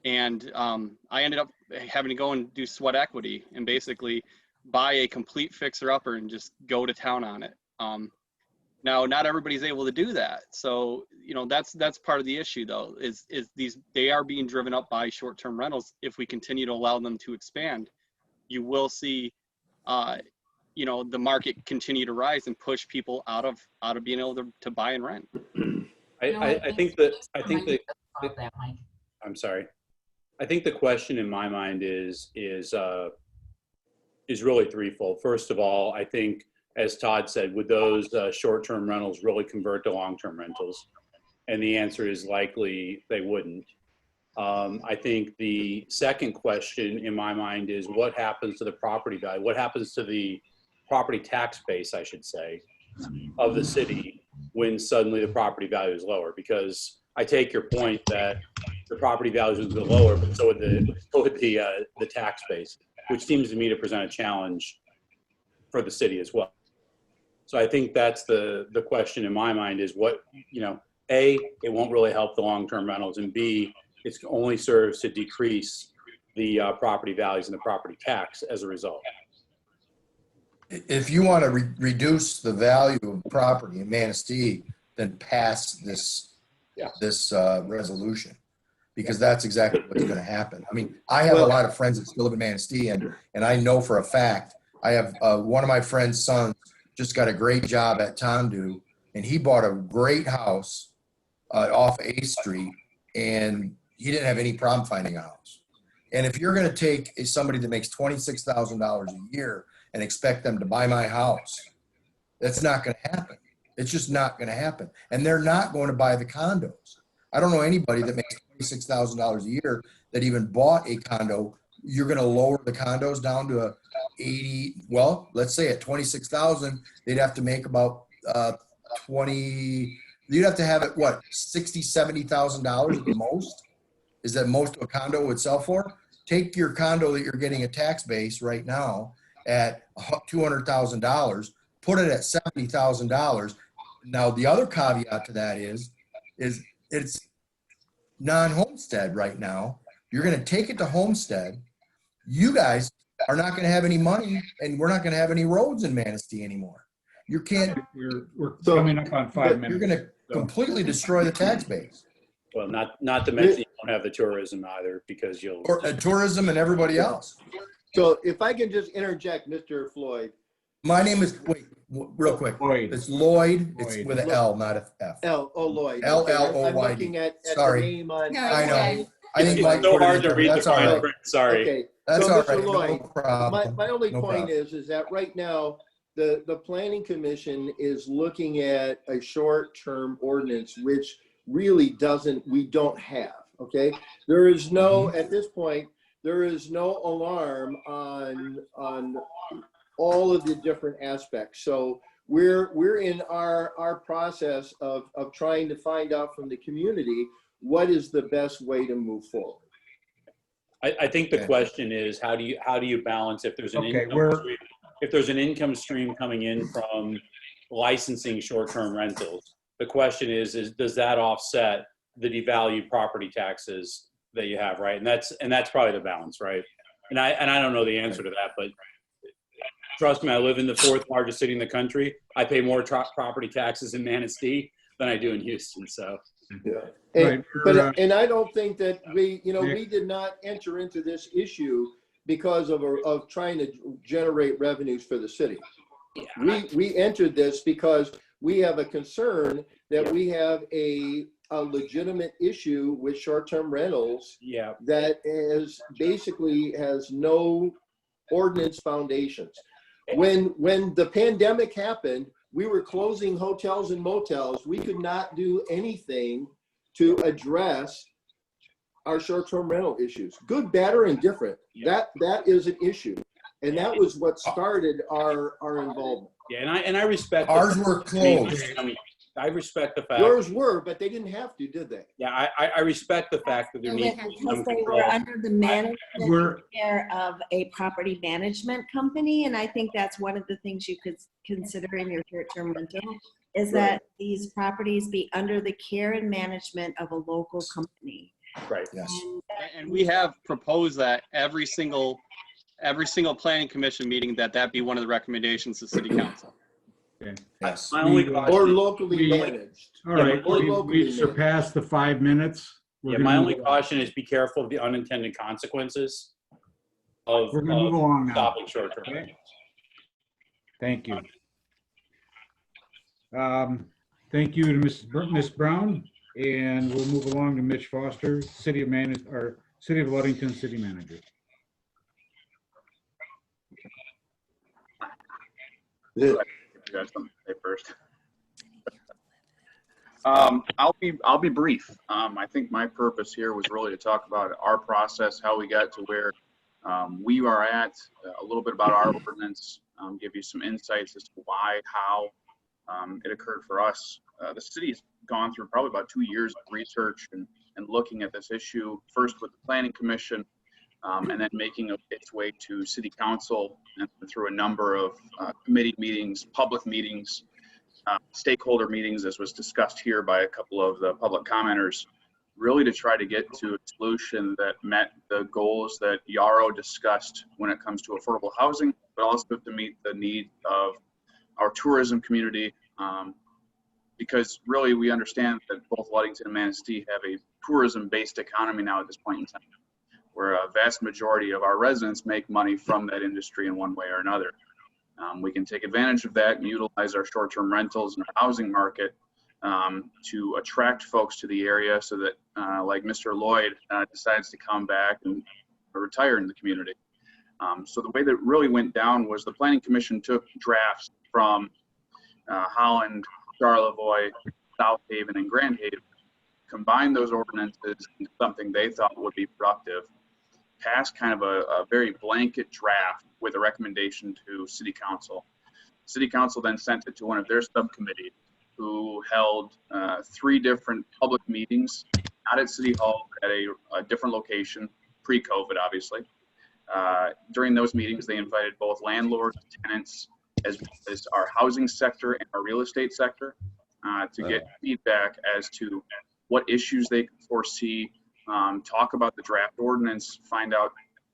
and I ended up having to go and do sweat equity and basically buy a complete fixer-upper and just go to town on it. Now, not everybody's able to do that, so that's part of the issue, though. Is they are being driven up by short-term rentals. If we continue to allow them to expand, you will see, the market continue to rise and push people out of being able to buy and rent. I think that I'm sorry. I think the question in my mind is really threefold. First of all, I think, as Todd said, would those short-term rentals really convert to long-term rentals? And the answer is likely they wouldn't. I think the second question in my mind is what happens to the property value? What happens to the property tax base, I should say, of the city when suddenly the property value is lower? Because I take your point that the property values would go lower, but so would the tax base, which seems to me to present a challenge for the city as well. So I think that's the question in my mind is what, A, it won't really help the long-term rentals, and B, it only serves to decrease the property values and the property tax as a result. If you want to reduce the value of property in Manistee, then pass this resolution, because that's exactly what's going to happen. I mean, I have a lot of friends that still live in Manistee, and I know for a fact I have one of my friend's sons just got a great job at Tondu, and he bought a great house off A Street, and he didn't have any problem finding a house. And if you're going to take somebody that makes $26,000 a year and expect them to buy my house, that's not going to happen. It's just not going to happen. And they're not going to buy the condos. I don't know anybody that makes $26,000 a year that even bought a condo. You're going to lower the condos down to 80. Well, let's say at 26,000, they'd have to make about 20. You'd have to have it, what, $60,000, $70,000 at the most? Is that most of a condo would sell for? Take your condo that you're getting a tax base right now at $200,000, put it at $70,000. Now, the other caveat to that is it's non-homestead right now. You're going to take it to homestead. You guys are not going to have any money, and we're not going to have any roads in Manistee anymore. You can't. We're coming up on 5 minutes. You're going to completely destroy the tax base. Well, not to mention you don't have the tourism either, because you'll Or tourism and everybody else. So if I can just interject, Mr. Floyd. My name is, wait, real quick. Lloyd. It's Lloyd. It's with an L, not a F. Lloyd. L-L-O-Y-D. I'm looking at Sorry. the name on. I know. I think it's Mike so put it hard in to there. read the That's all fine right. print. Sorry. Okay. That's So, all Mr. right. Lloyd, No problem. my only No point problem. is that right now, the planning commission is looking at a short-term ordinance, which really we don't have, okay? There is no, at this point, there is no alarm on all of the different aspects. So we're in our process of trying to find out from the community what is the best way to move forward. I think the question is, how do you balance if there's an income stream coming in from licensing short-term rentals? The question is does that offset the devalued property taxes that you have, right? And that's probably the balance, right? And I don't know the answer to that, but trust me, I live in the 4th largest city in the country. I pay more property taxes in Manistee than I do in Houston. So yeah, and I don't think that we did not enter into this issue because of trying to generate revenues for the city. Yeah. We entered this because we have a concern that we have a legitimate issue with short-term rentals that basically has no ordinance foundations. When the pandemic happened, we were closing hotels and motels. We could not do anything to address our short-term rental issues, good, bad, or indifferent. That is an issue, and that was what started our involvement. Yeah, and I respect ours were closed. I respect the fact yours were, but they didn't have to, did they? Yeah, I respect the fact that there needs to be some They control. were under the management care of a property management company, and I think that's one of the things you could consider in your short-term rental is that these properties be under the care and management of a local company. Right. Yes. And we have proposed that every single planning commission meeting that be one of the recommendations to city council. Okay. Yes. My only question, or locally managed. All right, we've surpassed the 5 minutes. My only caution is be careful of the unintended consequences of We're gonna move along now. stopping short-term rentals. Thank you. Thank you to Ms. Brown, and we'll move along to Mitch Foster, City of Ludington City Manager. You guys want to say first? I'll be brief. I think my purpose here was really to talk about our process, how we got to where we are at, a little bit about our ordinance, give you some insights as to why, how it occurred for us. The city's gone through probably about 2 years of research and looking at this issue, first with the Planning Commission, and then making its way to City Council and through a number of committee meetings, public meetings, stakeholder meetings, as was discussed here by a couple of the public commenters, really to try to get to a solution that met the goals that Yarrow discussed when it comes to affordable housing, but also to meet the needs of our tourism community, because really we understand that both Ludington and Manistee have a tourism-based economy now at this point in time, where a vast majority of our residents make money from that industry in one way or another. We can take advantage of that and utilize our short-term rentals and our housing market to attract folks to the area so that, like Mr. Lloyd decides to come back and retire in the community. So the way that it really went down was the Planning Commission took drafts from Holland, Charlevoix, South Haven, and Grand Haven, combined those ordinances into something they thought would be productive, passed kind of a very blanket draft with a recommendation to City Council. City Council then sent it to one of their subcommittees, who held 3 different public meetings, not at City Hall, at a different location, pre-COVID, obviously. During those meetings, they invited both landlords, tenants, as well as our housing sector and our real estate sector to get feedback as to what issues they could foresee, talk about the draft ordinance,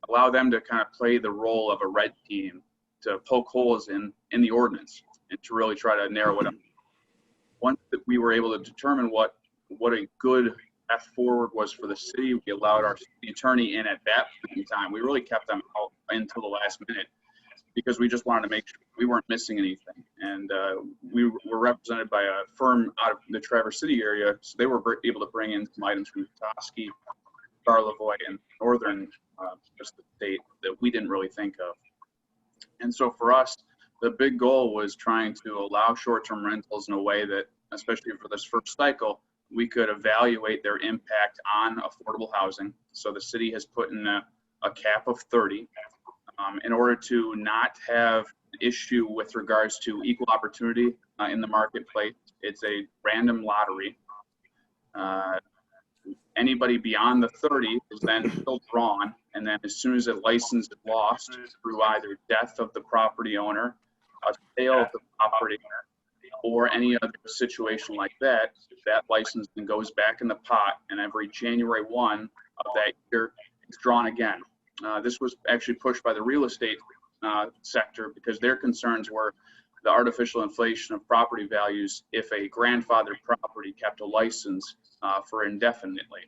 allow them to kind of play the role of a red team to poke holes in the ordinance and to really try to narrow it up. Once that we were able to determine what a good path forward was for the city, we allowed our city attorney in at that point in time. We really kept them out until the last minute because we just wanted to make sure we weren't missing anything. And we were represented by a firm out of the Traverse City area, so they were able to bring in some items from Petoskey, Charlevoix, and northern just the state that we didn't really think of. And so for us, the big goal was trying to allow short-term rentals in a way that, especially for this first cycle, we could evaluate their impact on affordable housing. So the city has put in a cap of 30 in order to not have an issue with regards to equal opportunity in the marketplace. It's a random lottery. Anybody beyond the 30 is then still drawn, and then as soon as a license is lost through either death of the property owner, a sale of the property, or any other situation like that, that license then goes back in the pot, and every January 1 of that year, it's drawn again. This was actually pushed by the real estate sector because their concerns were the artificial inflation of property values if a grandfathered property kept a license for indefinitely.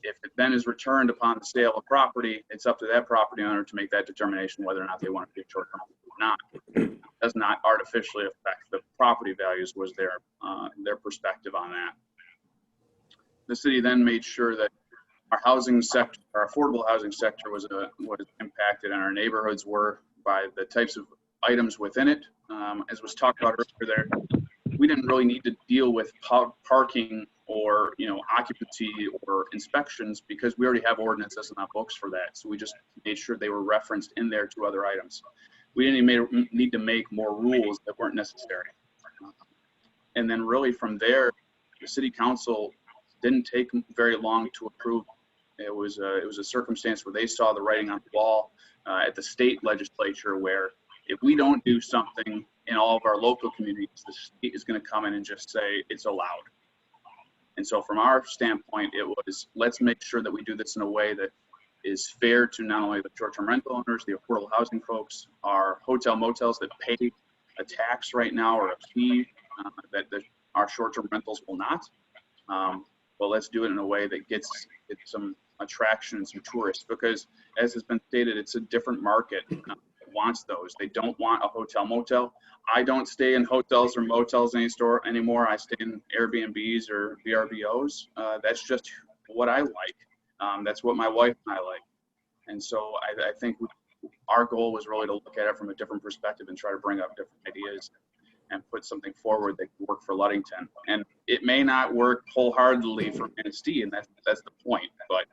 If it then is returned upon the sale of property, it's up to that property owner to make that determination whether or not they want to be a short-term or not. It does not artificially affect the property values, was their perspective on that. The city then made sure that our housing sector, our affordable housing sector was impacted, and our neighborhoods were by the types of items within it. As was talked about earlier there, we didn't really need to deal with parking or occupancy or inspections because we already have ordinances in our books for that. So we just made sure they were referenced in there to other items. We didn't even need to make more rules that weren't necessary. And then really from there, the city council didn't take very long to approve. It was a circumstance where they saw the writing on the wall at the state legislature, where if we don't do something in all of our local communities, the state is going to come in and just say it's allowed. And so from our standpoint, it was, let's make sure that we do this in a way that is fair to not only the short-term rental owners, the affordable housing folks, our hotel motels that pay a tax right now or a fee that our short-term rentals will not. But let's do it in a way that gets some attraction and some tourists, because as has been stated, it's a different market that wants those. They don't want a hotel motel. I don't stay in hotels or motels anymore. I stay in Airbnbs or VRBOs. That's just what I like. That's what my wife and I like. And so I think our goal was really to look at it from a different perspective and try to bring up different ideas and put something forward that can work for Ludington. And it may not work wholeheartedly for Manistee, and that's the point. But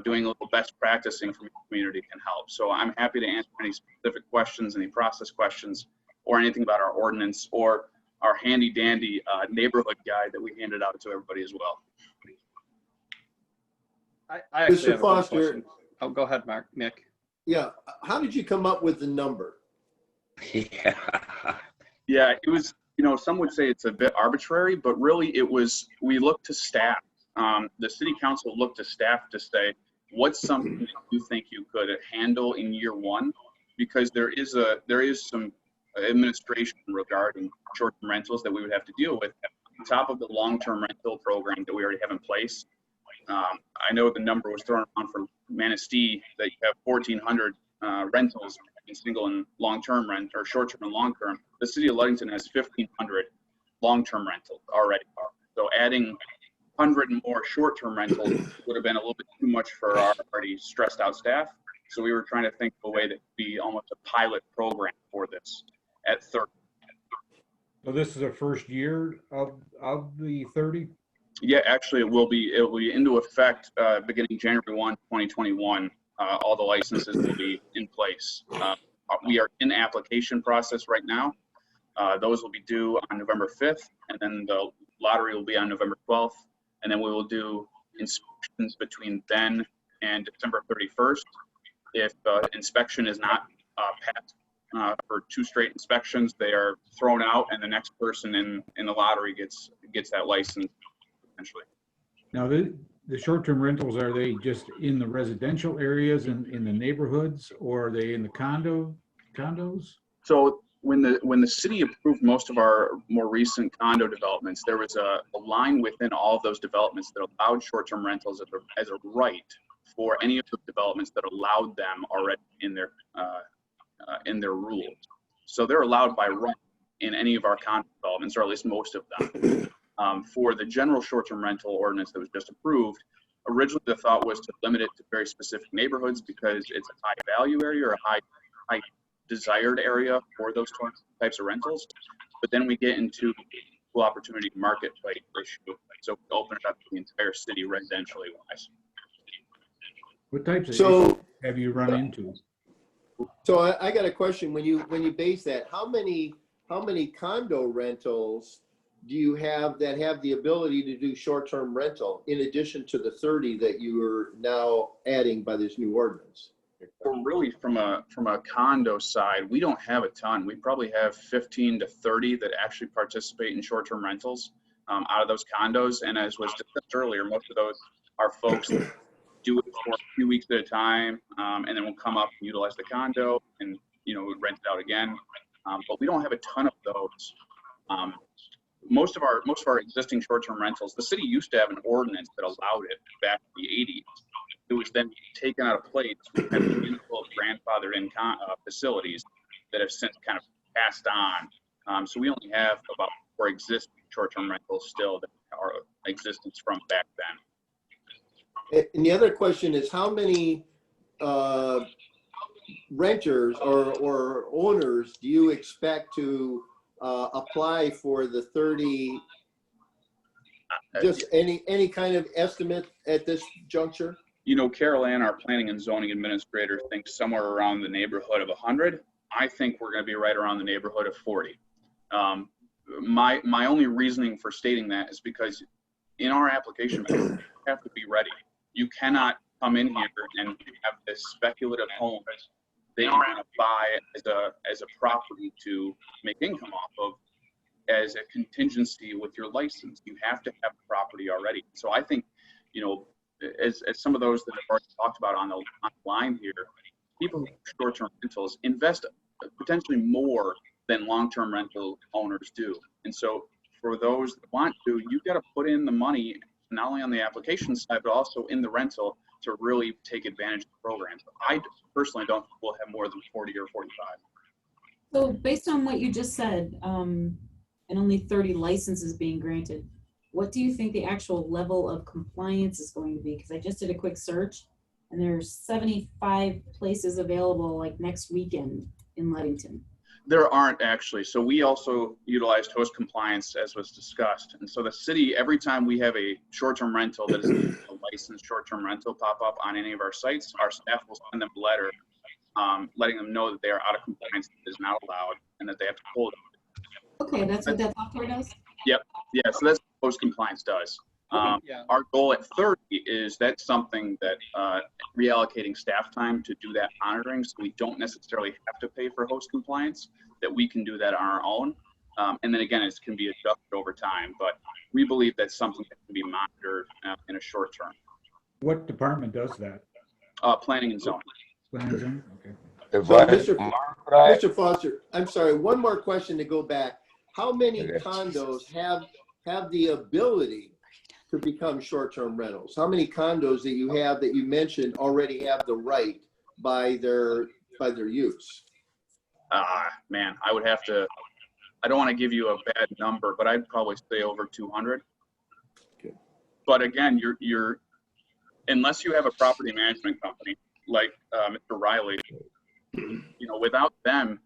doing a little best practicing from the community can help. So I'm happy to answer any specific questions, any process questions, or anything about our ordinance or our handy dandy neighborhood guide that we handed out to everybody as well. I actually Mr. have one Foster. question. Oh, go ahead, Nick. Yeah, how did you come up with the number? Yeah, it was, some would say it's a bit arbitrary, but really it was, we looked to staff. The city council looked to staff to say, what's something that you think you could handle in year one? Because there is some administration regarding short-term rentals that we would have to deal with on top of the long-term rental program that we already have in place. I know the number was thrown on for Manistee that you have 1,400 rentals between single and long-term rent, or short-term and long-term, the city of Ludington has 1,500 long-term rentals already. So adding 100 more short-term rentals would have been a little bit too much for our already stressed out staff. So we were trying to think of a way that could be almost a pilot program for this at 30. So this is the first year of the 30? Yeah, actually, it will be into effect beginning January 1, 2021. All the licenses will be in place. We are in application process right now. Those will be due on November 5th, and then the lottery will be on November 12th, and then we will do inspections between then and December 31st. If inspection is not passed for 2 straight inspections, they are thrown out, and the next person in the lottery gets that license potentially. Now, the short-term rentals, are they just in the residential areas in the neighborhoods, or are they in the condos? So when the city approved most of our more recent condo developments, there was a line within all of those developments that allowed short-term rentals as a right for any of the developments that allowed them already in their rules. So they're allowed by right in any of our condo developments, or at least most of them. For the general short-term rental ordinance that was just approved, originally the thought was to limit it to very specific neighborhoods because it's a high value area or a high desired area for those types of rentals. But then we get into equal opportunity marketplace issue, so we open it up to the entire city residentially wise. What types of issues have you run into? So I got a question. When you base that, how many condo rentals do you have that have the ability to do short-term rental in addition to the 30 that you are now adding by this new ordinance? Well, really, from a condo side, we don't have a ton. We probably have 15 to 30 that actually participate in short-term rentals out of those condos. And as was discussed earlier, most of those are folks that do it for a few weeks at a time, and then will come up and utilize the condo and rent it out again. But we don't have a ton of those. Most of our existing short-term rentals, the city used to have an ordinance that allowed it back in the 80s. It was then taken out of place. We have a handful of grandfathered in facilities that have since kind of passed on. So we only have about 4 existing short-term rentals still that are existence from back then. And the other question is, how many renters or owners do you expect to apply for the 30? Just any kind of estimate at this juncture? Carol Ann, our planning and zoning administrator, thinks somewhere around the neighborhood of 100. I think we're going to be right around the neighborhood of 40. My only reasoning for stating that is because in our application, you have to be ready. You cannot come in here and have this speculative home that you're going to buy as a property to make income off of as a contingency with your license. You have to have property already. So I think, as some of those that have already talked about on the line here, people who do short-term rentals invest potentially more than long-term rental owners do. And so for those that want to, you've got to put in the money, not only on the application side, but also in the rental to really take advantage of the program. I personally don't think we'll have more than 40 or 45. So based on what you just said, and only 30 licenses being granted, what do you think the actual level of compliance is going to be? Because I just did a quick search and there's 75 places available like next weekend in Ludington. There aren't actually. So we also utilized host compliance as was discussed. And so the city, every time we have a short-term rental that is a licensed short-term rental pop up on any of our sites, our staff will send them a letter letting them know that they are out of compliance, that is not allowed, and that they have to pull it. Okay, that's what that software does? Yep. Yeah, so that's what host compliance does. Our goal at 30 is that's something that reallocating staff time to do that monitoring, so we don't necessarily have to pay for host compliance, that we can do that on our own. And then again, it can be adjusted over time, but we believe that's something that can be monitored in a short term. What department does that? Planning and zoning. Planning and zoning, okay. So Mr. Foster, I'm sorry, one more question to go back. How many condos have the ability to become short-term rentals? How many condos that you have that you mentioned already have the right by their use? Man, I would have to, I don't want to give you a bad number, but I'd probably say over 200. Okay. But again, unless you have a property management company like Mr. Riley, without them,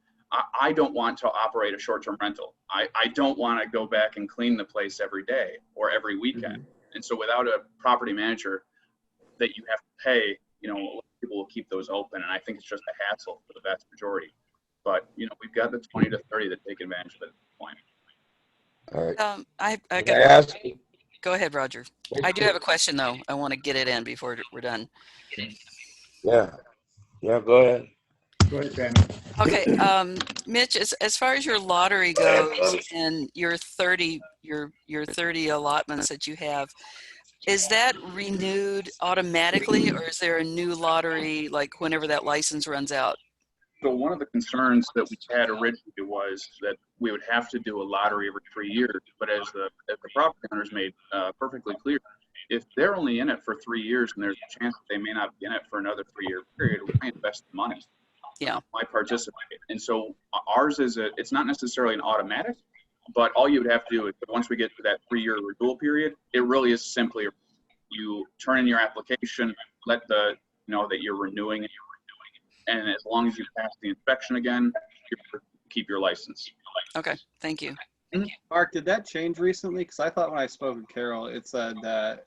I don't want to operate a short-term rental. I don't want to go back and clean the place every day or every weekend. And so without a property manager that you have to pay, people will keep those open. And I think it's just a hassle for the vast majority. But, we've got the 20 to 30 that take advantage of it at this point. All right. I Can got. I ask? Go ahead, Roger. I do have a question though. I want to get it in before we're done. Yeah. Yeah, go ahead. Go ahead, Tammy. Okay, Mitch, as far as your lottery goes and your 30 allotments that you have, is that renewed automatically, or is there a new lottery like whenever that license runs out? So one of the concerns that we had originally was that we would have to do a lottery every 3 years. But as the property owners made perfectly clear, if they're only in it for 3 years and there's a chance that they may not be in it for another 3-year period, why invest the money? Yeah. Why participate? And so ours it's not necessarily an automatic, but all you would have to do is once we get to that 3-year renewal period, it really is simply you turn in your application, let know that you're renewing it. And as long as you pass the inspection again, you keep your license. Okay, thank you. Mark, did that change recently? Because I thought when I spoke with Carol, it said that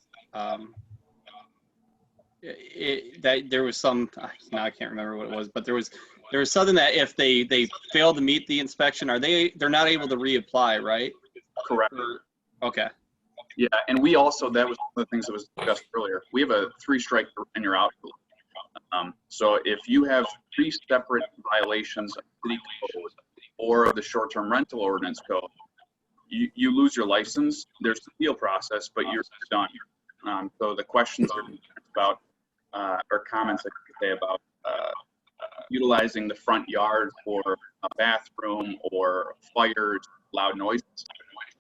that there was some. Now I can't remember what it was, but there was something that if they fail to meet the inspection, they're not able to reapply, right? Correct. Okay. Yeah, and we also, that was one of the things that was discussed earlier. We have a 3-strike and you're out. So if you have 3 separate violations of city code or of the short-term rental ordinance code, you lose your license. There's the appeal process, but you're done. So the questions are about, or comments I could say about utilizing the front yard for a bathroom or fires, loud noises,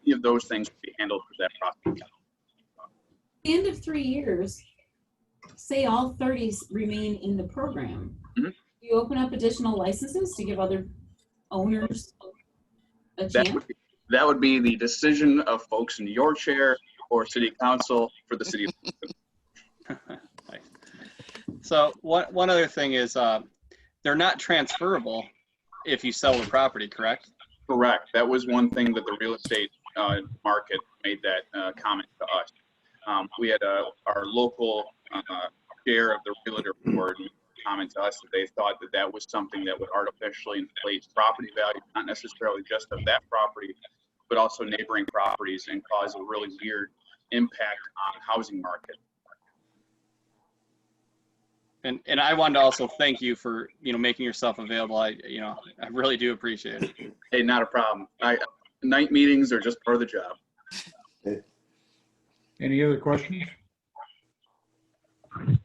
any of those things will be handled through that process. At the end of 3 years, say all 30 remain in the program. Mm-hmm. You open up additional licenses to give other owners a chance? That would be the decision of folks in your chair or city council for the city of So one other thing is they're not transferable if you sell the property, correct? Correct. That was one thing that the real estate market made that comment to us. We had our local chair of the realtor board comment to us that they thought that was something that would artificially inflate property value, not necessarily just of that property, but also neighboring properties, and cause a really weird impact on housing market. And I wanted to also thank you for making yourself available. I really do appreciate it. Hey, not a problem. Night meetings are just part of the job. Any other questions?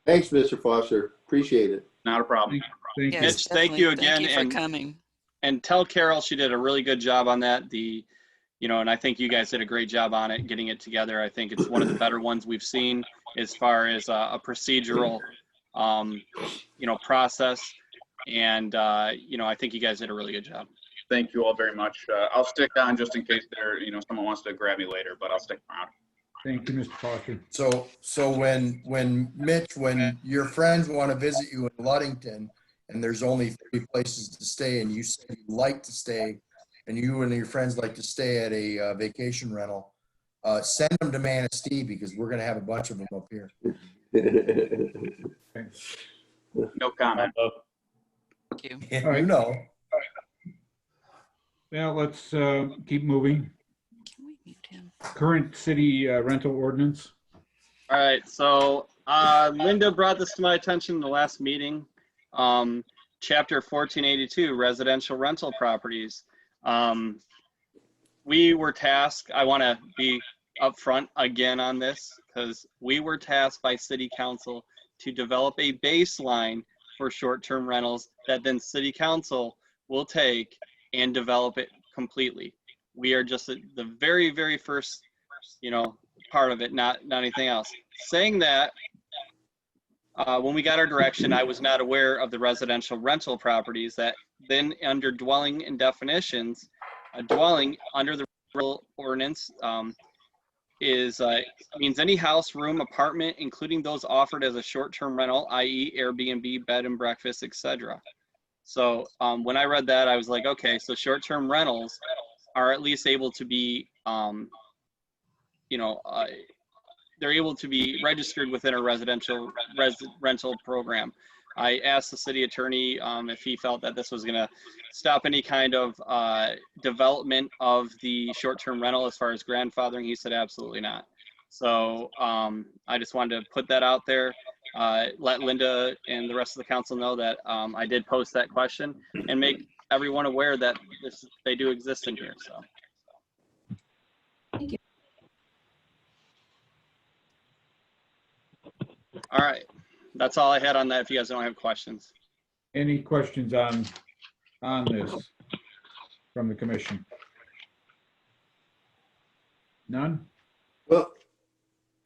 Thanks, Mr. Foster. Appreciate it. Not a problem. Thank Yes, you. Mitch, thank you again. Thank you for and coming. And tell Carol she did a really good job on that. And I think you guys did a great job on it, getting it together. I think it's one of the better ones we've seen as far as a procedural, process. And, I think you guys did a really good job. Thank you all very much. I'll stick on just in case someone wants to grab me later, but I'll stick around. Thank you, Mr. Foster. So when Mitch, when your friends want to visit you in Ludington and there's only 3 places to stay and you say you like to stay and you and your friends like to stay at a vacation rental, send them to Manistee because we're going to have a bunch of them up here. No comment. Thank you. Yeah, All right. you know. Well, let's keep moving. Can we mute him? Current city rental ordinance. All right. So Linda brought this to my attention in the last meeting. Chapter 1482, residential rental properties. We were tasked, I want to be upfront again on this, because we were tasked by city council to develop a baseline for short-term rentals that then city council will take and develop it completely. We are just the very, very first, part of it, not anything else. Saying that, when we got our direction, I was not aware of the residential rental properties that then under dwelling and definitions, a dwelling under the rental ordinance means any house, room, apartment, including those offered as a short-term rental, i.e. Airbnb, bed and breakfast, etc. So when I read that, I was like, okay, so short-term rentals are at least able to be, they're able to be registered within a residential rental program. I asked the city attorney if he felt that this was going to stop any kind of development of the short-term rental as far as grandfathering. He said absolutely not. So I just wanted to put that out there, let Linda and the rest of the council know that I did post that question and make everyone aware that they do exist in here. So. Thank you. All right, that's all I had on that. If you guys don't have questions. Any questions on this from the commission? None? Well,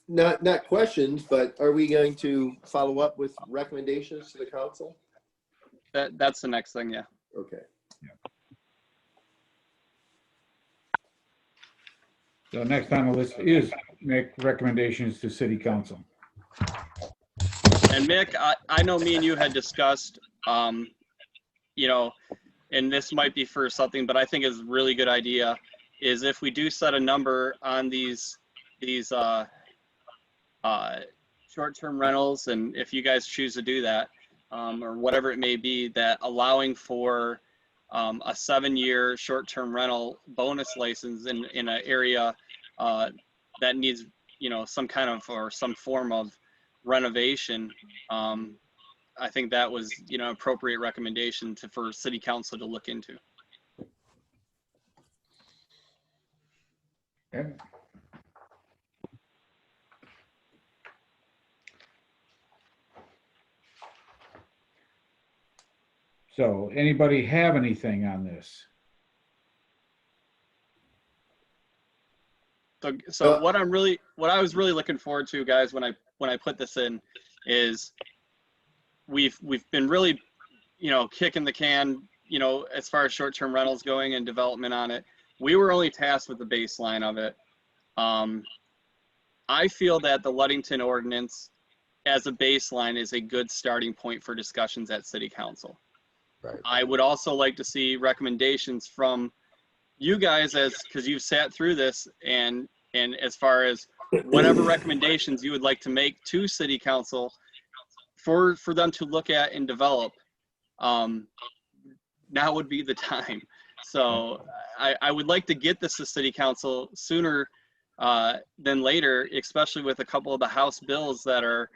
not questions, but are we going to follow up with recommendations to the council? That's the next thing, yeah. Okay. So next time on the list is make recommendations to city council. And Mick, I know me and you had discussed, and this might be for something, but I think is a really good idea, is if we do set a number on these short-term rentals, and if you guys choose to do that, or whatever it may be, that allowing for a 7-year short-term rental bonus license in an area that needs, some kind of or some form of renovation. I think that was, appropriate recommendation for city council to look into. Okay. So anybody have anything on this? So what I was really looking forward to, guys, when I put this in, is we've been really, kicking the can, as far as short-term rentals going and development on it. We were only tasked with the baseline of it. I feel that the Ludington ordinance as a baseline is a good starting point for discussions at city council. Right. I would also like to see recommendations from you guys, because you've sat through this, and as far as whatever recommendations you would like to make to city council for them to look at and develop, now would be the time. So I would like to get this to city council sooner than later, especially with a couple of the House bills that are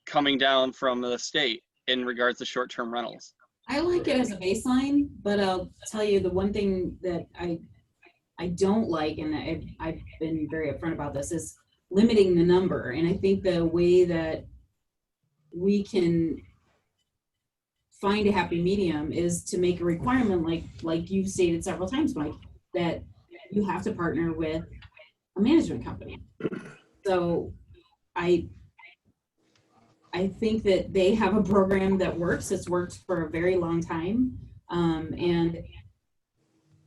coming down from the state in regards to short-term rentals. I like it as a baseline, but I'll tell you the one thing that I don't like, and I've been very upfront about this, is limiting the number. And I think the way that we can find a happy medium is to make a requirement, like you've stated several times, Mike, that you have to partner with a management company. So I think that they have a program that works. It's worked for a very long time. And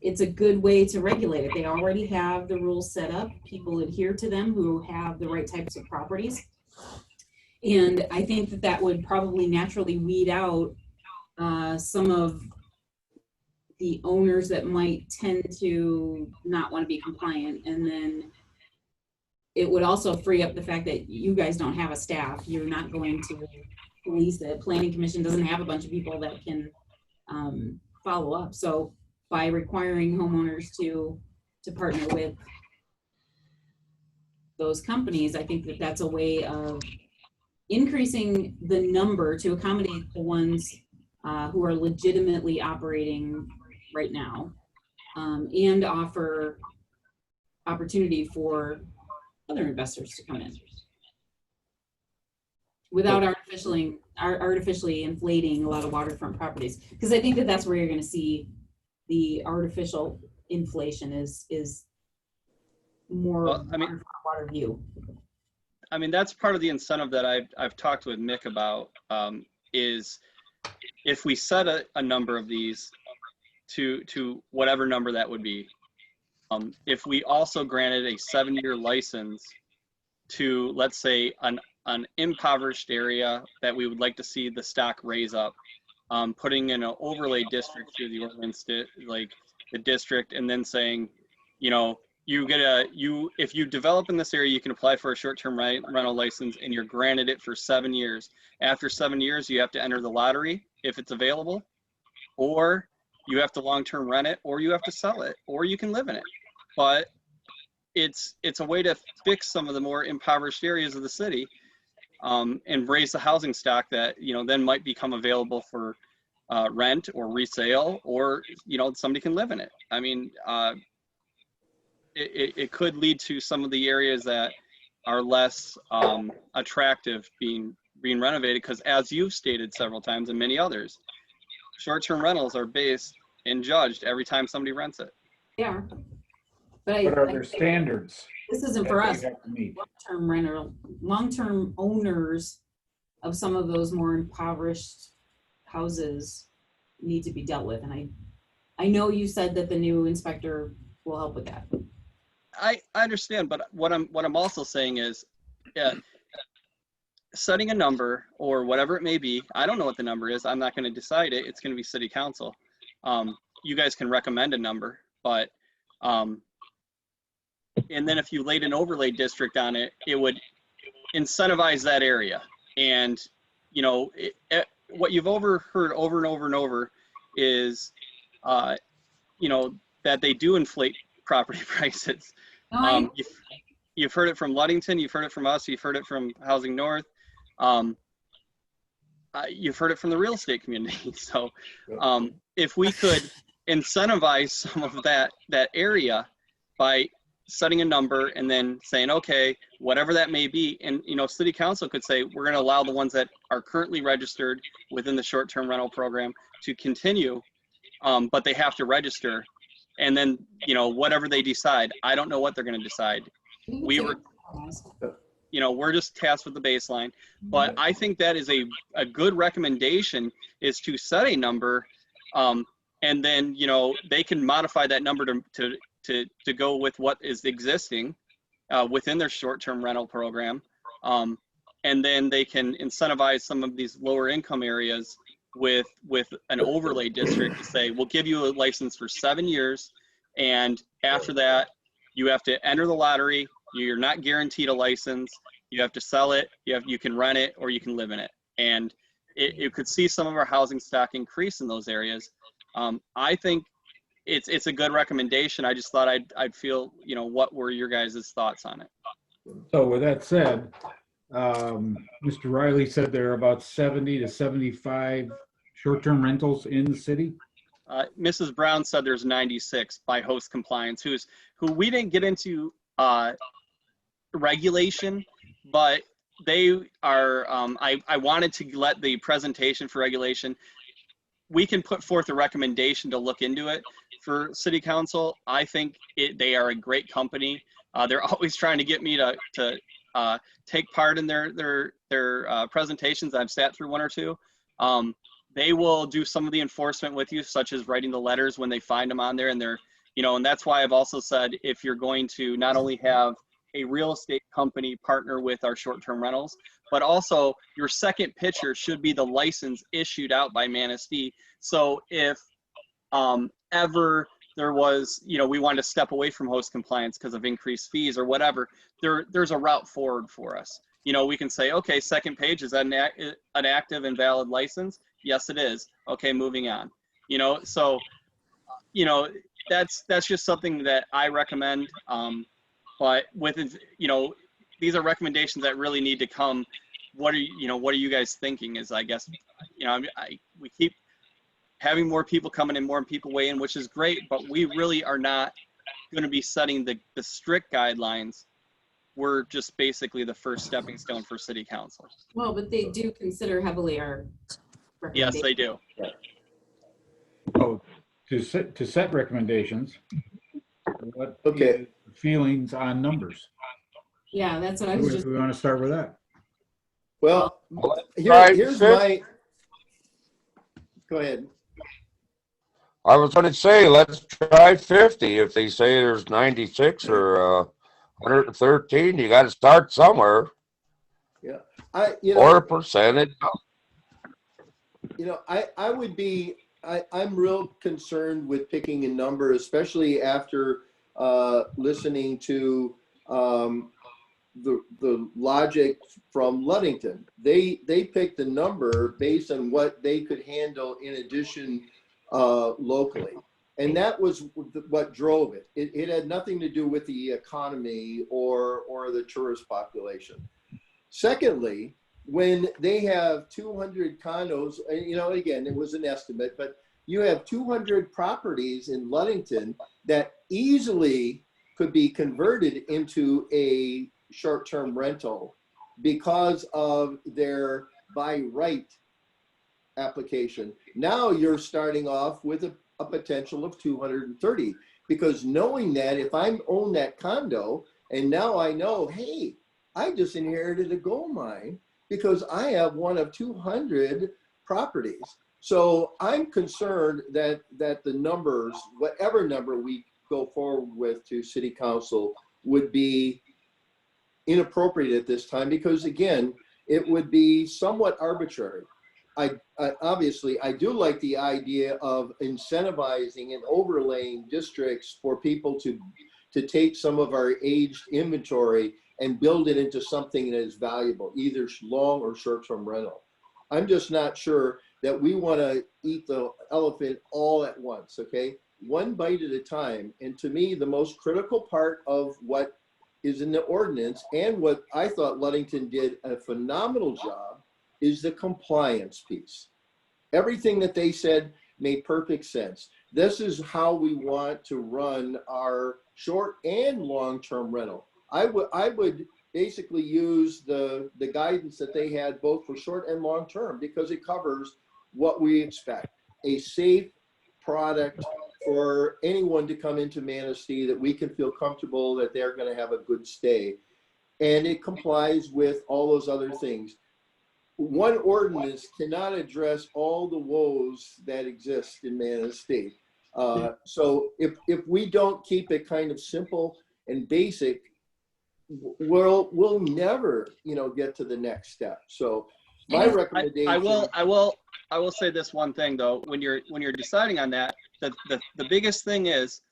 it's a good way to regulate it. They already have the rules set up. People adhere to them who have the right types of properties. And I think that would probably naturally weed out some of the owners that might tend to not want to be compliant. And then it would also free up the fact that you guys don't have a staff. You're not going to police it. Planning Commission doesn't have a bunch of people that can follow up. So by requiring homeowners to partner with those companies, I think that that's a way of increasing the number to accommodate the ones who are legitimately operating right now, and offer opportunity for other investors to come in without artificially inflating a lot of waterfront properties. Because I think that that's where you're going to see the artificial inflation is more water view. I mean, that's part of the incentive that I've talked with Mick about, is if we set a number of these to whatever number that would be, if we also granted a 7-year license to, let's say, an impoverished area that we would like to see the stock raise up, putting in an overlay district through the ordinance, like the district, and then saying, you know, if you develop in this area, you can apply for a short-term rental license, and you're granted it for 7 years. After 7 years, you have to enter the lottery if it's available, or you have to long-term rent it, or you have to sell it, or you can live in it. But it's a way to fix some of the more impoverished areas of the city, and raise the housing stock that, you know, then might become available for rent or resale, or, you know, somebody can live in it. I mean, it could lead to some of the areas that are less attractive being renovated, because as you've stated several times and many others, short-term rentals are based and judged every time somebody rents it. Yeah. But What are their standards? This isn't that for they us. have to meet? Long-term owners of some of those more impoverished houses need to be dealt with. And I know you said that the new inspector will help with that. I understand, but what I'm also saying is, yeah, setting a number or whatever it may be, I don't know what the number is. I'm not going to decide it. It's going to be city council. You guys can recommend a number, but and then if you laid an overlay district on it, it would incentivize that area. And, you know, what you've overheard over and over and over is, you know, that they do inflate property prices. You've heard it from Ludington, you've heard it from us, you've heard it from Housing North, you've heard it from the real estate community. So if we could incentivize some of that area by setting a number and then saying, okay, whatever that may be, and, you know, city council could say, we're going to allow the ones that are currently registered within the short-term rental program to continue, but they have to register. And then, you know, whatever they decide, I don't know what they're going to decide. We're just tasked with the baseline, but I think that is a good recommendation, is to set a number, and then, you know, they can modify that number to go with what is existing within their short-term rental program. And then they can incentivize some of these lower income areas with an overlay district to say, we'll give you a license for 7 years. And after that, you have to enter the lottery. You're not guaranteed a license. You have to sell it. You can rent it, or you can live in it. And it could see some of our housing stock increase in those areas. I think it's a good recommendation. I just thought I'd feel, you know, what were your guys' thoughts on it? So with that said, Mr. Riley said there are about 70 to 75 short-term rentals in the city. Mrs. Brown said there's 96 by host compliance, who we didn't get into regulation, but they are, I wanted to let the presentation for regulation. We can put forth a recommendation to look into it for city council. I think they are a great company. They're always trying to get me to take part in their presentations. I've sat through one or two. They will do some of the enforcement with you, such as writing the letters when they find them on there. And they're, you know, and that's why I've also said, if you're going to not only have a real estate company partner with our short-term rentals, but also your second picture should be the license issued out by Manistee. So if ever there was, you know, we wanted to step away from host compliance because of increased fees or whatever, there's a route forward for us. You know, we can say, okay, second page, is that an active and valid license? Yes, it is. Okay, moving on. You know, so, you know, that's just something that I recommend. But with, you know, these are recommendations that really need to come. What are you guys thinking? Is, I guess, you know, we keep having more people coming in, more people weigh in, which is great, but we really are not going to be setting the strict guidelines. We're just basically the first stepping stone for city council. Well, but they do consider heavily our Yes, they do. Oh, to set recommendations, what Okay. feelings on numbers? Yeah, that's what I was If just. we want to start with that. Well, Right, here's fifth. my, go ahead. I was gonna say, let's try 50. If they say there's 96 or 113, you gotta start somewhere. Yeah, Or a percentage. I would be, I'm real concerned with picking a number, especially after listening to the logic from Ludington. They picked a number based on what they could handle in addition locally. And that was what drove it. It had nothing to do with the economy or the tourist population. Secondly, when they have 200 condos, again, it was an estimate, but you have 200 properties in Ludington that easily could be converted into a short-term rental because of their by right application. Now you're starting off with a potential of 230, because knowing that if I own that condo and now I know, hey, I just inherited a gold mine because I have one of 200 properties. So I'm concerned that the numbers, whatever number we go forward with to city council, would be inappropriate at this time, because again, it would be somewhat arbitrary. I obviously, I do like the idea of incentivizing and overlaying districts for people to take some of our aged inventory and build it into something that is valuable, either long or short-term rental. I'm just not sure that we want to eat the elephant all at once, okay? One bite at a time. And to me, the most critical part of what is in the ordinance, and what I thought Ludington did a phenomenal job, is the compliance piece. Everything that they said made perfect sense. This is how we want to run our short and long-term rental. I would basically use the guidance that they had both for short and long term, because it covers what we expect: a safe product for anyone to come into Manistee, that we can feel comfortable that they're going to have a good stay, and it complies with all those other things. One ordinance cannot address all the woes that exist in Manistee. So if we don't keep it kind of simple and basic, we'll never, get to the next step. So my recommendation. I will say this one thing though. When you're deciding on that, the biggest thing is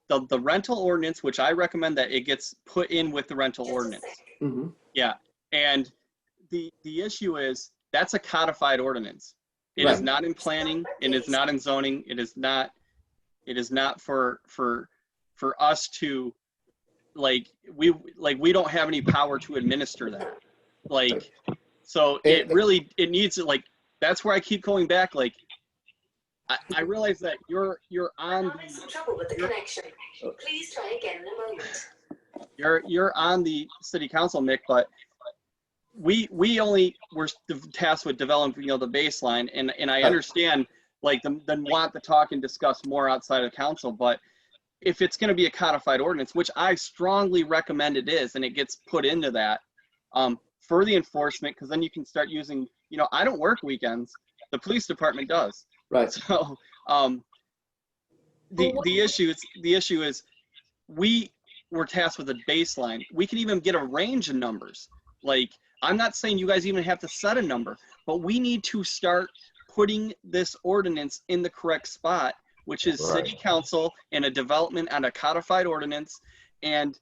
the rental ordinance, which I recommend that it gets put in with the rental ordinance. Mm-hmm. Yeah, and the issue is that's a codified ordinance. It is not in planning. It is not in zoning. It is not for us to we don't have any power to administer that. So it needs to, that's where I keep going back. I realize that you're on some trouble with the connection. Please try again in a moment. You're on the city council, Mick, but we only were tasked with developing the baseline, and I understand the want to talk and discuss more outside of council, but if it's going to be a codified ordinance, which I strongly recommend it is, and it gets put into that for the enforcement, because then you can start using, I don't work weekends, the police department does. Right. So the issue is we were tasked with a baseline. We can even get a range of numbers. I'm not saying you guys even have to set a number, but we need to start putting this ordinance in the correct spot, which is city council and a development on a codified ordinance. And,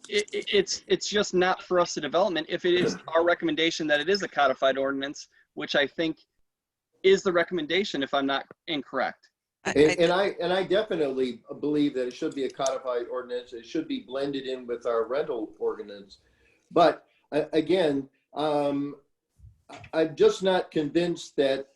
it's just not for us to development if it is our recommendation that it is a codified ordinance, which I think is the recommendation, if I'm not incorrect. And I definitely believe that it should be a codified ordinance. It should be blended in with our rental ordinance. But again, I'm just not convinced that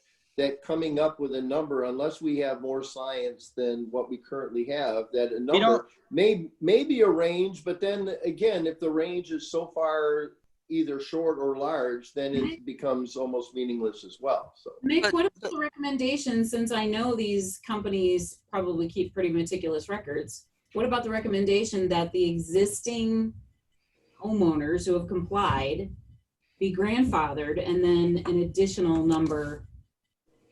coming up with a number, unless we have more science than what we currently have, that a number may be a range. But then again, if the range is so far either short or large, then it becomes almost meaningless as well. So Mick, what about the recommendation, since I know these companies probably keep pretty meticulous records, what about the recommendation that the existing homeowners who have complied be grandfathered and then an additional number?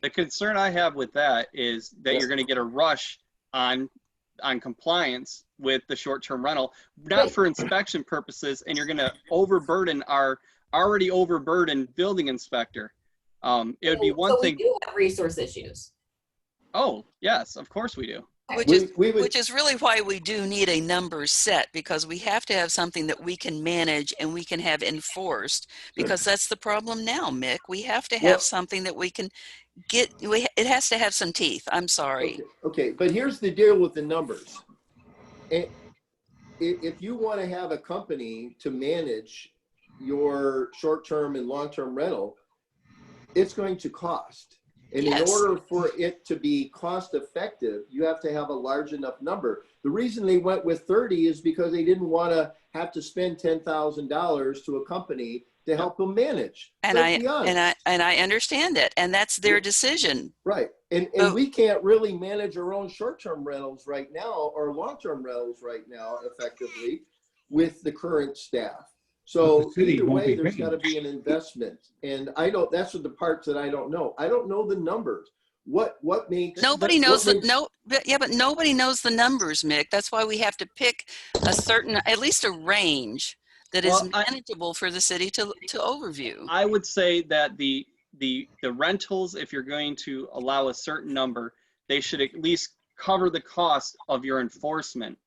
The concern I have with that is that you're going to get a rush on compliance with the short-term rental, not for inspection purposes, and you're going to overburden our already overburdened building inspector. It would be one thing. We do have resource issues. Oh, yes, of course we do. Which is really why we do need a number set, because we have to have something that we can manage and we can have enforced, because that's the problem now, Mick. We have to have something that we can get. It has to have some teeth. I'm sorry. Okay, but here's the deal with the numbers. If you want to have a company to manage your short-term and long-term rental, it's going to cost. And in order for it to be cost effective, you have to have a large enough number. The reason they went with 30 is because they didn't want to have to spend $10,000 to a company to help them manage. And I understand it, and that's their decision. Right. And we can't really manage our own short-term rentals right now or long-term rentals right now effectively with the current staff. So either way, there's got to be an investment. And that's the parts that I don't know. I don't know the numbers. What makes nobody knows but nobody knows the numbers, Mick. That's why we have to pick a certain, at least a range that is manageable for the city to overview. I would say that the rentals, if you're going to allow a certain number, they should at least cover the cost of your enforcement,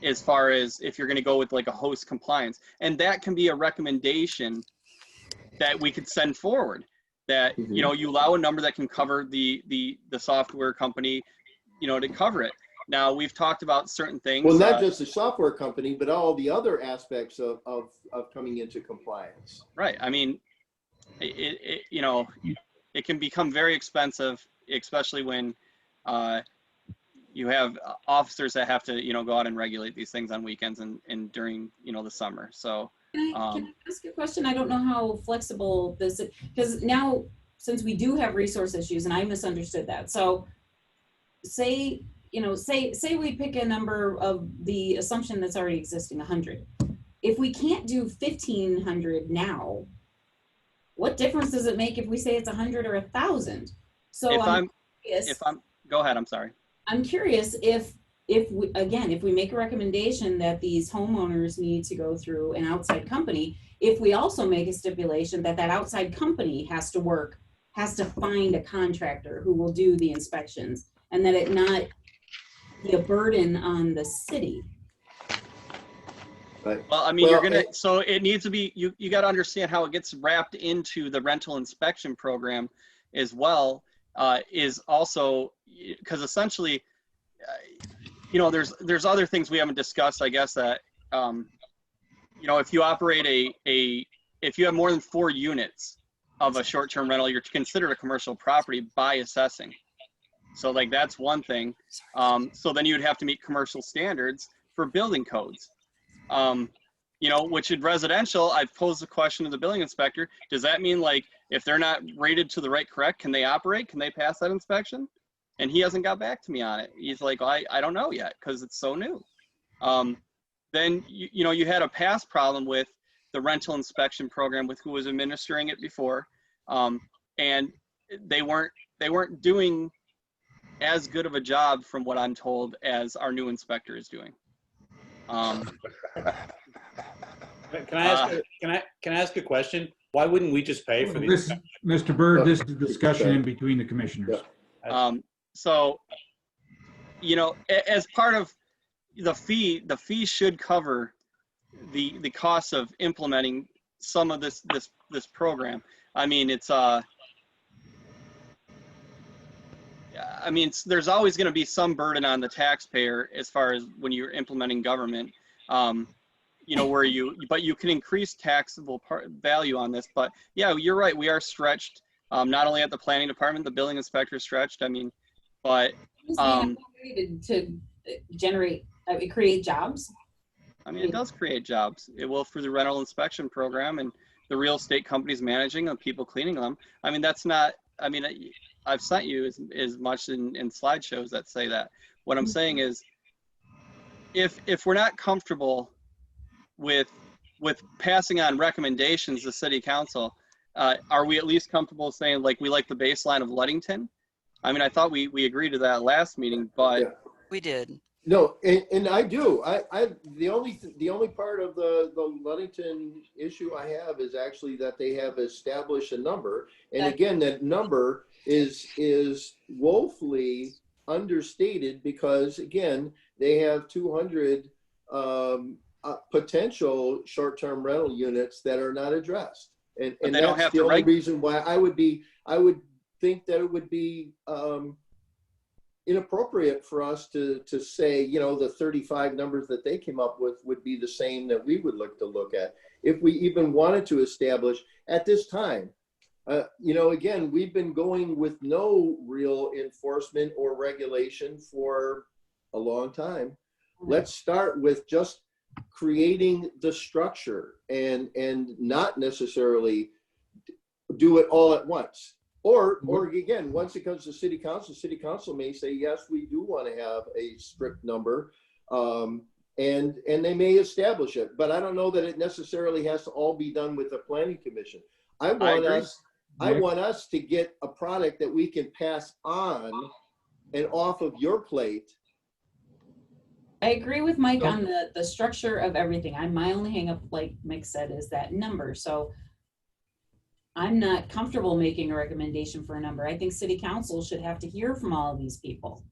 as far as if you're going to go with like a host compliance. And that can be a recommendation that we could send forward, that, you know, you allow a number that can cover the software company, you know, to cover it. Now, we've talked about certain things. Well, not just the software company, but all the other aspects of coming into compliance. Right. I mean, you know, it can become very expensive, especially when you have officers that have to, you know, go out and regulate these things on weekends and during, you know, the summer. So can I ask a question? I don't know how flexible this is, because now, since we do have resource issues, and I misunderstood that. So say we pick a number of the assumption that's already existing, 100. If we can't do 1,500 now, what difference does it make if we say it's 100 or 1,000? So go ahead, I'm sorry. I'm curious if we make a recommendation that these homeowners need to go through an outside company, if we also make a stipulation that outside company has to find a contractor who will do the inspections, and that it not be a burden on the city. Right. Well, I mean, so it needs to be, you got to understand how it gets wrapped into the rental inspection program as well, is also, because essentially, you know, there's other things we haven't discussed, I guess, that, you know, if you operate if you have more than 4 units of a short-term rental, you're considered a commercial property by assessing. So like, that's one thing. So then you would have to meet commercial standards for building codes. You know, which in residential, I've posed the question to the building inspector, does that mean like, if they're not rated to the correct, can they operate? Can they pass that inspection? And he hasn't got back to me on it. He's like, well, I don't know yet, because it's so new. Then, you know, you had a past problem with the rental inspection program with who was administering it before. And they weren't doing as good of a job, from what I'm told, as our new inspector is doing. Can I ask a question? Why wouldn't we just pay for these? Mr. Byrd, this is discussion in between the commissioners. So, you know, as part of the fee should cover the costs of implementing some of this program. I mean, it's I mean, there's always going to be some burden on the taxpayer as far as when you're implementing government. You know, but you can increase taxable value on this. But yeah, you're right. We are stretched, not only at the planning department, the building inspector is stretched. I mean, but to create jobs. I mean, it does create jobs. It will through the rental inspection program and the real estate companies managing and people cleaning them. I mean, that's not. I mean, I've sent you as much in slideshows that say that. What I'm saying is, if we're not comfortable with passing on recommendations to city council, are we at least comfortable saying like we like the baseline of Ludington? I mean, I thought we agreed to that last meeting, but Yeah. We did. No, and I do. The only part of the Ludington issue I have is actually that they have established a number, and again, that number is woefully understated because again, they have 200 potential short-term rental units that are not addressed, and they don't that's have the to only reason why I would think that it would be inappropriate for us to say, you know, the 35 numbers that they came up with would be the same that we would look at if we even wanted to establish at this time. You know, again, we've been going with no real enforcement or regulation for a long time. Let's start with just creating the structure and not necessarily do it all at once. Or again, once it comes to city council may say, yes, we do want to have a strict number, and they may establish it. But I don't know that it necessarily has to all be done with the planning commission. I want us to get a product that we can pass on and off of your plate. I agree with Mike on the structure of everything. My only hang up, like Mike said, is that number. So I'm not comfortable making a recommendation for a number. I think city council should have to hear from all of these people.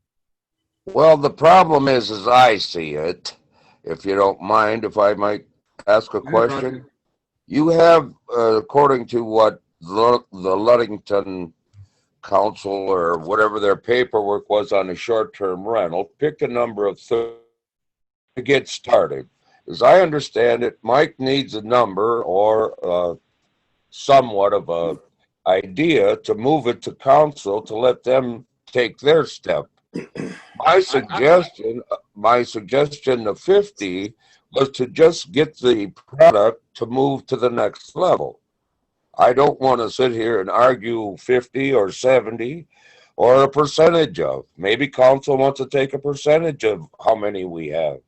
Well, the problem is, as I see it, if you don't mind, if I might ask a question, you have, according to what the Ludington Council or whatever their paperwork was on a short-term rental, picked a number of 30 to get started. As I understand it, Mike needs a number or somewhat of a idea to move it to council to let them take their step. My suggestion to 50 was to just get the product to move to the next level. I don't want to sit here and argue 50 or 70 or a percentage of. Maybe council wants to take a percentage of how many we have.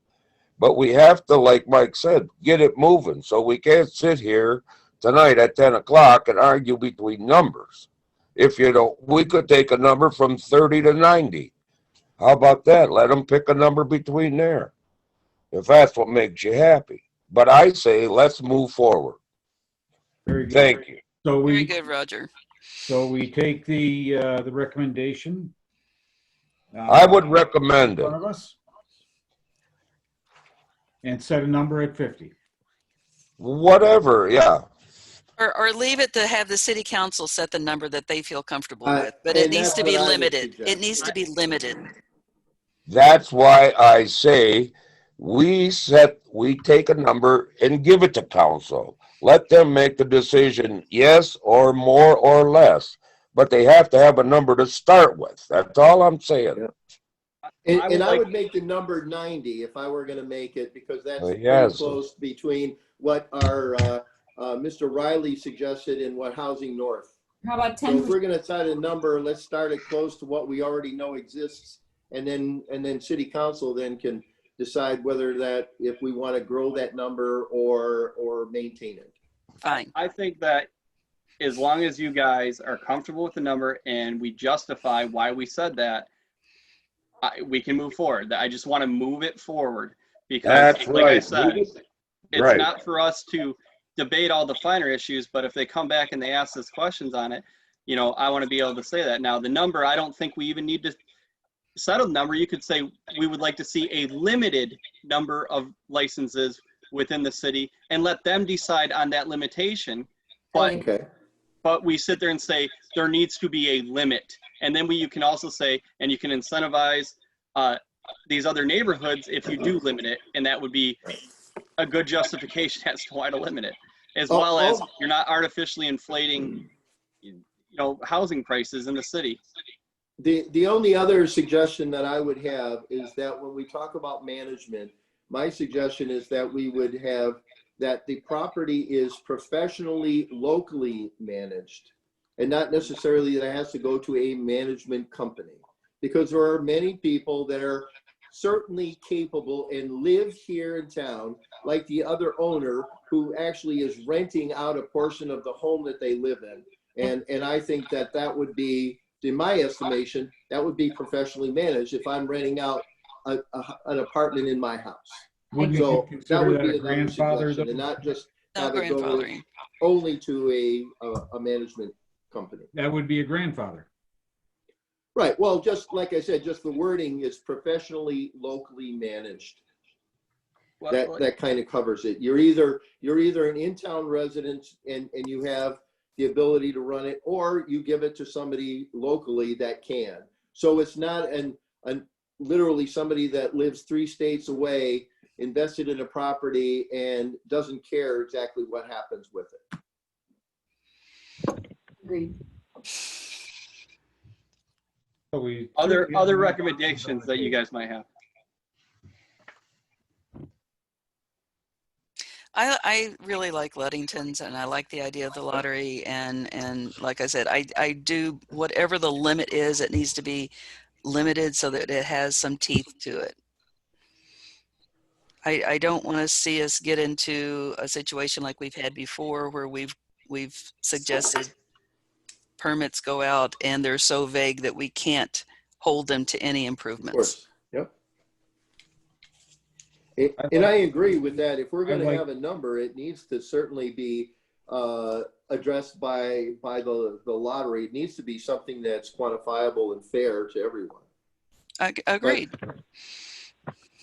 But we have to, like Mike said, get it moving. So we can't sit here tonight at 10 o'clock and argue between numbers. If you don't, we could take a number from 30 to 90. How about that? Let them pick a number between there, if that's what makes you happy. But I say, let's move forward. Very good. Thank you. So Very good, Roger. So we take the recommendation. I would recommend in it. front of us and set a number at 50. Whatever, yeah. Or leave it to have the city council set the number that they feel comfortable with, but and it needs that's to be what I would limited. suggest. It needs to be limited. That's why I say we take a number and give it to council. Let them make the decision, yes or more or less. But they have to have a number to start with. That's all I'm saying. Yeah. And I would make the number 90 if I were going to make it, because that's pretty yes. close between what our Mr. Riley suggested and what Housing North. How about 10%? So if we're going to set a number, let's start it close to what we already know exists, and then city council then can decide whether that, if we want to grow that number or maintain it. Fine. I think that as long as you guys are comfortable with the number and we justify why we said that, we can move forward. I just want to move it forward because, That's like right. I said, it's right. not for us to debate all the finer issues, but if they come back and they ask us questions on it, you know, I want to be able to say that. Now, the number, I don't think we even need to set a number. You could say we would like to see a limited number of licenses within the city and let them decide on that limitation. But we sit there and say there needs to be a limit. And then you can also say, and you can incentivize these other neighborhoods if you do limit it. And that would be a good justification as to why to limit it. As well as you're not artificially inflating, you know, housing prices in the city. The only other suggestion that I would have is that when we talk about management, my suggestion is that we would have that the property is professionally, locally managed, and not necessarily that it has to go to a management company, because there are many people that are certainly capable and live here in town, like the other owner who actually is renting out a portion of the home that they live in. And I think that that would be, in my estimation, that would be professionally managed if I'm renting out an apartment in my house. Wouldn't So you that consider would that be a another grandfather, suggestion, though? and not just No have it go grandfathering. only to a management company. That would be a grandfather. Right. Well, just like I said, just the wording is professionally, locally managed. That kind of covers it. You're either an in-town resident and you have the ability to run it, or you give it to somebody locally that can. So it's not literally somebody that lives 3 states away, invested in a property and doesn't care exactly what happens with it. Agreed. So we Other recommendations that you guys might have. I really like Ludington's, and I like the idea of the lottery, and like I said, I do whatever the limit is, it needs to be limited so that it has some teeth to it. I don't want to see us get into a situation like we've had before where we've suggested permits go out and they're so vague that we can't hold them to any improvements. Of course. Yep. And I agree with that. If we're going to have a number, it needs to certainly be addressed by the lottery. It needs to be something that's quantifiable and fair to everyone. Agreed.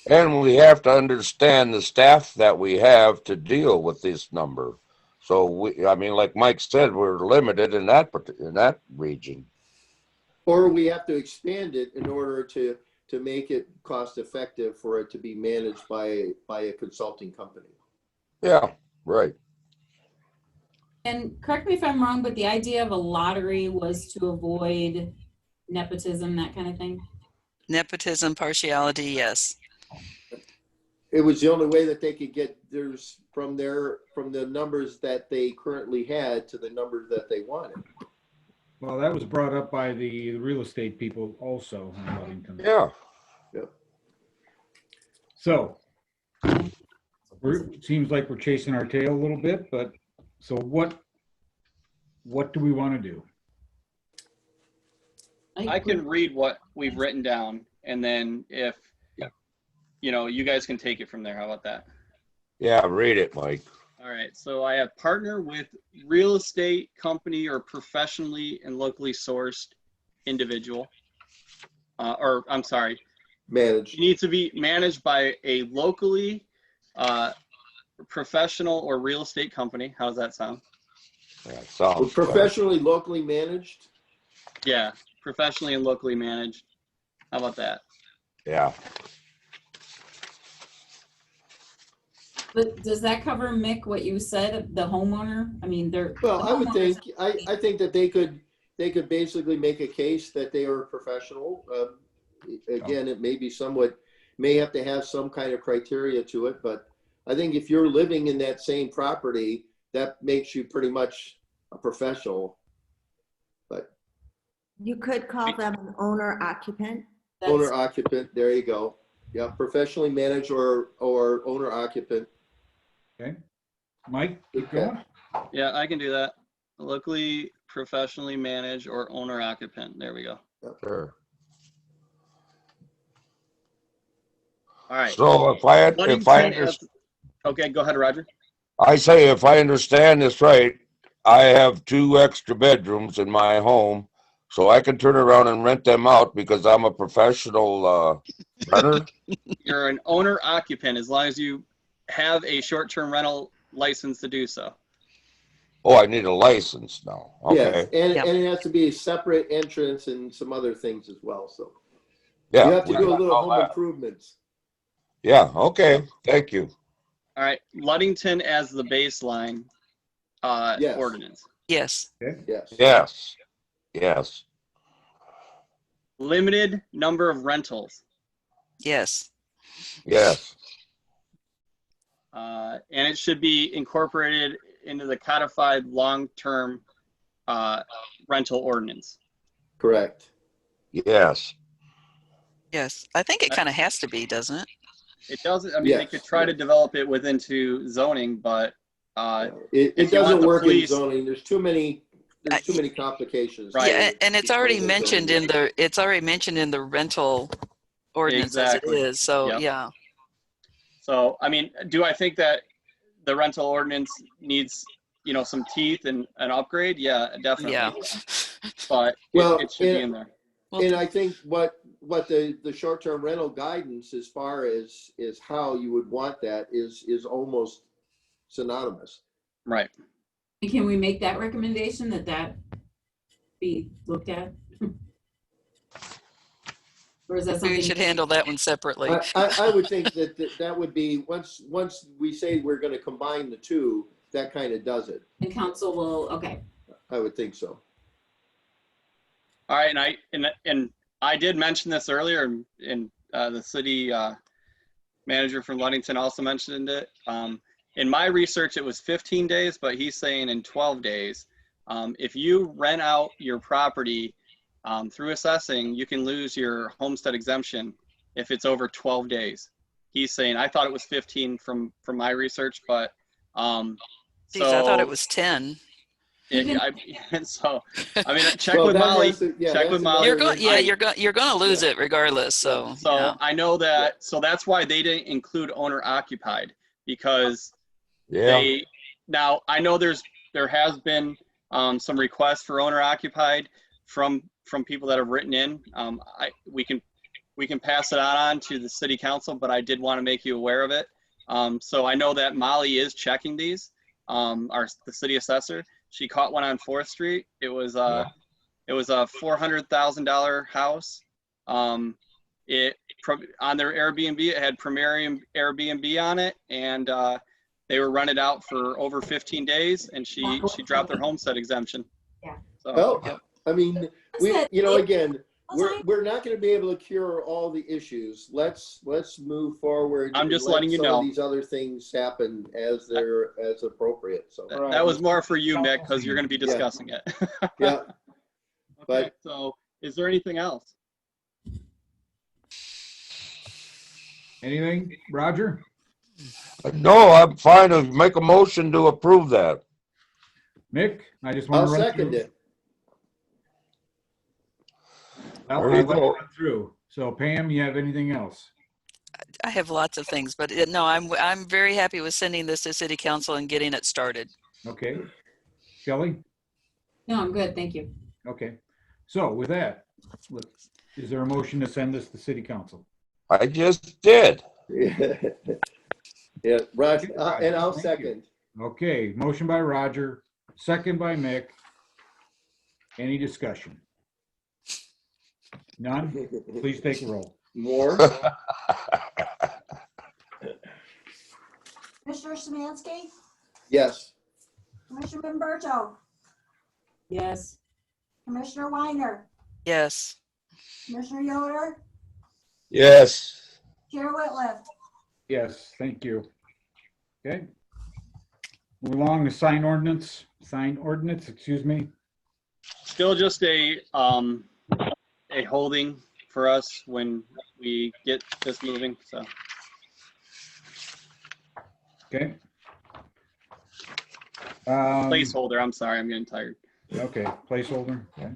And we have to understand the staff that we have to deal with this number. So I mean, like Mike said, we're limited in that region. Or we have to expand it in order to make it cost effective for it to be managed by a consulting company. Yeah, right. And correct me if I'm wrong, but the idea of a lottery was to avoid nepotism, that kind of thing? Nepotism, partiality, yes. It was the only way that they could get theirs from the numbers that they currently had to the numbers that they wanted. Well, that was brought up by the real estate people also in Ludington. Yeah. Yep. So it seems like we're chasing our tail a little bit, but so what do we want to do? I can read what we've written down, and then if you guys can take it from there. How about that? Yeah, read it, Mike. All right. So I have partner with real estate company or professionally and locally sourced individual. Or I'm sorry, managed. It needs to be managed by a locally professional or real estate company. How does that sound? That sounds professionally, locally managed. Yeah, professionally and locally managed. How about that? Yeah. But does that cover, Mick, what you said, the homeowner? I mean, Well, I would think, I think that they could basically make a case that they are professional. Again, it may be may have to have some kind of criteria to it, but I think if you're living in that same property, that makes you pretty much a professional. But you could call them an owner occupant. Owner occupant, there you go. Yeah, professionally managed or owner occupant. Okay. Mike, keep going. Yeah, I can do that. Locally, professionally managed or owner occupant. There we go. Sure. All right. So if I okay, go ahead, Roger. I say if I understand this right, I have 2 extra bedrooms in my home, so I can turn around and rent them out because I'm a professional renter. You're an owner occupant as long as you have a short-term rental license to do so. Oh, I need a license now. Okay. Yes, and it has to be a separate entrance and some other things as well. So Yeah, you have to we do a got little all home that. improvements. Yeah. Okay. Thank you. All right, Ludington as the baseline Yes. ordinance. Yes. Yes. Yes. Yes. Limited number of rentals. Yes. Yes. And it should be incorporated into the codified long-term rental ordinance. Correct. Yes. Yes, I think it kind of has to be, doesn't it? It doesn't, I mean, they Yes, could try to yes. develop it within to zoning, but It if you want doesn't the work in police, zoning. There's too many complications. Right. Yeah, to and it's put already in mentioned zoning. in the rental ordinance as it exactly. is. So Yep. yeah, So, I mean, do I think that the rental ordinance needs, you know, some teeth and an upgrade? Yeah, definitely. yeah. But Well, it should be in there. And I think what the short-term rental guidance as far as is how you would want that is almost synonymous. Right. And can we make that recommendation that be looked at? Or is that We something? should handle that one separately. I would think that would be, once we say we're going to combine the two, that kind of does it. And council will, okay. I would think so. All right, and I did mention this earlier, and the city manager from Ludington also mentioned it. In my research, it was 15 days, but he's saying in 12 days. If you rent out your property through assessing, you can lose your homestead exemption if it's over 12 days. He's saying, I thought it was 15 from my research, but Geez, I thought it was 10. So, I mean, check with Molly. Check with Molly. You're going, yeah, you're going to lose it regardless. So, so yeah. I know that. So that's why they didn't include owner occupied, because they. Now I know there has been some requests for owner occupied from people that have written in. We can pass it on to the city council, but I did want to make you aware of it. So I know that Molly is checking these. The city assessor. She caught one on 4th Street. It was a $400,000 house. On their Airbnb, it had Premier Airbnb on it, and they were rented out for over 15 days, and she dropped their homestead exemption. Yeah. So, Well, yep. I mean, again, we're not going to be able to cure all the issues. Let's move forward. I'm just and let letting you some know. of these other things happen as appropriate. So That was more for you, Mick, because you're going to be discussing it. Yeah. Okay. So, is there anything else? Anything, Roger? No, I'm fine to make a motion to approve that. Mick, I just want I'll to run second through. it. I'll There you let go. run through. So Pam, you have anything else? I have lots of things, but no, I'm very happy with sending this to city council and getting it started. Okay. Shelley? No, I'm good. Thank you. Okay. So with that, is there a motion to send this to city council? I just did. Yeah, Roger, and I'll second. Okay, motion by Roger, second by Mick. Any discussion? None? Please take a roll. More? Commissioner Szymanski? Yes. Commissioner Memberto? Yes. Commissioner Weiner? Yes. Commissioner Yoder? Yes. Chair Whitliff? Yes, thank you. Okay. Move along to sign ordinance, excuse me. Still just a holding for us when we get this moving. So. Okay. Placeholder. I'm sorry, I'm getting tired. Okay, placeholder. Okay.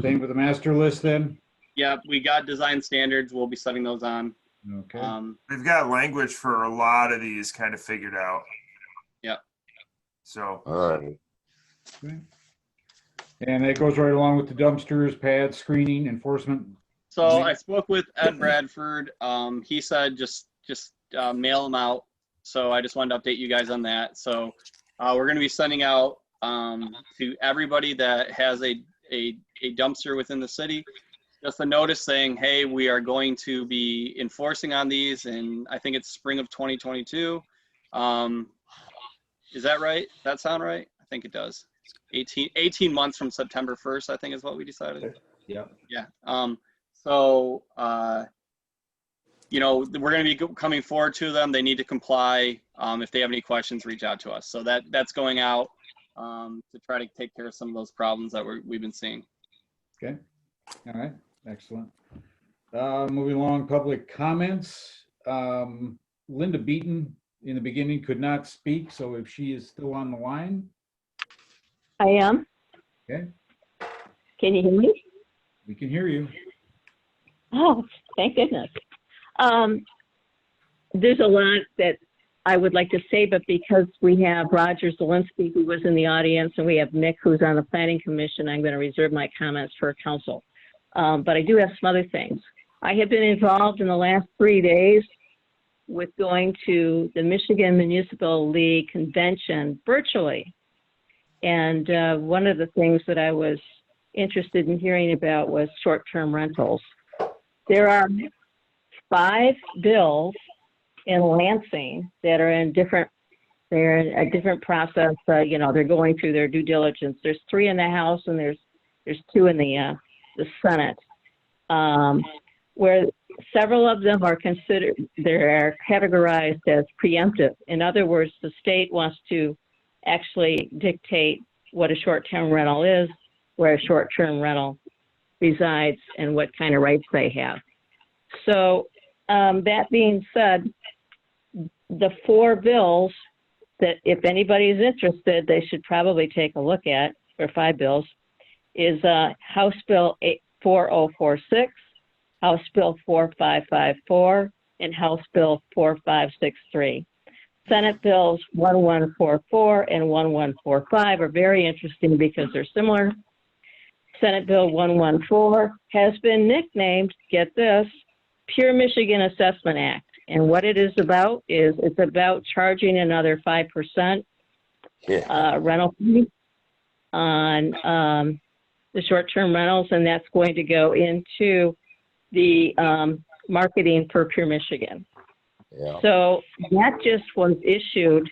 Same with the master list then? Yeah, we got design standards. We'll be setting those on. Okay. We've got language for a lot of these kind of figured out. Yeah. So. All right. Okay. And that goes right along with the dumpsters, pads, screening, enforcement. So I spoke with Ed Bradford. He said just mail them out. So I just wanted to update you guys on that. So we're going to be sending out to everybody that has a dumpster within the city, just a notice saying, hey, we are going to be enforcing on these, and I think it's spring of 2022. Is that right? Does that sound right? I think it does. 18 months from September 1st, I think is what we decided. Yeah. Yeah. So, you know, we're going to be coming forward to them. They need to comply. If they have any questions, reach out to us. So that's going out to try to take care of some of those problems that we've been seeing. Okay. All right. Excellent. Moving along, public comments. Linda Beaton in the beginning could not speak, so if she is still on the line. I am. Okay, Can you hear me? we can hear you. Oh, thank goodness. There's a lot that I would like to say, but because we have Roger Zielinski, who was in the audience, and we have Nick, who's on the Planning Commission, I'm going to reserve my comments for council. But I do have some other things. I have been involved in the last 3 days with going to the Michigan Municipal League convention virtually. And one of the things that I was interested in hearing about was short-term rentals. There are 5 bills in Lansing that are in they're in a different process. You know, they're going through their due diligence. There's 3 in the House and there's 2 in the Senate, where several of them are considered, they're categorized as preemptive. In other words, the state wants to actually dictate what a short-term rental is, where a short-term rental resides, and what kind of rights they have. So that being said, the 4 bills that if anybody is interested, they should probably take a look at, or 5 bills, is House Bill 4046, House Bill 4554, and House Bill 4563. Senate Bills 1144 and 1145 are very interesting because they're similar. Senate Bill 114 has been nicknamed, get this, Pure Michigan Assessment Act. And what it is about is it's about charging another 5% rental fee on the short-term rentals, and that's going to go into the marketing for Pure Michigan. Yeah. So that just was issued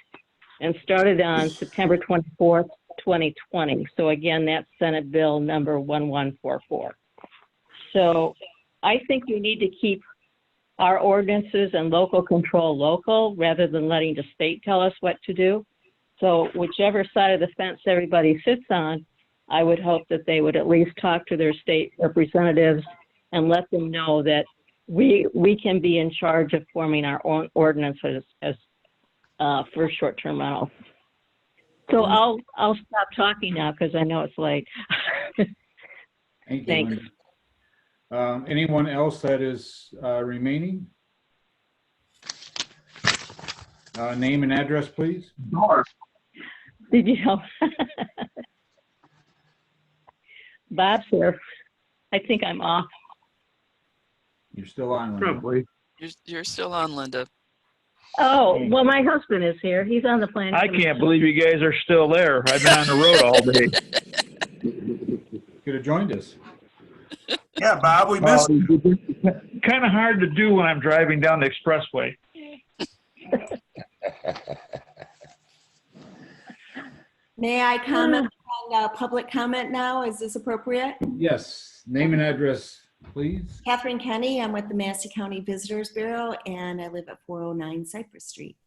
and started on September 24th, 2020. So again, that's Senate Bill number 1144. So I think we need to keep our ordinances and local control local rather than letting the state tell us what to do. So whichever side of the fence everybody sits on, I would hope that they would at least talk to their state representatives and let them know that we can be in charge of forming our own ordinances as for short-term rentals. So I'll stop talking now because I know it's late. Thank you. Thanks. Linda. Anyone else that is remaining? Name and address, please. Did you know? Bob's here. I think I'm off. You're still on, Linda. Probably. You're still on, Linda. Oh, well, my husband is here. He's on the plane. I can't believe you guys are still there. I've been on the road all day. Could have joined us. Yeah, Bob, we missed. Kind of hard to do when I'm driving down the expressway. May I comment on public comment now? Is this appropriate? Yes. Name and address, please. Catherine Kenny. I'm with the Manistee County Visitors Bureau, and I live at 409 Cypress Street.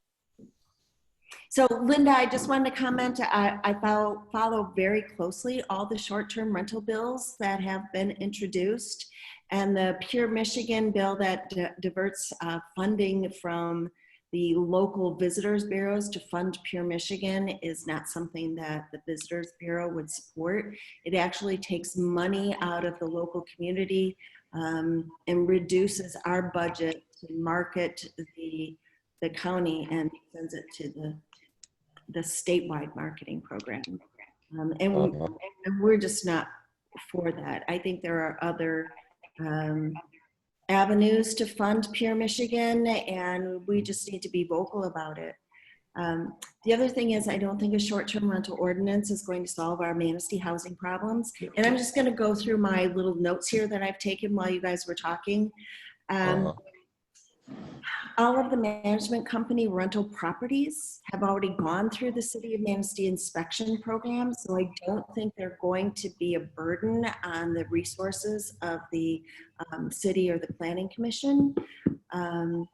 So, Linda, I just wanted to comment. I follow very closely all the short-term rental bills that have been introduced, and the Pure Michigan bill that diverts funding from the local visitors bureaus to fund Pure Michigan is not something that the Visitors Bureau would support. It actually takes money out of the local community and reduces our budget to market the county and sends it to the statewide marketing program. And we're just not for that. I think there are other avenues to fund Pure Michigan, and we just need to be vocal about it. The other thing is, I don't think a short-term rental ordinance is going to solve our Manistee housing problems. And I'm just going to go through my little notes here that I've taken while you guys were talking. All of the management company rental properties have already gone through the City of Manistee inspection program, so I don't think they're going to be a burden on the resources of the city or the Planning Commission. An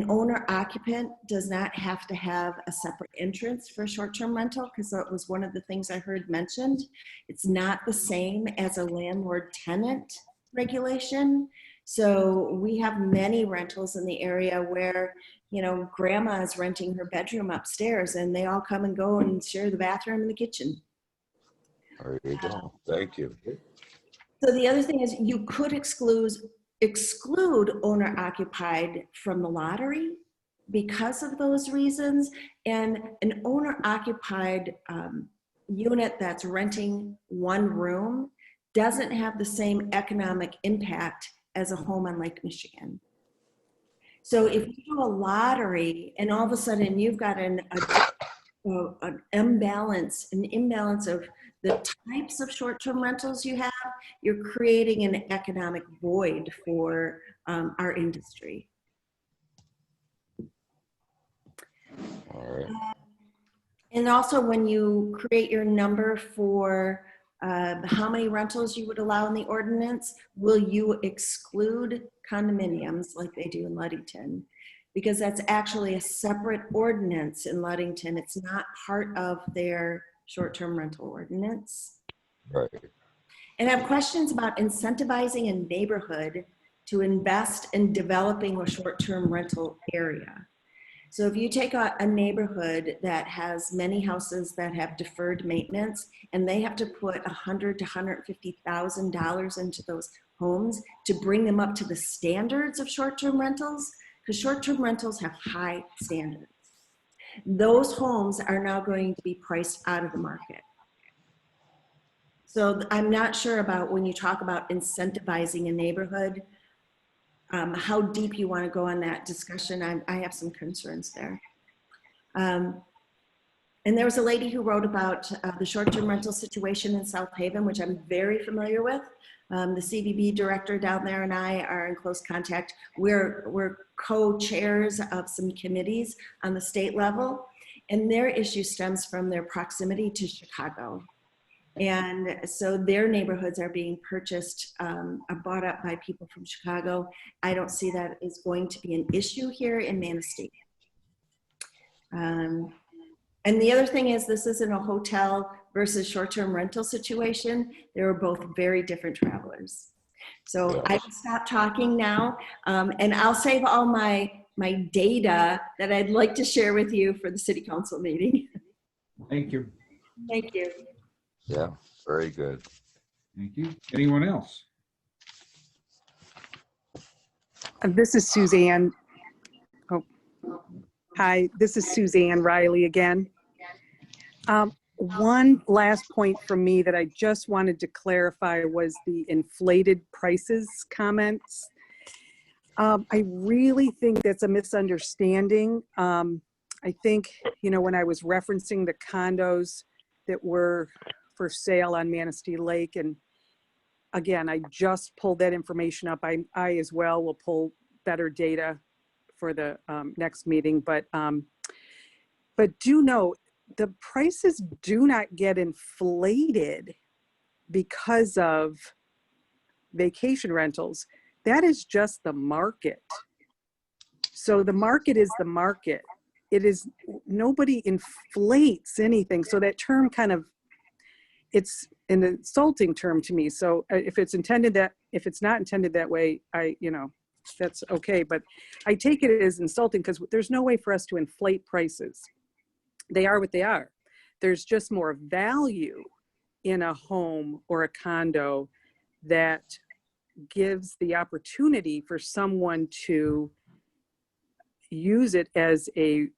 owner-occupant does not have to have a separate entrance for short-term rental, because that was one of the things I heard mentioned. It's not the same as a landlord-tenant regulation. So we have many rentals in the area where, you know, grandma is renting her bedroom upstairs and they all come and go and share the bathroom and the kitchen. There you go. Thank you. So the other thing is you could exclude owner occupied from the lottery because of those reasons. And an owner occupied unit that's renting one room doesn't have the same economic impact as a home on Lake Michigan. So if you do a lottery and all of a sudden you've got an imbalance of the types of short-term rentals you have, you're creating an economic void for our industry. All right. And also when you create your number for how many rentals you would allow in the ordinance, will you exclude condominiums like they do in Ludington? Because that's actually a separate ordinance in Ludington. It's not part of their short-term rental ordinance. Right. And I have questions about incentivizing a neighborhood to invest in developing a short-term rental area. So if you take a neighborhood that has many houses that have deferred maintenance and they have to put $100,000 to $150,000 into those homes to bring them up to the standards of short-term rentals, because short-term rentals have high standards. Those homes are now going to be priced out of the market. So I'm not sure about when you talk about incentivizing a neighborhood, how deep you want to go on that discussion. I have some concerns there. And there was a lady who wrote about the short-term rental situation in South Haven, which I'm very familiar with. The CVB director down there and I are in close contact. We're co-chairs of some committees on the state level, and their issue stems from their proximity to Chicago. And so their neighborhoods are being purchased, are bought up by people from Chicago. I don't see that is going to be an issue here in Manistee. And the other thing is, this isn't a hotel versus short-term rental situation. They were both very different travelers. So I will stop talking now, and I'll save all my data that I'd like to share with you for the city council meeting. Thank you. Thank you. Yeah, very good. Thank you. Anyone else? This is Suzanne. Oh, hi, this is Suzanne Riley again. One last point from me that I just wanted to clarify was the inflated prices comments. I really think that's a misunderstanding. I think, you know, when I was referencing the condos that were for sale on Manistee Lake, and again, I just pulled that information up. I as well will pull better data for the next meeting, but do know the prices do not get inflated because of vacation rentals. That is just the market. So the market is the market. It is, nobody inflates anything. So that term kind of, it's an insulting term to me. So if it's intended that, if it's not intended that way, you know, that's okay. But I take it as insulting because there's no way for us to inflate prices. They are what they are. There's just more value in a home or a condo that gives the opportunity for someone to use it as a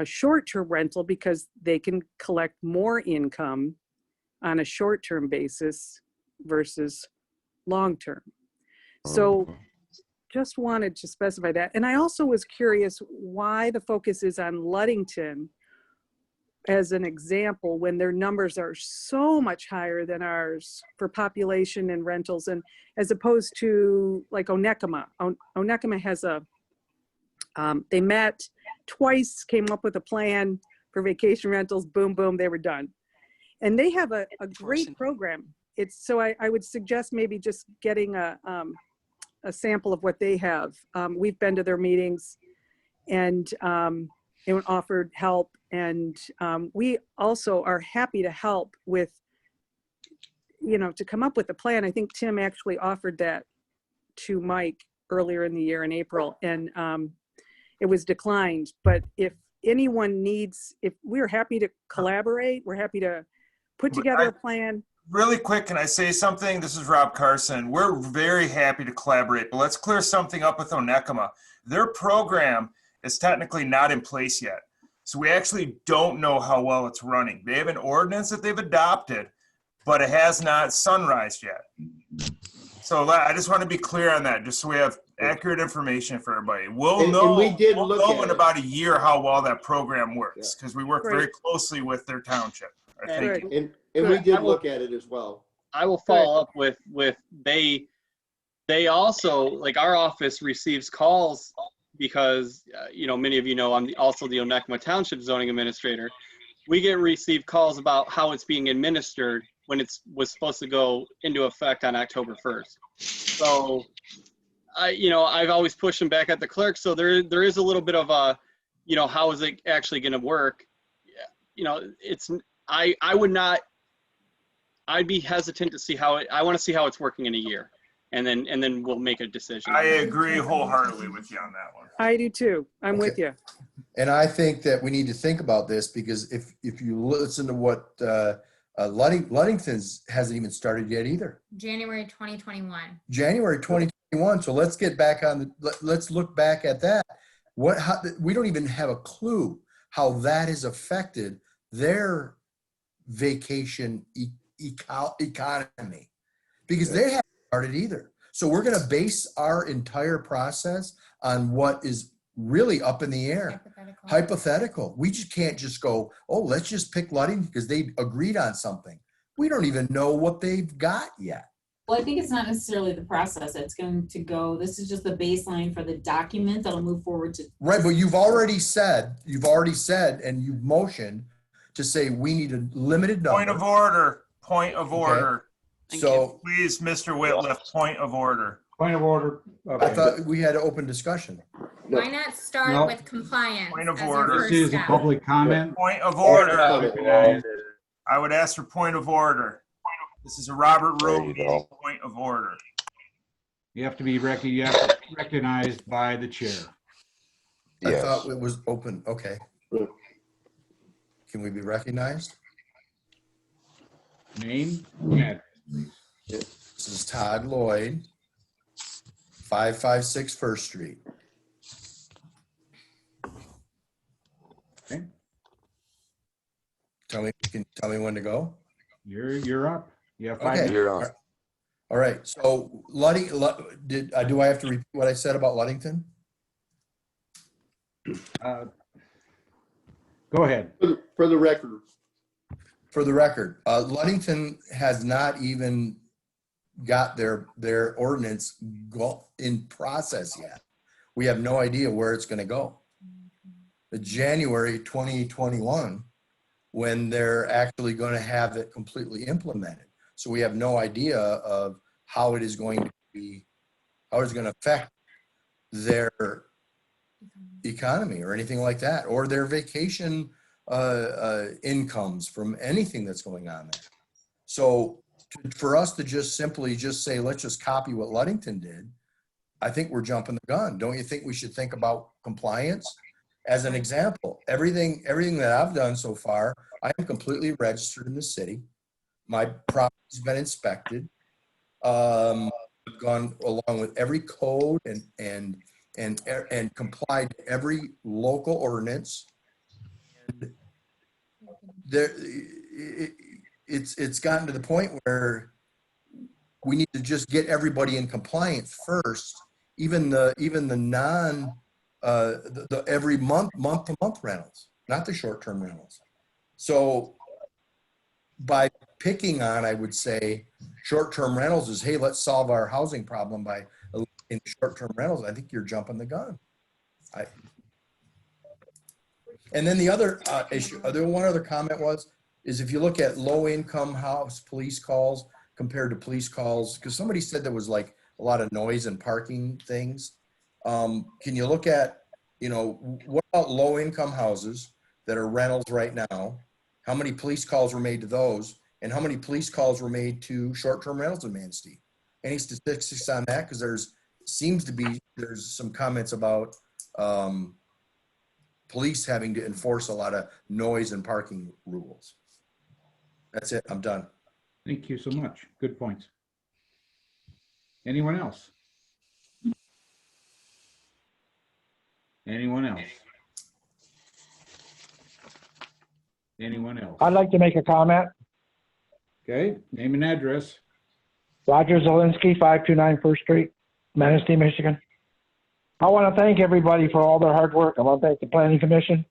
short-term rental because they can collect more income on a short-term basis versus long-term. So just wanted to specify that. And I also was curious why the focus is on Ludington as an example when their numbers are so much higher than ours for population and rentals, and as opposed to like Onekama. Onekama has a, they met twice, came up with a plan for vacation rentals, boom, boom, they were done. And they have a great program. It's, so I would suggest maybe just getting a sample of what they have. We've been to their meetings and offered help. And we also are happy to help with, you know, to come up with a plan. I think Tim actually offered that to Mike earlier in the year in April, and it was declined. But if anyone needs, if we're happy to collaborate, we're happy to put together a plan. Really quick, can I say something? This is Rob Carson. We're very happy to collaborate, but let's clear something up with Onekama. Their program is technically not in place yet. So we actually don't know how well it's running. They have an ordinance that they've adopted, but it has not sunrised yet. So I just want to be clear on that, just so we have accurate information for everybody. We'll know, we did we'll look know at in it. about a year how well that program works, because we work very Great. closely with their township. All right, thank you. And we did look at it as well. I will follow up with they also, like, our office receives calls because, many of you know, I'm also the Onekama Township zoning administrator. We receive calls about how it's being administered when it was supposed to go into effect on October 1st. So, I've always pushed them back at the clerk. So there is a little bit of a, how is it actually going to work? I'd be hesitant to see I want to see how it's working in a year, and then we'll make a decision. I agree wholeheartedly with you on that one. I do too. I'm with you. And I think that we need to think about this, because if you listen to what Ludington's hasn't even started yet either. January 2021. January 2021. So let's get back on let's look back at that. We don't even have a clue how that has affected their vacation economy, because they haven't started either. So we're going to base our entire process on what is really up in the air. Hypothetical. We just can't just go, oh, let's just pick Ludington because they agreed on something. We don't even know what they've got yet. Well, I think it's not necessarily the process that's going to go. This is just the baseline for the document that'll move forward to. Right, but you've already said, and you've motioned to say we need a limited number. Point of order. Point of order. So please, Mr. Whitliff, point of order. Point of order. Okay. I thought we had an open discussion. Why not start No. with compliance? Point of as your order. first This is a step? public comment. Point of order. I would ask for point of order. This is a Robert Rule meeting. Point of order. You have to be recognized by the chair. I thought it was open. Okay. Can we be recognized? Name and address, please. This is Todd Lloyd, 556 First Street. Okay. Can you tell me when to go? You're up. You have 5 Okay. minutes. You're on. All right. So do I have to repeat what I said about Ludington? Go ahead. For the record. For the record, Ludington has not even got their ordinance in process yet. We have no idea where it's going to go. The January 2021, when they're actually going to have it completely implemented. So we have no idea of how it is going to be, how it's going to affect their economy or anything like that, or their vacation incomes from anything that's going on there. So for us to just simply say, let's just copy what Ludington did, I think we're jumping the gun. Don't you think we should think about compliance? As an example, everything that I've done so far, I am completely registered in the city. My property's been inspected. I've gone along with every code and complied to every local ordinance. And it's gotten to the point where we need to just get everybody in compliance first, even the non the every month to month rentals, not the short-term rentals. So by picking on, I would say, short-term rentals is, hey, let's solve our housing problem by eliminating short-term rentals. I think you're jumping the gun. And then the other issue, one other comment is if you look at low-income house police calls compared to police calls, because somebody said there was like a lot of noise and parking things. Can you look at, what about low-income houses that are rentals right now? How many police calls were made to those? And how many police calls were made to short-term rentals in Manistee? Any statistics on that? Because there's seems to be, there's some comments about police having to enforce a lot of noise and parking rules. That's it. I'm done. Thank you so much. Good points. Anyone else? Anyone else? Anyone else? I'd like to make a comment. Okay, name and address. Roger Zelinski, 529 First Street, Manistee, Michigan. I want to thank everybody for all their hard work. I want to thank the Planning Commission.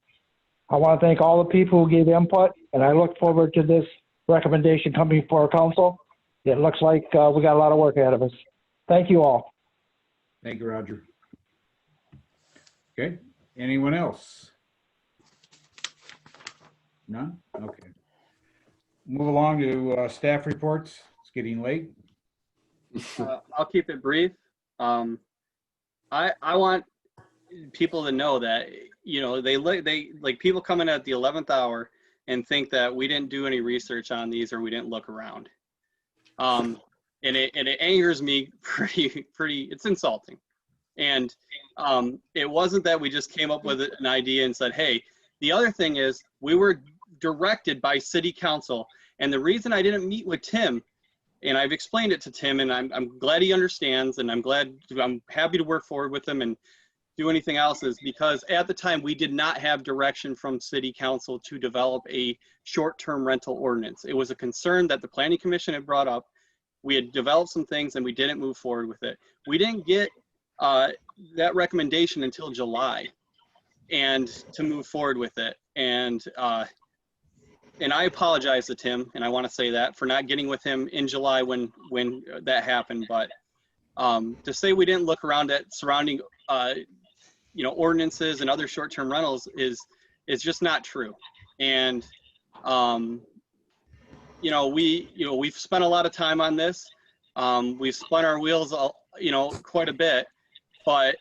I want to thank all the people who gave input, and I look forward to this recommendation coming for our council. It looks like we got a lot of work ahead of us. Thank you all. Thank you, Roger. Okay, anyone else? None? Okay. Move along to staff reports. It's getting late. I'll keep it brief. I want people to know that, you know, they like people coming at the 11th hour and think that we didn't do any research on these or we didn't look around. And it angers me pretty, it's insulting. And it wasn't that we just came up with an idea and said, hey, the other thing is we were directed by city council. And the reason I didn't meet with Tim, and I've explained it to Tim, and I'm glad he understands, and I'm happy to work forward with him and do anything else, is because at the time we did not have direction from city council to develop a short-term rental ordinance. It was a concern that the Planning Commission had brought up. We had developed some things and we didn't move forward with it. We didn't get that recommendation until July and to move forward with it. And I apologize to Tim, and I want to say that, for not getting with him in July when that happened. But to say we didn't look around at surrounding ordinances and other short-term rentals is just not true. And we've spent a lot of time on this. We've spun our wheels quite a bit, but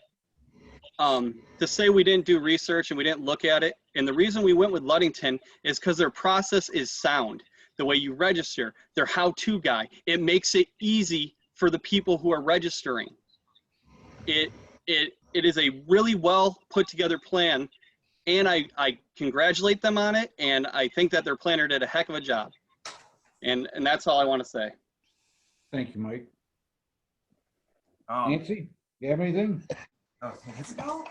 to say we didn't do research and we didn't look at it, and the reason we went with Ludington is because their process is sound. The way you register, their how-to guide, it makes it easy for the people who are registering. It is a really well put together plan, and I congratulate them on it, and I think that their planner did a heck of a job. And that's all I want to say. Thank you, Mike. Nancy, you have anything? No.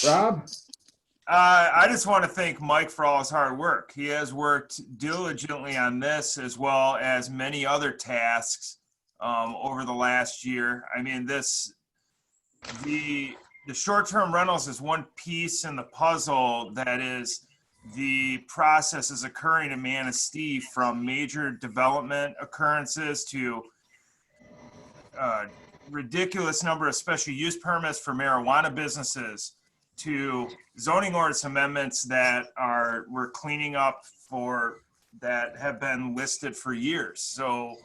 Rob? I just want to thank Mike for all his hard work. He has worked diligently on this as well as many other tasks over the last year. I mean, the short-term rentals is one piece in the puzzle that is the process is occurring in Manistee, from major development occurrences to ridiculous number of special use permits for marijuana businesses, to zoning ordinance amendments that we're cleaning up for, that have been listed for years. So,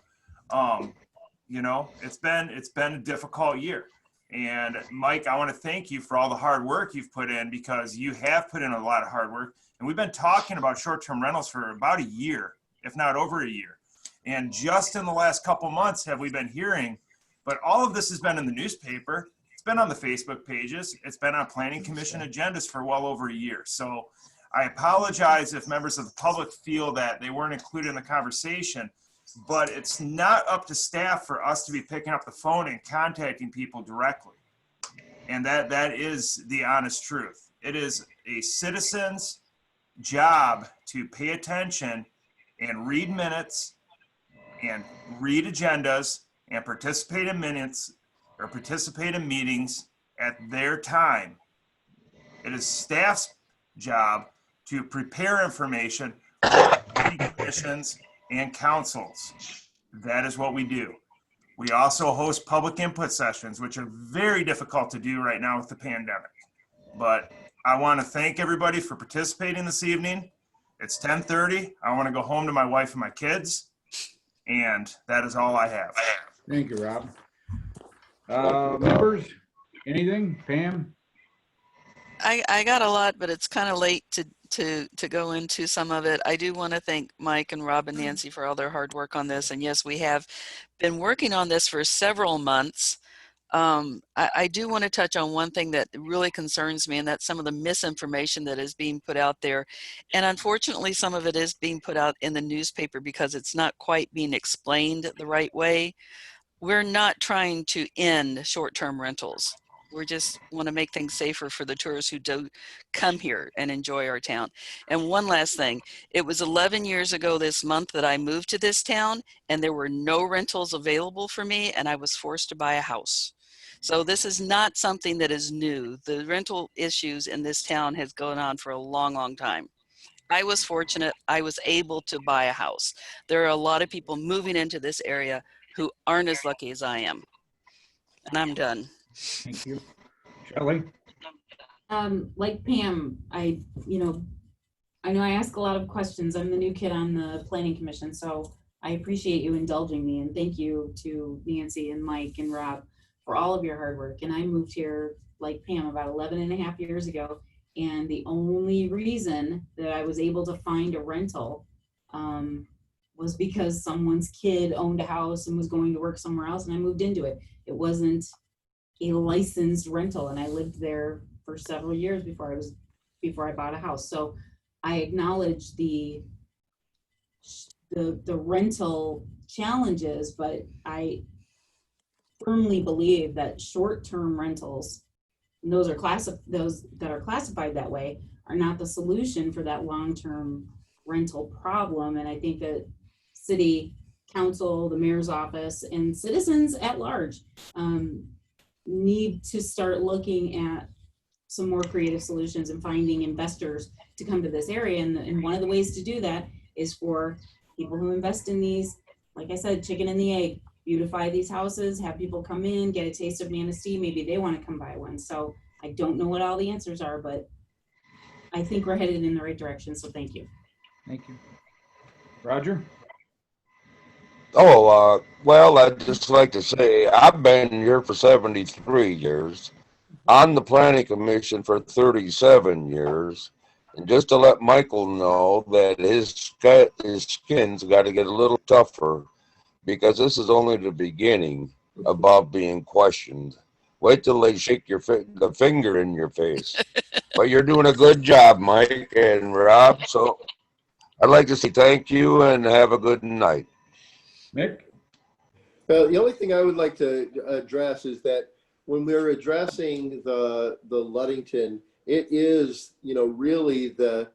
it's been a difficult year. And Mike, I want to thank you for all the hard work you've put in, because you have put in a lot of hard work. And we've been talking about short-term rentals for about a year, if not over a year. And just in the last couple months have we been hearing, but all of this has been in the newspaper. It's been on the Facebook pages. It's been on Planning Commission agendas for well over a year. So I apologize if members of the public feel that they weren't included in the conversation, but it's not up to staff for us to be picking up the phone and contacting people directly. And that is the honest truth. It is a citizen's job to pay attention and read minutes and read agendas and participate in minutes or participate in meetings at their time. It is staff's job to prepare information for commissions and councils. That is what we do. We also host public input sessions, which are very difficult to do right now with the pandemic. But I want to thank everybody for participating this evening. It's 10:30. I want to go home to my wife and my kids. And that is all I have. Thank you, Rob. Members, anything? Pam? I got a lot, but it's kind of late to to go into some of it. I do want to thank Mike and Rob and Nancy for all their hard work on this. And yes, we have been working on this for several months. I do want to touch on one thing that really concerns me, and that's some of the misinformation that is being put out there. And unfortunately, some of it is being put out in the newspaper because it's not quite being explained the right way. We're not trying to end short-term rentals. We just want to make things safer for the tourists who do come here and enjoy our town. And one last thing, it was 11 years ago this month that I moved to this town, and there were no rentals available for me, and I was forced to buy a house. So this is not something that is new. The rental issues in this town has gone on for a long, long time. I was fortunate. I was able to buy a house. There are a lot of people moving into this area who aren't as lucky as I am. And I'm done. Thank you. Shelley? Like Pam, I know I ask a lot of questions. I'm the new kid on the planning commission, so I appreciate you indulging me, and thank you to Nancy and Mike and Rob for all of your hard work. And I moved here, like Pam, about 11 and a half years ago. And the only reason that I was able to find a rental was because someone's kid owned a house and was going to work somewhere else, and I moved into it. It wasn't a licensed rental, and I lived there for several years before I bought a house. So I acknowledge the rental challenges, but I firmly believe that short-term rentals, and those that are classified that way, are not the solution for that long-term rental problem. And I think that city council, the mayor's office, and citizens at large need to start looking at some more creative solutions and finding investors to come to this area. And one of the ways to do that is for people who invest in these, like I said, chicken and the egg, beautify these houses, have people come in, get a taste of Manistee. Maybe they want to come buy one. So I don't know what all the answers are, but I think we're headed in the right direction. So thank you. Thank you. Roger? Oh, well, I'd just like to say I've been here for 73 years, on the planning commission for 37 years, and just to let Michael know that his skin's got to get a little tougher because this is only the beginning about being questioned. Wait till they shake the finger in your face. But you're doing a good job, Mike and Rob. So I'd like to say thank you and have a good night. Nick? The only thing I would like to address is that when we're addressing the Ludington, it is, really the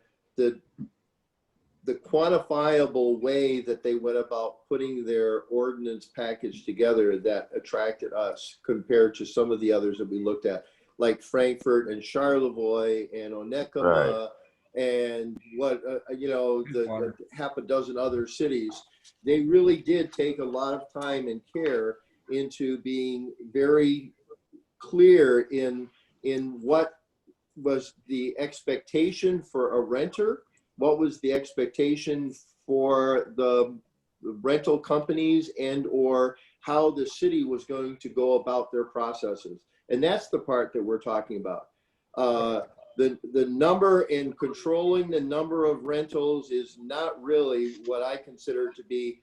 quantifiable way that they went about putting their ordinance package together that attracted us compared to some of the others that we looked at, like Frankfurt and Charlevoix and Onekama, and the half a dozen other cities. They really did take a lot of time and care into being very clear in what was the expectation for a renter, what was the expectation for the rental companies, and or how the city was going to go about their processes. And that's the part that we're talking about. The number and controlling the number of rentals is not really what I consider to be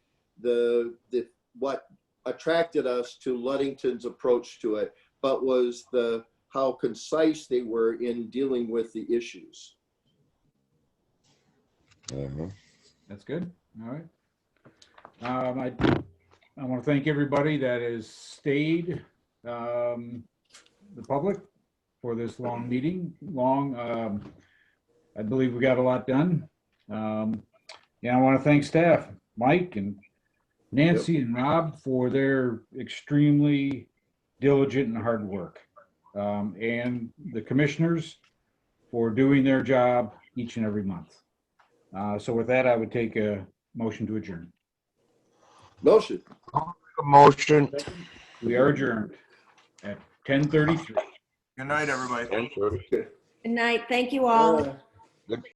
what attracted us to Ludington's approach to it, but was how concise they were in dealing with the issues. That's good. All right. I want to thank everybody that has stayed, the public, for this long meeting. I believe we got a lot done. I want to thank staff, Mike and Nancy and Rob, for their extremely diligent and hard work, and the commissioners for doing their job each and every month. So with that, I would take a motion to adjourn. Motion. Motion. We are adjourned at 10:33. Good night, everybody. Good night. Thank you all.